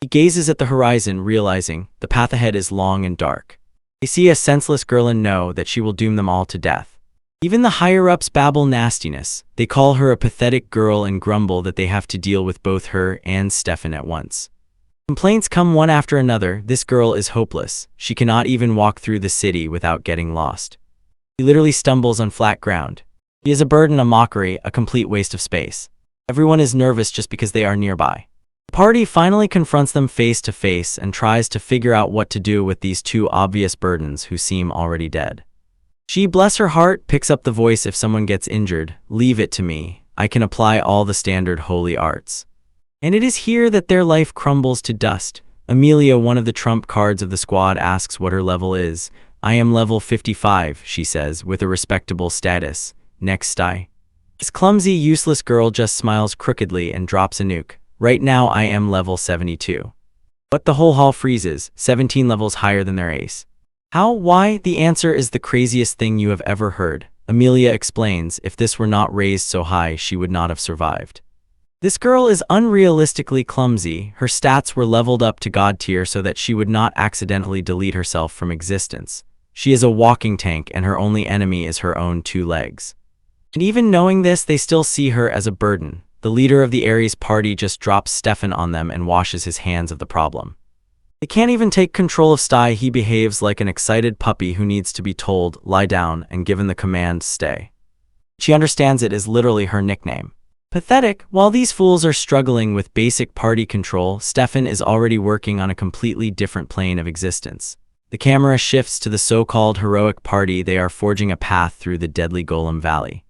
He gazes at the horizon, realizing the path ahead is long and dark. They see a senseless girl and know that she will doom them all to death. Even the higher-ups babble nastiness. They call her a pathetic girl and grumble that they have to deal with both her and Stefan at once. Complaints come one after another. This girl is hopeless. She cannot even walk through the city without getting lost. He literally stumbles on flat ground. He is a burden, a mockery, a complete waste of space. Everyone is nervous just because they are nearby. The party finally confronts them face to face and tries to figure out what to do with these two obvious burdens who seem already dead. She, bless her heart, picks up the voice, if someone gets injured, leave it to me. I can apply all the standard holy arts. And it is here that their life crumbles to dust. Emilia, one of the trump cards of the squad, asks what her level is. I am level 55, she says, with a respectable status. Next, This clumsy, useless girl just smiles crookedly and drops a nuke. Right now I am level 72. But the whole hall freezes, 17 levels higher than their ace. How? Why? The answer is the craziest thing you have ever heard. Amelia explains, if this were not raised so high, she would not have survived. This girl is unrealistically clumsy. Her stats were leveled up to God tier so that she would not accidentally delete herself from existence. She is a walking tank and her only enemy is her own 2 legs. And even knowing this, they still see her as a burden. The leader of the Aries party just drops Stefan on them and washes his hands of the problem. They can't even take control of Sty. He behaves like an excited puppy who needs to be told, lie down, and given the command, stay. She understands it is literally her nickname. Pathetic. While these fools are struggling with basic party control, Stefan is already working on a completely different plane of existence. The camera shifts to the so-called heroic party. They are forging a path through the deadly Golem Valley.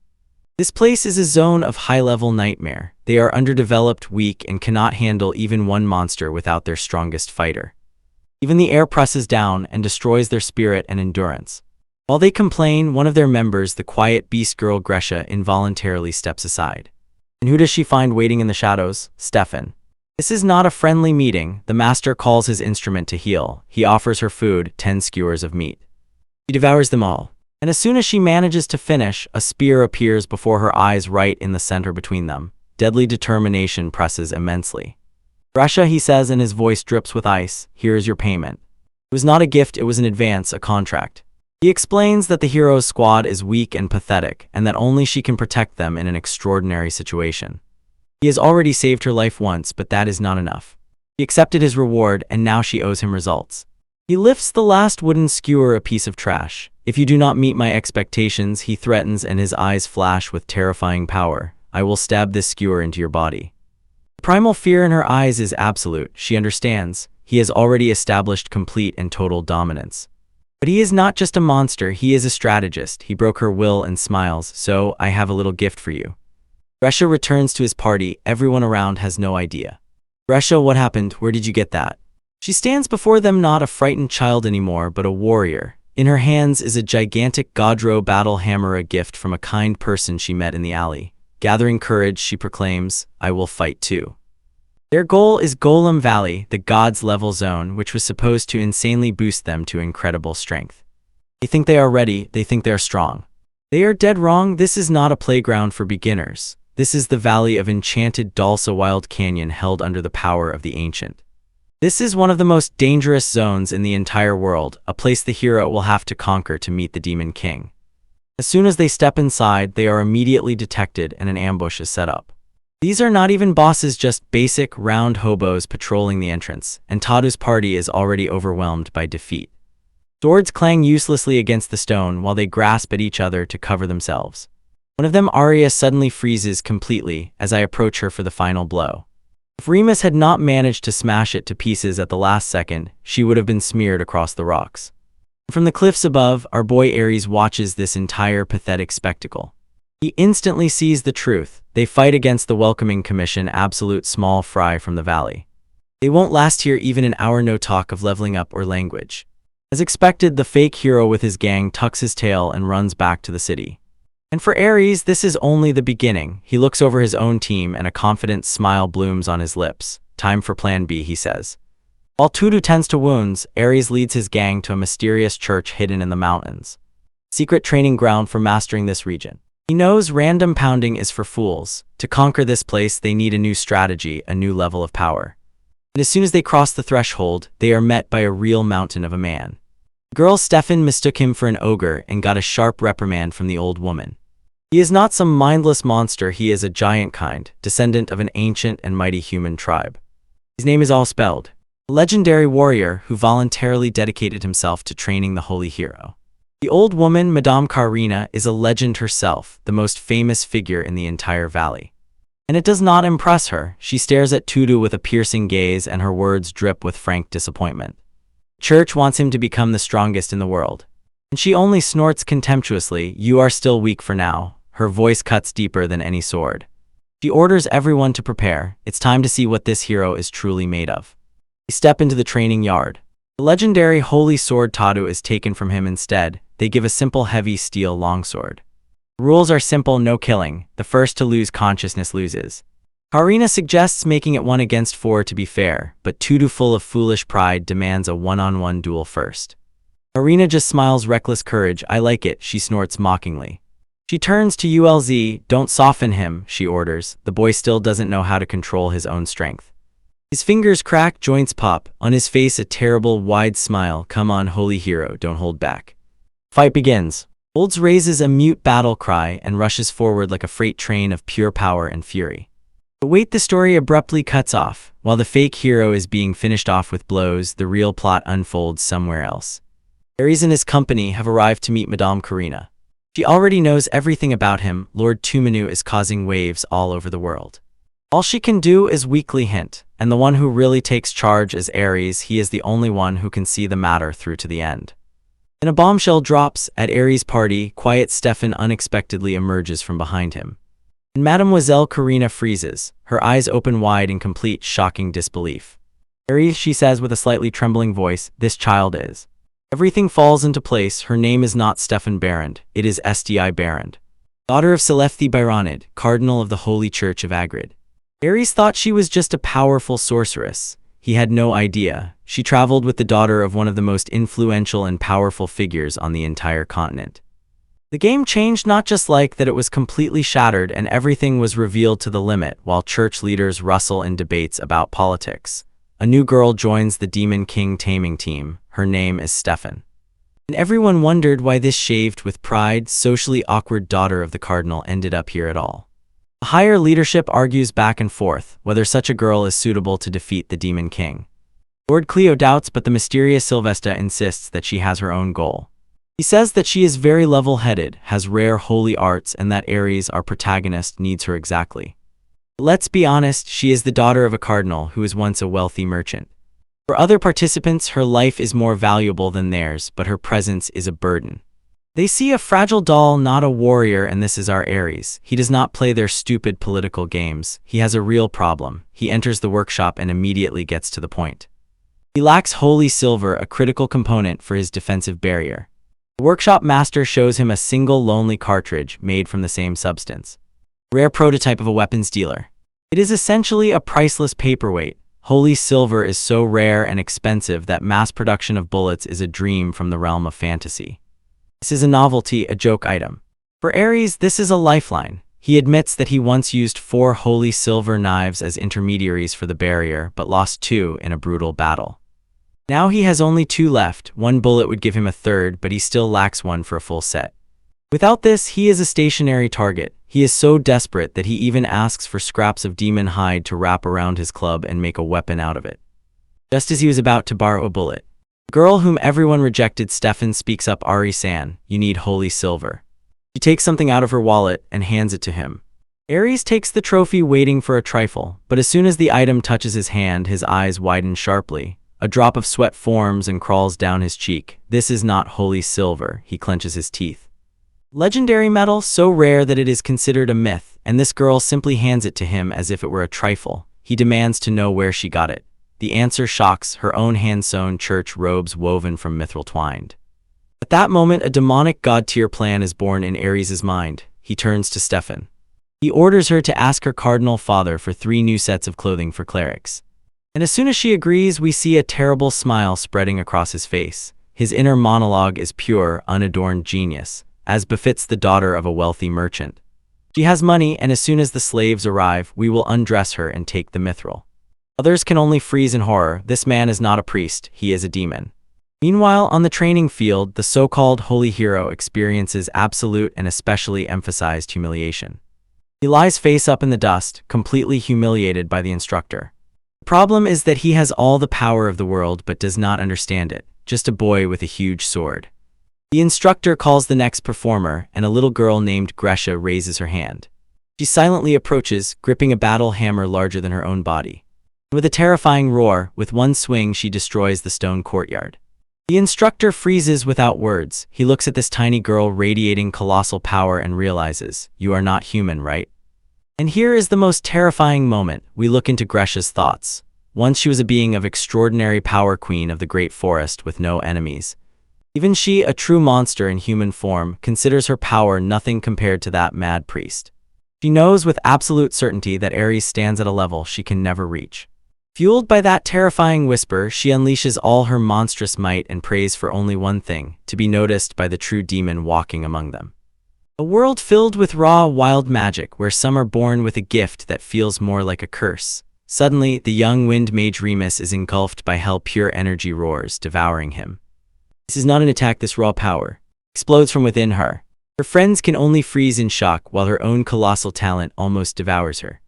This place is a zone of high-level nightmare. They are underdeveloped, weak, and cannot handle even one monster without their strongest fighter. Even the air presses down and destroys their spirit and endurance. While they complain, one of their members, the quiet beast girl Gresha, involuntarily steps aside. And who does she find waiting in the shadows? Stefan. This is not a friendly meeting. The master calls his instrument to heal. He offers her food, 10 skewers of meat. She devours them all. And as soon as she manages to finish, a spear appears before her eyes right in the center between them. Deadly determination presses immensely. Gresha, he says, and his voice drips with ice, here is your payment. It was not a gift, it was an advance, a contract. He explains that the hero's squad is weak and pathetic, and that only she can protect them in an extraordinary situation. He has already saved her life once, but that is not enough. He accepted his reward, and now she owes him results. He lifts the last wooden skewer, a piece of trash. If you do not meet my expectations, he threatens, and his eyes flash with terrifying power. I will stab this skewer into your body. The primal fear in her eyes is absolute. She understands. He has already established complete and total dominance. But he is not just a monster, he is a strategist. He broke her will and smiles, so I have a little gift for you. Gresha returns to his party. Everyone around has no idea. Gresha, what happened? Where did you get that? She stands before them, not a frightened child anymore, but a warrior. In her hands is a gigantic Godro battle hammer, a gift from a kind person she met in the alley. Gathering courage, she proclaims, I will fight too. Their goal is Golem Valley, the gods level zone, which was supposed to insanely boost them to incredible strength. They think they are ready, they think they are strong. They are dead wrong. This is not a playground for beginners. This is the Valley of Enchanted Dulce, a wild canyon held under the power of the ancient. This is one of the most dangerous zones in the entire world, a place the hero will have to conquer to meet the Demon King. As soon as they step inside, they are immediately detected and an ambush is set up. These are not even bosses, just basic, round hobos patrolling the entrance, and Tadu's party is already overwhelmed by defeat. Swords clang uselessly against the stone while they grasp at each other to cover themselves. One of them, Arya, suddenly freezes completely as I approach her for the final blow. If Remus had not managed to smash it to pieces at the last second, she would have been smeared across the rocks. From the cliffs above, our boy Ares watches this entire pathetic spectacle. He instantly sees the truth. They fight against the Welcoming Commission, absolute small fry from the valley. They won't last here even an hour, no talk of leveling up or language. As expected, the fake hero with his gang tucks his tail and runs back to the city. And for Ares, this is only the beginning. He looks over his own team and a confident smile blooms on his lips. Time for plan B, he says. While Tudu tends to wounds, Ares leads his gang to a mysterious church hidden in the mountains. Secret training ground for mastering this region. He knows random pounding is for fools. To conquer this place, they need a new strategy, a new level of power. And as soon as they cross the threshold, they are met by a real mountain of a man. The girl Stefan mistook him for an ogre and got a sharp reprimand from the old woman. He is not some mindless monster, he is a giant kind, descendant of an ancient and mighty human tribe. His name is all spelled. A legendary warrior who voluntarily dedicated himself to training the holy hero. The old woman, Madame Karina, is a legend herself, the most famous figure in the entire valley. And it does not impress her. She stares at Tudu with a piercing gaze and her words drip with frank disappointment. The church wants him to become the strongest in the world. And she only snorts contemptuously, you are still weak for now. Her voice cuts deeper than any sword. She orders everyone to prepare. It's time to see what this hero is truly made of. They step into the training yard. The legendary holy sword Tadu is taken from him instead. They give a simple heavy steel longsword. The rules are simple, no killing. The first to lose consciousness loses. Karina suggests making it 1 against 4 to be fair, but Tutu, full of foolish pride, demands a one-on-one duel first. Karina just smiles reckless courage. I like it, she snorts mockingly. She turns to Ulz. Don't soften him, she orders. The boy still doesn't know how to control his own strength. His fingers crack, joints pop, on his face a terrible wide smile. Come on, holy hero, don't hold back. Fight begins. Ulz raises a mute battle cry and rushes forward like a freight train of pure power and fury. But wait, the story abruptly cuts off. While the fake hero is being finished off with blows, the real plot unfolds somewhere else. Aries and his company have arrived to meet Madame Karina. She already knows everything about him. Lord Tumanu is causing waves all over the world. All she can do is weakly hint, and the one who really takes charge is Aries. He is the only one who can see the matter through to the end. Then a bombshell drops. At Aries' party, quiet Stefan unexpectedly emerges from behind him. And Mademoiselle Karina freezes, her eyes open wide in complete shocking disbelief. Aries, she says with a slightly trembling voice, this child is. Everything falls into place. Her name is not Stefan Barand, it is Sti Barand, daughter of Selefthi Byronid, cardinal of the Holy Church of Agrid. Aries thought she was just a powerful sorceress. He had no idea. She traveled with the daughter of one of the most influential and powerful figures on the entire continent. The game changed, not just like that, it was completely shattered and everything was revealed to the limit. While church leaders wrestle in debates about politics, a new girl joins the Demon King taming team. Her name is Stefan. And everyone wondered why this shaved with pride, socially awkward daughter of the cardinal ended up here at all. The higher leadership argues back and forth whether such a girl is suitable to defeat the Demon King. Lord Cleo doubts, but the mysterious Sylvesta insists that she has her own goal. He says that she is very level-headed, has rare holy arts, and that Aries, our protagonist, needs her exactly. Let's be honest, she is the daughter of a cardinal who was once a wealthy merchant. For other participants, her life is more valuable than theirs, but her presence is a burden. They see a fragile doll, not a warrior, and this is our Aries. He does not play their stupid political games. He has a real problem. He enters the workshop and immediately gets to the point. He lacks holy silver, a critical component for his defensive barrier. The workshop master shows him a single lonely cartridge made from the same substance. Rare prototype of a weapons dealer. It is essentially a priceless paperweight. Holy silver is so rare and expensive that mass production of bullets is a dream from the realm of fantasy. This is a novelty, a joke item. For Aries, this is a lifeline. He admits that he once used 4 holy silver knives as intermediaries for the barrier, but lost 2 in a brutal battle. Now he has only 2 left. 1 bullet would give him a third, but he still lacks 1 for a full set. Without this, he is a stationary target. He is so desperate that he even asks for scraps of demon hide to wrap around his club and make a weapon out of it. Just as he was about to borrow a bullet, the girl whom everyone rejected, Stefan, speaks up. Ari-san, you need holy silver. She takes something out of her wallet and hands it to him. Aries takes the trophy, waiting for a trifle, but as soon as the item touches his hand, his eyes widen sharply. A drop of sweat forms and crawls down his cheek. This is not holy silver. He clenches his teeth. Legendary metal, so rare that it is considered a myth, and this girl simply hands it to him as if it were a trifle. He demands to know where she got it. The answer shocks, her own hand-sewn church robes woven from mithril twined. At that moment, a demonic god-tier plan is born in Aries' mind. He turns to Stefan. He orders her to ask her cardinal father for 3 new sets of clothing for clerics. And as soon as she agrees, we see a terrible smile spreading across his face. His inner monologue is pure, unadorned genius, as befits the daughter of a wealthy merchant. She has money, and as soon as the slaves arrive, we will undress her and take the mithril. Others can only freeze in horror. This man is not a priest, he is a demon. Meanwhile, on the training field, the so-called holy hero experiences absolute and especially emphasized humiliation. He lies face up in the dust, completely humiliated by the instructor. The problem is that he has all the power of the world but does not understand it, just a boy with a huge sword. The instructor calls the next performer, and a little girl named Gresha raises her hand. She silently approaches, gripping a battle hammer larger than her own body. With a terrifying roar, with one swing she destroys the stone courtyard. The instructor freezes without words. He looks at this tiny girl radiating colossal power and realizes, you are not human, right? And here is the most terrifying moment. We look into Gresha's thoughts. Once she was a being of extraordinary power, queen of the great forest with no enemies. Even she, a true monster in human form, considers her power nothing compared to that mad priest. She knows with absolute certainty that Ares stands at a level she can never reach. Fueled by that terrifying whisper, she unleashes all her monstrous might and prays for only one thing: to be noticed by the true demon walking among them. A world filled with raw, wild magic, where some are born with a gift that feels more like a curse. Suddenly, the young wind mage Remus is engulfed by hell-pure energy roars, devouring him. This is not an attack, this raw power explodes from within her. Her friends can only freeze in shock, while her own colossal talent almost devours her.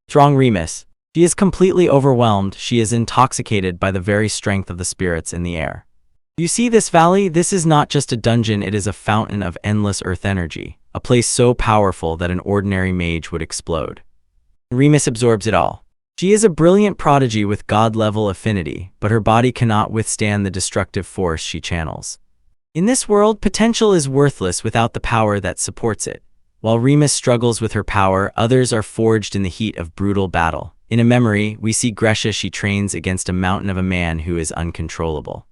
Strong Remus. She is completely overwhelmed. She is intoxicated by the very strength of the spirits in the air. You see this valley? This is not just a dungeon, it is a fountain of endless earth energy, a place so powerful that an ordinary mage would explode. Remus absorbs it all. She is a brilliant prodigy with god-level affinity, but her body cannot withstand the destructive force she channels. In this world, potential is worthless without the power that supports it. While Remus struggles with her power, others are forged in the heat of brutal battle. In a memory, we see Gresha. She trains against a mountain of a man who is uncontrollable.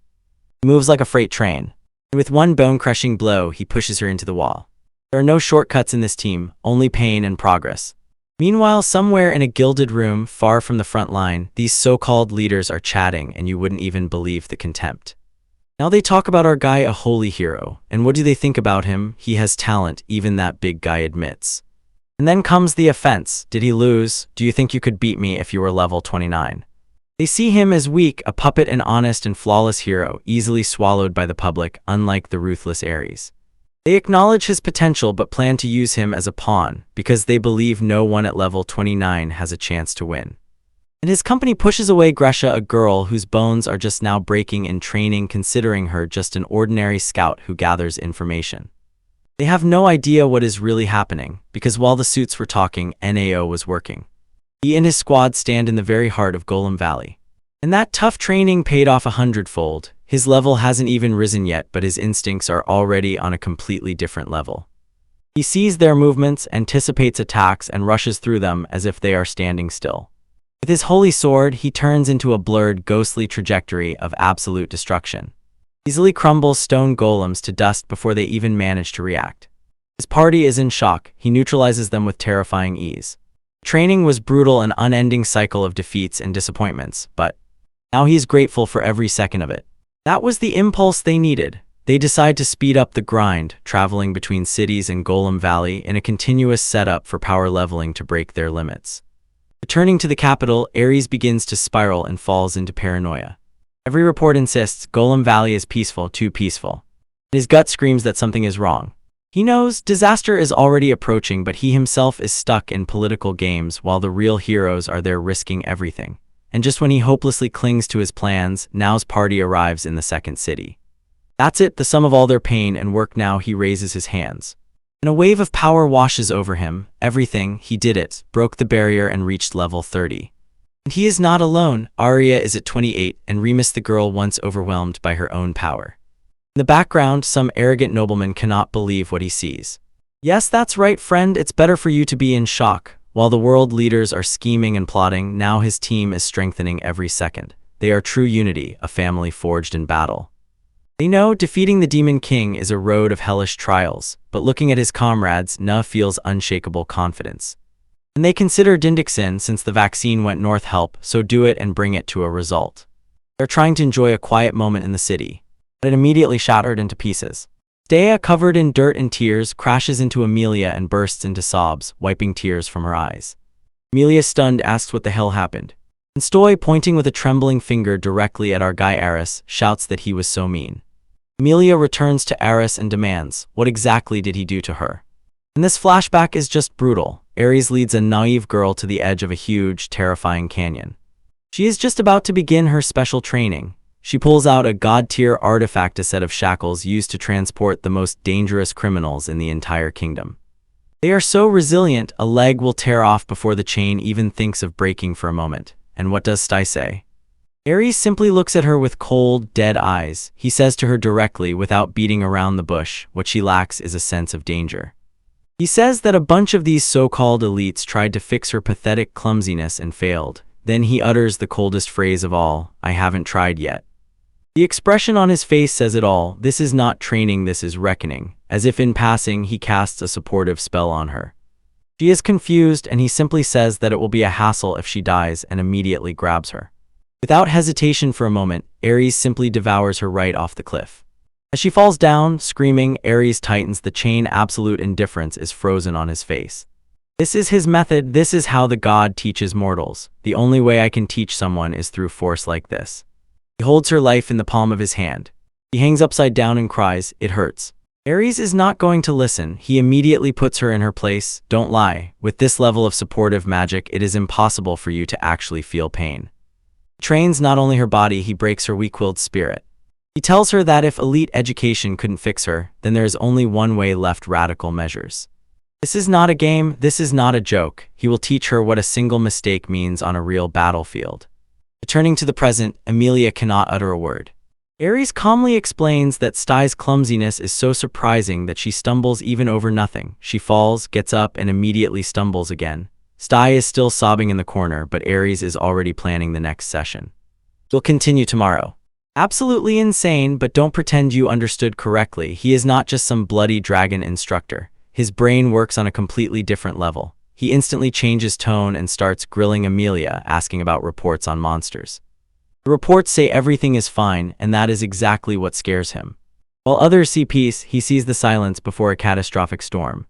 He moves like a freight train. With one bone-crushing blow, he pushes her into the wall. There are no shortcuts in this team, only pain and progress. Meanwhile, somewhere in a gilded room, far from the front line, these so-called leaders are chatting, and you wouldn't even believe the contempt. Now they talk about our guy, a holy hero, and what do they think about him? He has talent, even that big guy admits. And then comes the offense. Did he lose? Do you think you could beat me if you were level 29? They see him as weak, a puppet, an honest and flawless hero, easily swallowed by the public, unlike the ruthless Ares. They acknowledge his potential but plan to use him as a pawn, because they believe no one at level 29 has a chance to win. And his company pushes away Gresha, a girl whose bones are just now breaking in training, considering her just an ordinary scout who gathers information. They have no idea what is really happening, because while the suits were talking, Nao was working. He and his squad stand in the very heart of Golem Valley. And that tough training paid off 100-fold. His level hasn't even risen yet, but his instincts are already on a completely different level. He sees their movements, anticipates attacks, and rushes through them as if they are standing still. With his holy sword, he turns into a blurred, ghostly trajectory of absolute destruction. Easily crumbles stone golems to dust before they even manage to react. His party is in shock. He neutralizes them with terrifying ease. Training was brutal, an unending cycle of defeats and disappointments, but now he is grateful for every second of it. That was the impulse they needed. They decide to speed up the grind, traveling between cities and Golem Valley in a continuous setup for power leveling to break their limits. Returning to the capital, Ares begins to spiral and falls into paranoia. Every report insists Golem Valley is peaceful, too peaceful. His gut screams that something is wrong. He knows disaster is already approaching, but he himself is stuck in political games while the real heroes are there risking everything. And just when he hopelessly clings to his plans, Nao's party arrives in the second city. That's it, the sum of all their pain and work. Now he raises his hands. And a wave of power washes over him. Everything, he did it, broke the barrier and reached level 30. And he is not alone. Arya is at 28, and Remus, the girl once overwhelmed by her own power. In the background, some arrogant nobleman cannot believe what he sees. Yes, that's right, friend, it's better for you to be in shock. While the world leaders are scheming and plotting, now his team is strengthening every second. They are true unity, a family forged in battle. They know defeating the Demon King is a road of hellish trials, but looking at his comrades, Na feels unshakable confidence. And they consider Dindixin, since the vaccine went north, help, so do it and bring it to a result. They're trying to enjoy a quiet moment in the city, but it immediately shattered into pieces. Dea, covered in dirt and tears, crashes into Amelia and bursts into sobs, wiping tears from her eyes. Amelia, stunned, asks what the hell happened. And Stoy, pointing with a trembling finger directly at our guy Aris, shouts that he was so mean. Amelia returns to Aris and demands, what exactly did he do to her? And this flashback is just brutal. Ares leads a naive girl to the edge of a huge, terrifying canyon. She is just about to begin her special training. She pulls out a god-tier artifact, a set of shackles used to transport the most dangerous criminals in the entire kingdom. They are so resilient, a leg will tear off before the chain even thinks of breaking for a moment. And what does Sty say? Ares simply looks at her with cold, dead eyes. He says to her directly, without beating around the bush, what she lacks is a sense of danger. He says that a bunch of these so-called elites tried to fix her pathetic clumsiness and failed. Then he utters the coldest phrase of all, I haven't tried yet. The expression on his face says it all. This is not training, this is reckoning. As if in passing, he casts a supportive spell on her. She is confused, and he simply says that it will be a hassle if she dies and immediately grabs her. Without hesitation for a moment, Ares simply devours her right off the cliff. As she falls down, screaming, Ares tightens the chain. Absolute indifference is frozen on his face. This is his method. This is how the god teaches mortals. The only way I can teach someone is through force like this. He holds her life in the palm of his hand. He hangs upside down and cries, "It hurts." Ares is not going to listen. He immediately puts her in her place. Don't lie. With this level of supportive magic, it is impossible for you to actually feel pain. He trains not only her body, he breaks her weak-willed spirit. He tells her that if elite education couldn't fix her, then there is only one way left: radical measures. This is not a game. This is not a joke. He will teach her what a single mistake means on a real battlefield. Returning to the present, Emilia cannot utter a word. Ares calmly explains that Stai's clumsiness is so surprising that she stumbles even over nothing. She falls, gets up, and immediately stumbles again. Stai is still sobbing in the corner, but Ares is already planning the next session. We'll continue tomorrow. Absolutely insane, but don't pretend you understood correctly. He is not just some bloody dragon instructor. His brain works on a completely different level. He instantly changes tone and starts grilling Emilia, asking about reports on monsters. The reports say everything is fine, and that is exactly what scares him. While others see peace, he sees the silence before a catastrophic storm.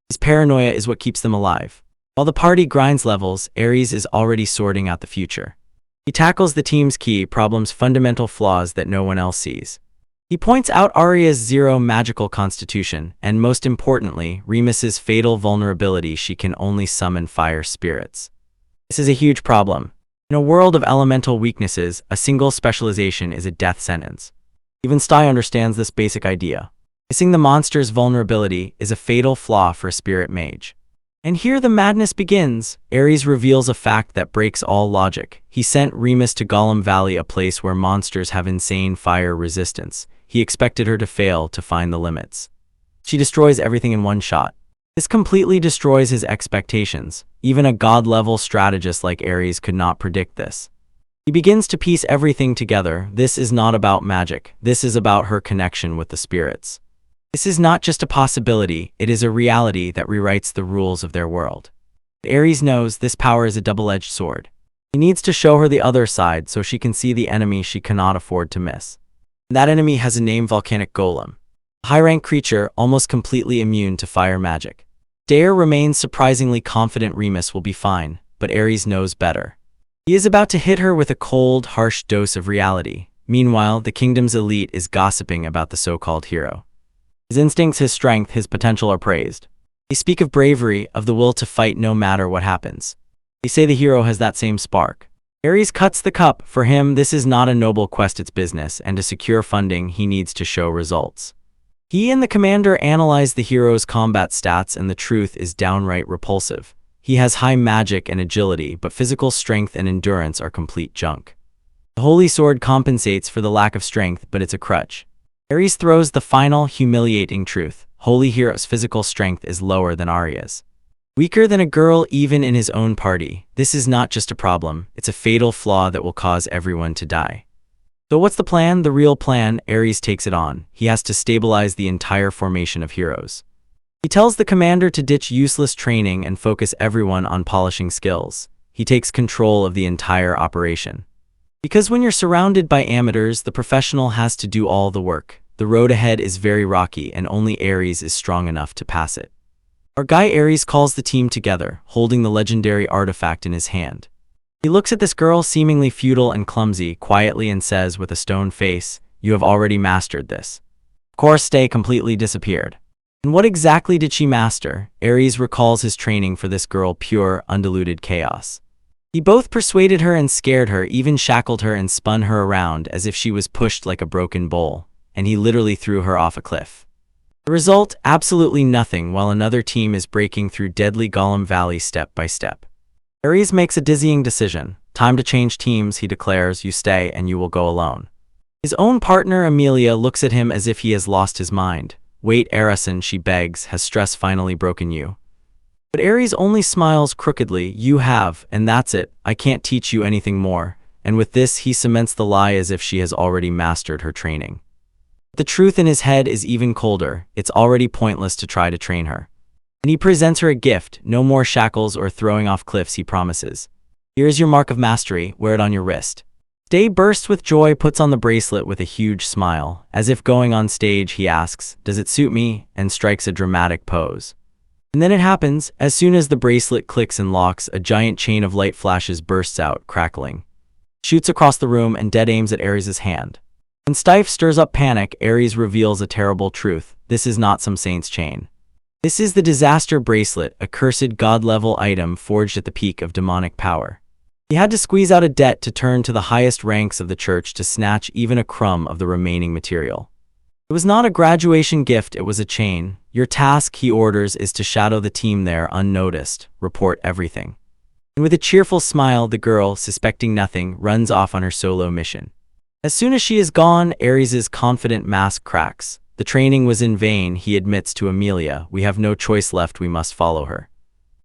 His paranoia is what keeps them alive. While the party grinds levels, Ares is already sorting out the future. He tackles the team's key problems, fundamental flaws that no one else sees. He points out Arya's zero magical constitution, and most importantly, Remus's fatal vulnerability: she can only summon fire spirits. This is a huge problem. In a world of elemental weaknesses, a single specialization is a death sentence. Even Stai understands this basic idea. Missing the monster's vulnerability is a fatal flaw for a spirit mage. And here the madness begins. Ares reveals a fact that breaks all logic. He sent Remus to Golem Valley, a place where monsters have insane fire resistance. He expected her to fail to find the limits. She destroys everything in one shot. This completely destroys his expectations. Even a god-level strategist like Ares could not predict this. He begins to piece everything together. This is not about magic. This is about her connection with the spirits. This is not just a possibility, it is a reality that rewrites the rules of their world. Ares knows this power is a double-edged sword. He needs to show her the other side so she can see the enemy she cannot afford to miss. That enemy has a name: Volcanic Golem. A high-rank creature, almost completely immune to fire magic. Dare remains surprisingly confident Remus will be fine, but Ares knows better. He is about to hit her with a cold, harsh dose of reality. Meanwhile, the kingdom's elite is gossiping about the so-called hero. His instincts, his strength, his potential are praised. They speak of bravery, of the will to fight no matter what happens. They say the hero has that same spark. Ares cuts the cup. For him, this is not a noble quest, it's business, and to secure funding, he needs to show results. He and the commander analyze the hero's combat stats, and the truth is downright repulsive. He has high magic and agility, but physical strength and endurance are complete junk. The Holy Sword compensates for the lack of strength, but it's a crutch. Ares throws the final, humiliating truth. Holy hero's physical strength is lower than Arya's. Weaker than a girl even in his own party. This is not just a problem, it's a fatal flaw that will cause everyone to die. So what's the plan? The real plan? Ares takes it on. He has to stabilize the entire formation of heroes. He tells the commander to ditch useless training and focus everyone on polishing skills. He takes control of the entire operation. Because when you're surrounded by amateurs, the professional has to do all the work. The road ahead is very rocky, and only Ares is strong enough to pass it. Our guy Ares calls the team together, holding the legendary artifact in his hand. He looks at this girl, seemingly futile and clumsy, quietly, and says with a stone face, "You have already mastered this." Of course, Stay completely disappeared. And what exactly did she master? Ares recalls his training for this girl: pure, undiluted chaos. He both persuaded her and scared her, even shackled her and spun her around as if she was pushed like a broken bowl, and he literally threw her off a cliff. The result? Absolutely nothing, while another team is breaking through deadly Golem Valley step by step. Ares makes a dizzying decision. Time to change teams, he declares. You stay and you will go alone. His own partner Emilia looks at him as if he has lost his mind. Wait, Arison, she begs, has stress finally broken you? But Ares only smiles crookedly. You have, and that's it. I can't teach you anything more. And with this, he cements the lie as if she has already mastered her training. The truth in his head is even colder. It's already pointless to try to train her. And he presents her a gift, no more shackles or throwing off cliffs, he promises. Here is your mark of mastery, wear it on your wrist. Stay bursts with joy, puts on the bracelet with a huge smile. As if going on stage, he asks, does it suit me? And strikes a dramatic pose. And then it happens. As soon as the bracelet clicks and locks, a giant chain of light flashes bursts out, crackling. Shoots across the room and dead aims at Ares' hand. When Stife stirs up panic, Ares reveals a terrible truth. This is not some saint's chain. This is the disaster bracelet, a cursed god-level item forged at the peak of demonic power. He had to squeeze out a debt to turn to the highest ranks of the church to snatch even a crumb of the remaining material. It was not a graduation gift, it was a chain. Your task, he orders, is to shadow the team there unnoticed, report everything. And with a cheerful smile, the girl, suspecting nothing, runs off on her solo mission. As soon as she is gone, Ares' confident mask cracks. The training was in vain, he admits to Amelia. We have no choice left, we must follow her.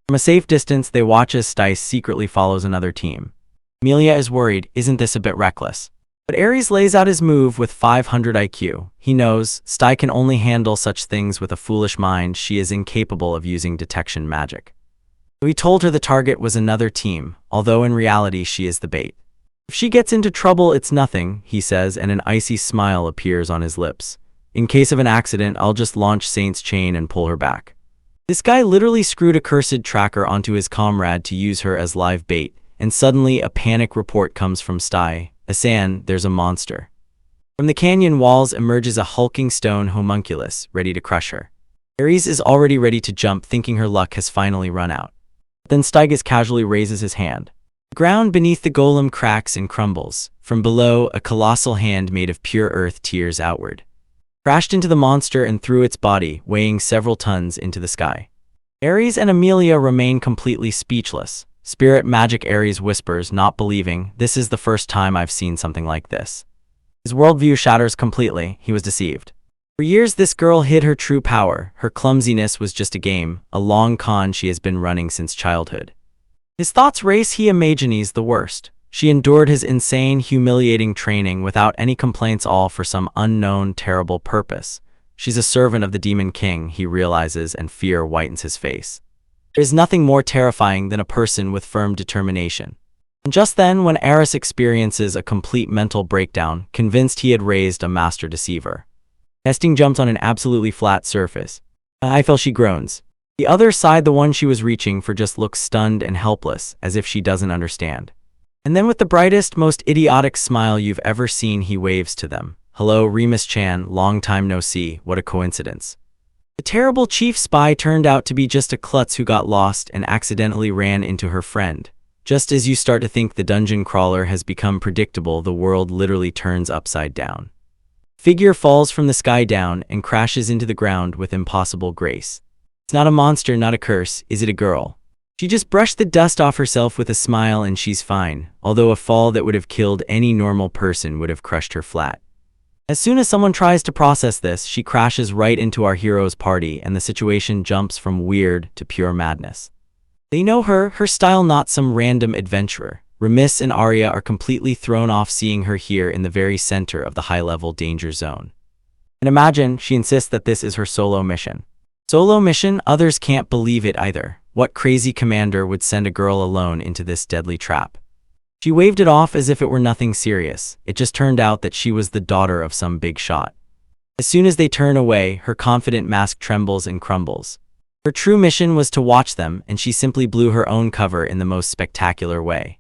From a safe distance, they watch as Stice secretly follows another team. Amelia is worried, isn't this a bit reckless? But Ares lays out his move with 500 IQ. He knows Stice can only handle such things with a foolish mind. She is incapable of using detection magic. So he told her the target was another team, although in reality she is the bait. If she gets into trouble, it's nothing, he says, and an icy smile appears on his lips. In case of an accident, I'll just launch Saint's chain and pull her back. This guy literally screwed a cursed tracker onto his comrade to use her as live bait, and suddenly a panic report comes from Stice. Asan, there's a monster. From the canyon walls emerges a hulking stone homunculus, ready to crush her. Ares is already ready to jump, thinking her luck has finally run out. Then Stice casually raises his hand. The ground beneath the golem cracks and crumbles. From below, a colossal hand made of pure earth tears outward. Crashed into the monster and threw its body, weighing several tons, into the sky. Ares and Amelia remain completely speechless. Spirit magic, Ares whispers, not believing, this is the first time I've seen something like this. His worldview shatters completely, he was deceived. For years this girl hid her true power, her clumsiness was just a game, a long con she has been running since childhood. His thoughts race, he imagines the worst. She endured his insane, humiliating training without any complaints, all for some unknown, terrible purpose. She's a servant of the Demon King, he realizes, and fear whitens his face. There is nothing more terrifying than a person with firm determination. And just then, when Ares experiences a complete mental breakdown, convinced he had raised a master deceiver. Testing jumps on an absolutely flat surface. I fell, she groans. The other side, the one she was reaching for, just looks stunned and helpless, as if she doesn't understand. And then with the brightest, most idiotic smile you've ever seen, he waves to them. Hello, Remus-chan, long time no see, what a coincidence. The terrible chief spy turned out to be just a klutz who got lost and accidentally ran into her friend. Just as you start to think the dungeon crawler has become predictable, the world literally turns upside down. Figure falls from the sky down and crashes into the ground with impossible grace. It's not a monster, not a curse, is it a girl? She just brushed the dust off herself with a smile and she's fine, although a fall that would have killed any normal person would have crushed her flat. As soon as someone tries to process this, she crashes right into our hero's party and the situation jumps from weird to pure madness. They know her style, not some random adventurer. Remis and Arya are completely thrown off seeing her here in the very center of the high-level danger zone. And imagine, she insists that this is her solo mission. Solo mission? Others can't believe it either. What crazy commander would send a girl alone into this deadly trap? She waved it off as if it were nothing serious. It just turned out that she was the daughter of some big shot. As soon as they turn away, her confident mask trembles and crumbles. Her true mission was to watch them, and she simply blew her own cover in the most spectacular way.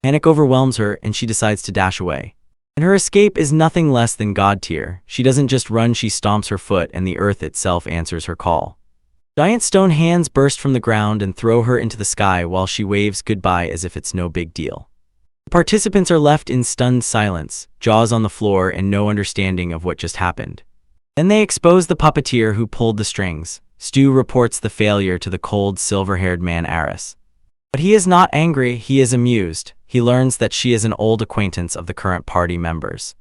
Panic overwhelms her, and she decides to dash away. And her escape is nothing less than god tier. She doesn't just run, she stomps her foot, and the earth itself answers her call. Giant stone hands burst from the ground and throw her into the sky while she waves goodbye as if it's no big deal. The participants are left in stunned silence, jaws on the floor and no understanding of what just happened. Then they expose the puppeteer who pulled the strings. Stu reports the failure to the cold, silver-haired man Aris. But he is not angry, he is amused. He learns that she is an old acquaintance of the current party members.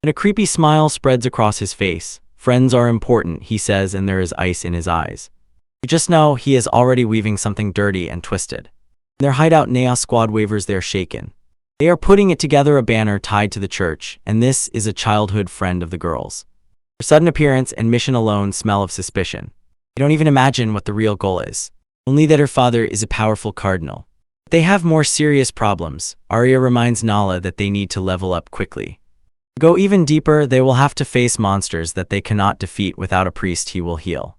And a creepy smile spreads across his face. Friends are important, he says, and there is ice in his eyes. You just know he is already weaving something dirty and twisted. In their hideout, Nea squad wavers, they're shaken. They are putting it together, a banner tied to the church, and this is a childhood friend of the girls. Her sudden appearance and mission alone smell of suspicion. don't even imagine what the real goal is. Only that her father is a powerful cardinal. They have more serious problems. Arya reminds Nala that they need to level up quickly. To go even deeper, they will have to face monsters that they cannot defeat without a priest he will heal.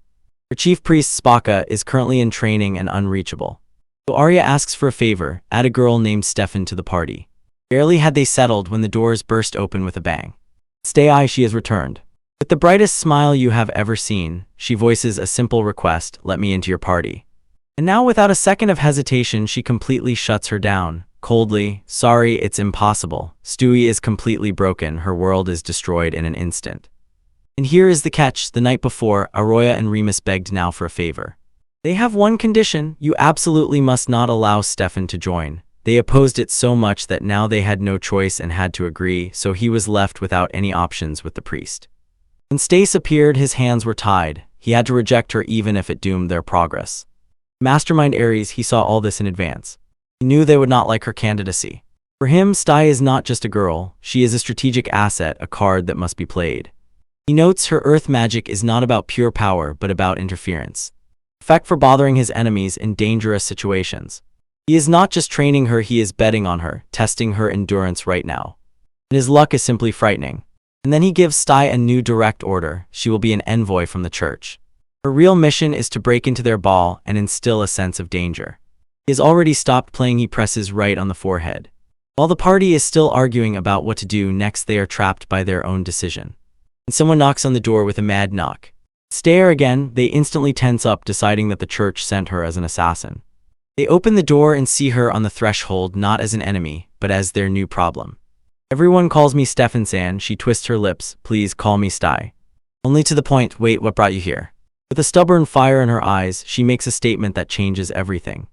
Her chief priest Spaka is currently in training and unreachable. So Arya asks for a favor, add a girl named Stefan to the party. Barely had they settled when the doors burst open with a bang. Stay, she has returned. With the brightest smile you have ever seen, she voices a simple request, let me into your party. And now without a second of hesitation she completely shuts her down. Coldly, sorry, it's impossible. Stewie is completely broken, her world is destroyed in an instant. And here is the catch, the night before, Arya and Remus begged now for a favor. They have one condition, you absolutely must not allow Stefan to join. They opposed it so much that now they had no choice and had to agree, so he was left without any options with the priest. When Stace appeared, his hands were tied. He had to reject her even if it doomed their progress. Mastermind Ares, he saw all this in advance. He knew they would not like her candidacy. For him, Sty is not just a girl, she is a strategic asset, a card that must be played. He notes her earth magic is not about pure power but about interference. Effect for bothering his enemies in dangerous situations. He is not just training her, he is betting on her, testing her endurance right now. And his luck is simply frightening. And then he gives Sty a new direct order, she will be an envoy from the church. Her real mission is to break into their ball and instill a sense of danger. He has already stopped playing, he presses right on the forehead. While the party is still arguing about what to do next, they are trapped by their own decision. And someone knocks on the door with a mad knock. Stare again, they instantly tense up, deciding that the church sent her as an assassin. They open the door and see her on the threshold, not as an enemy, but as their new problem. Everyone calls me Stefan-san, she twists her lips, please call me Sty. Only to the point, wait, what brought you here? With a stubborn fire in her eyes, she makes a statement that changes everything.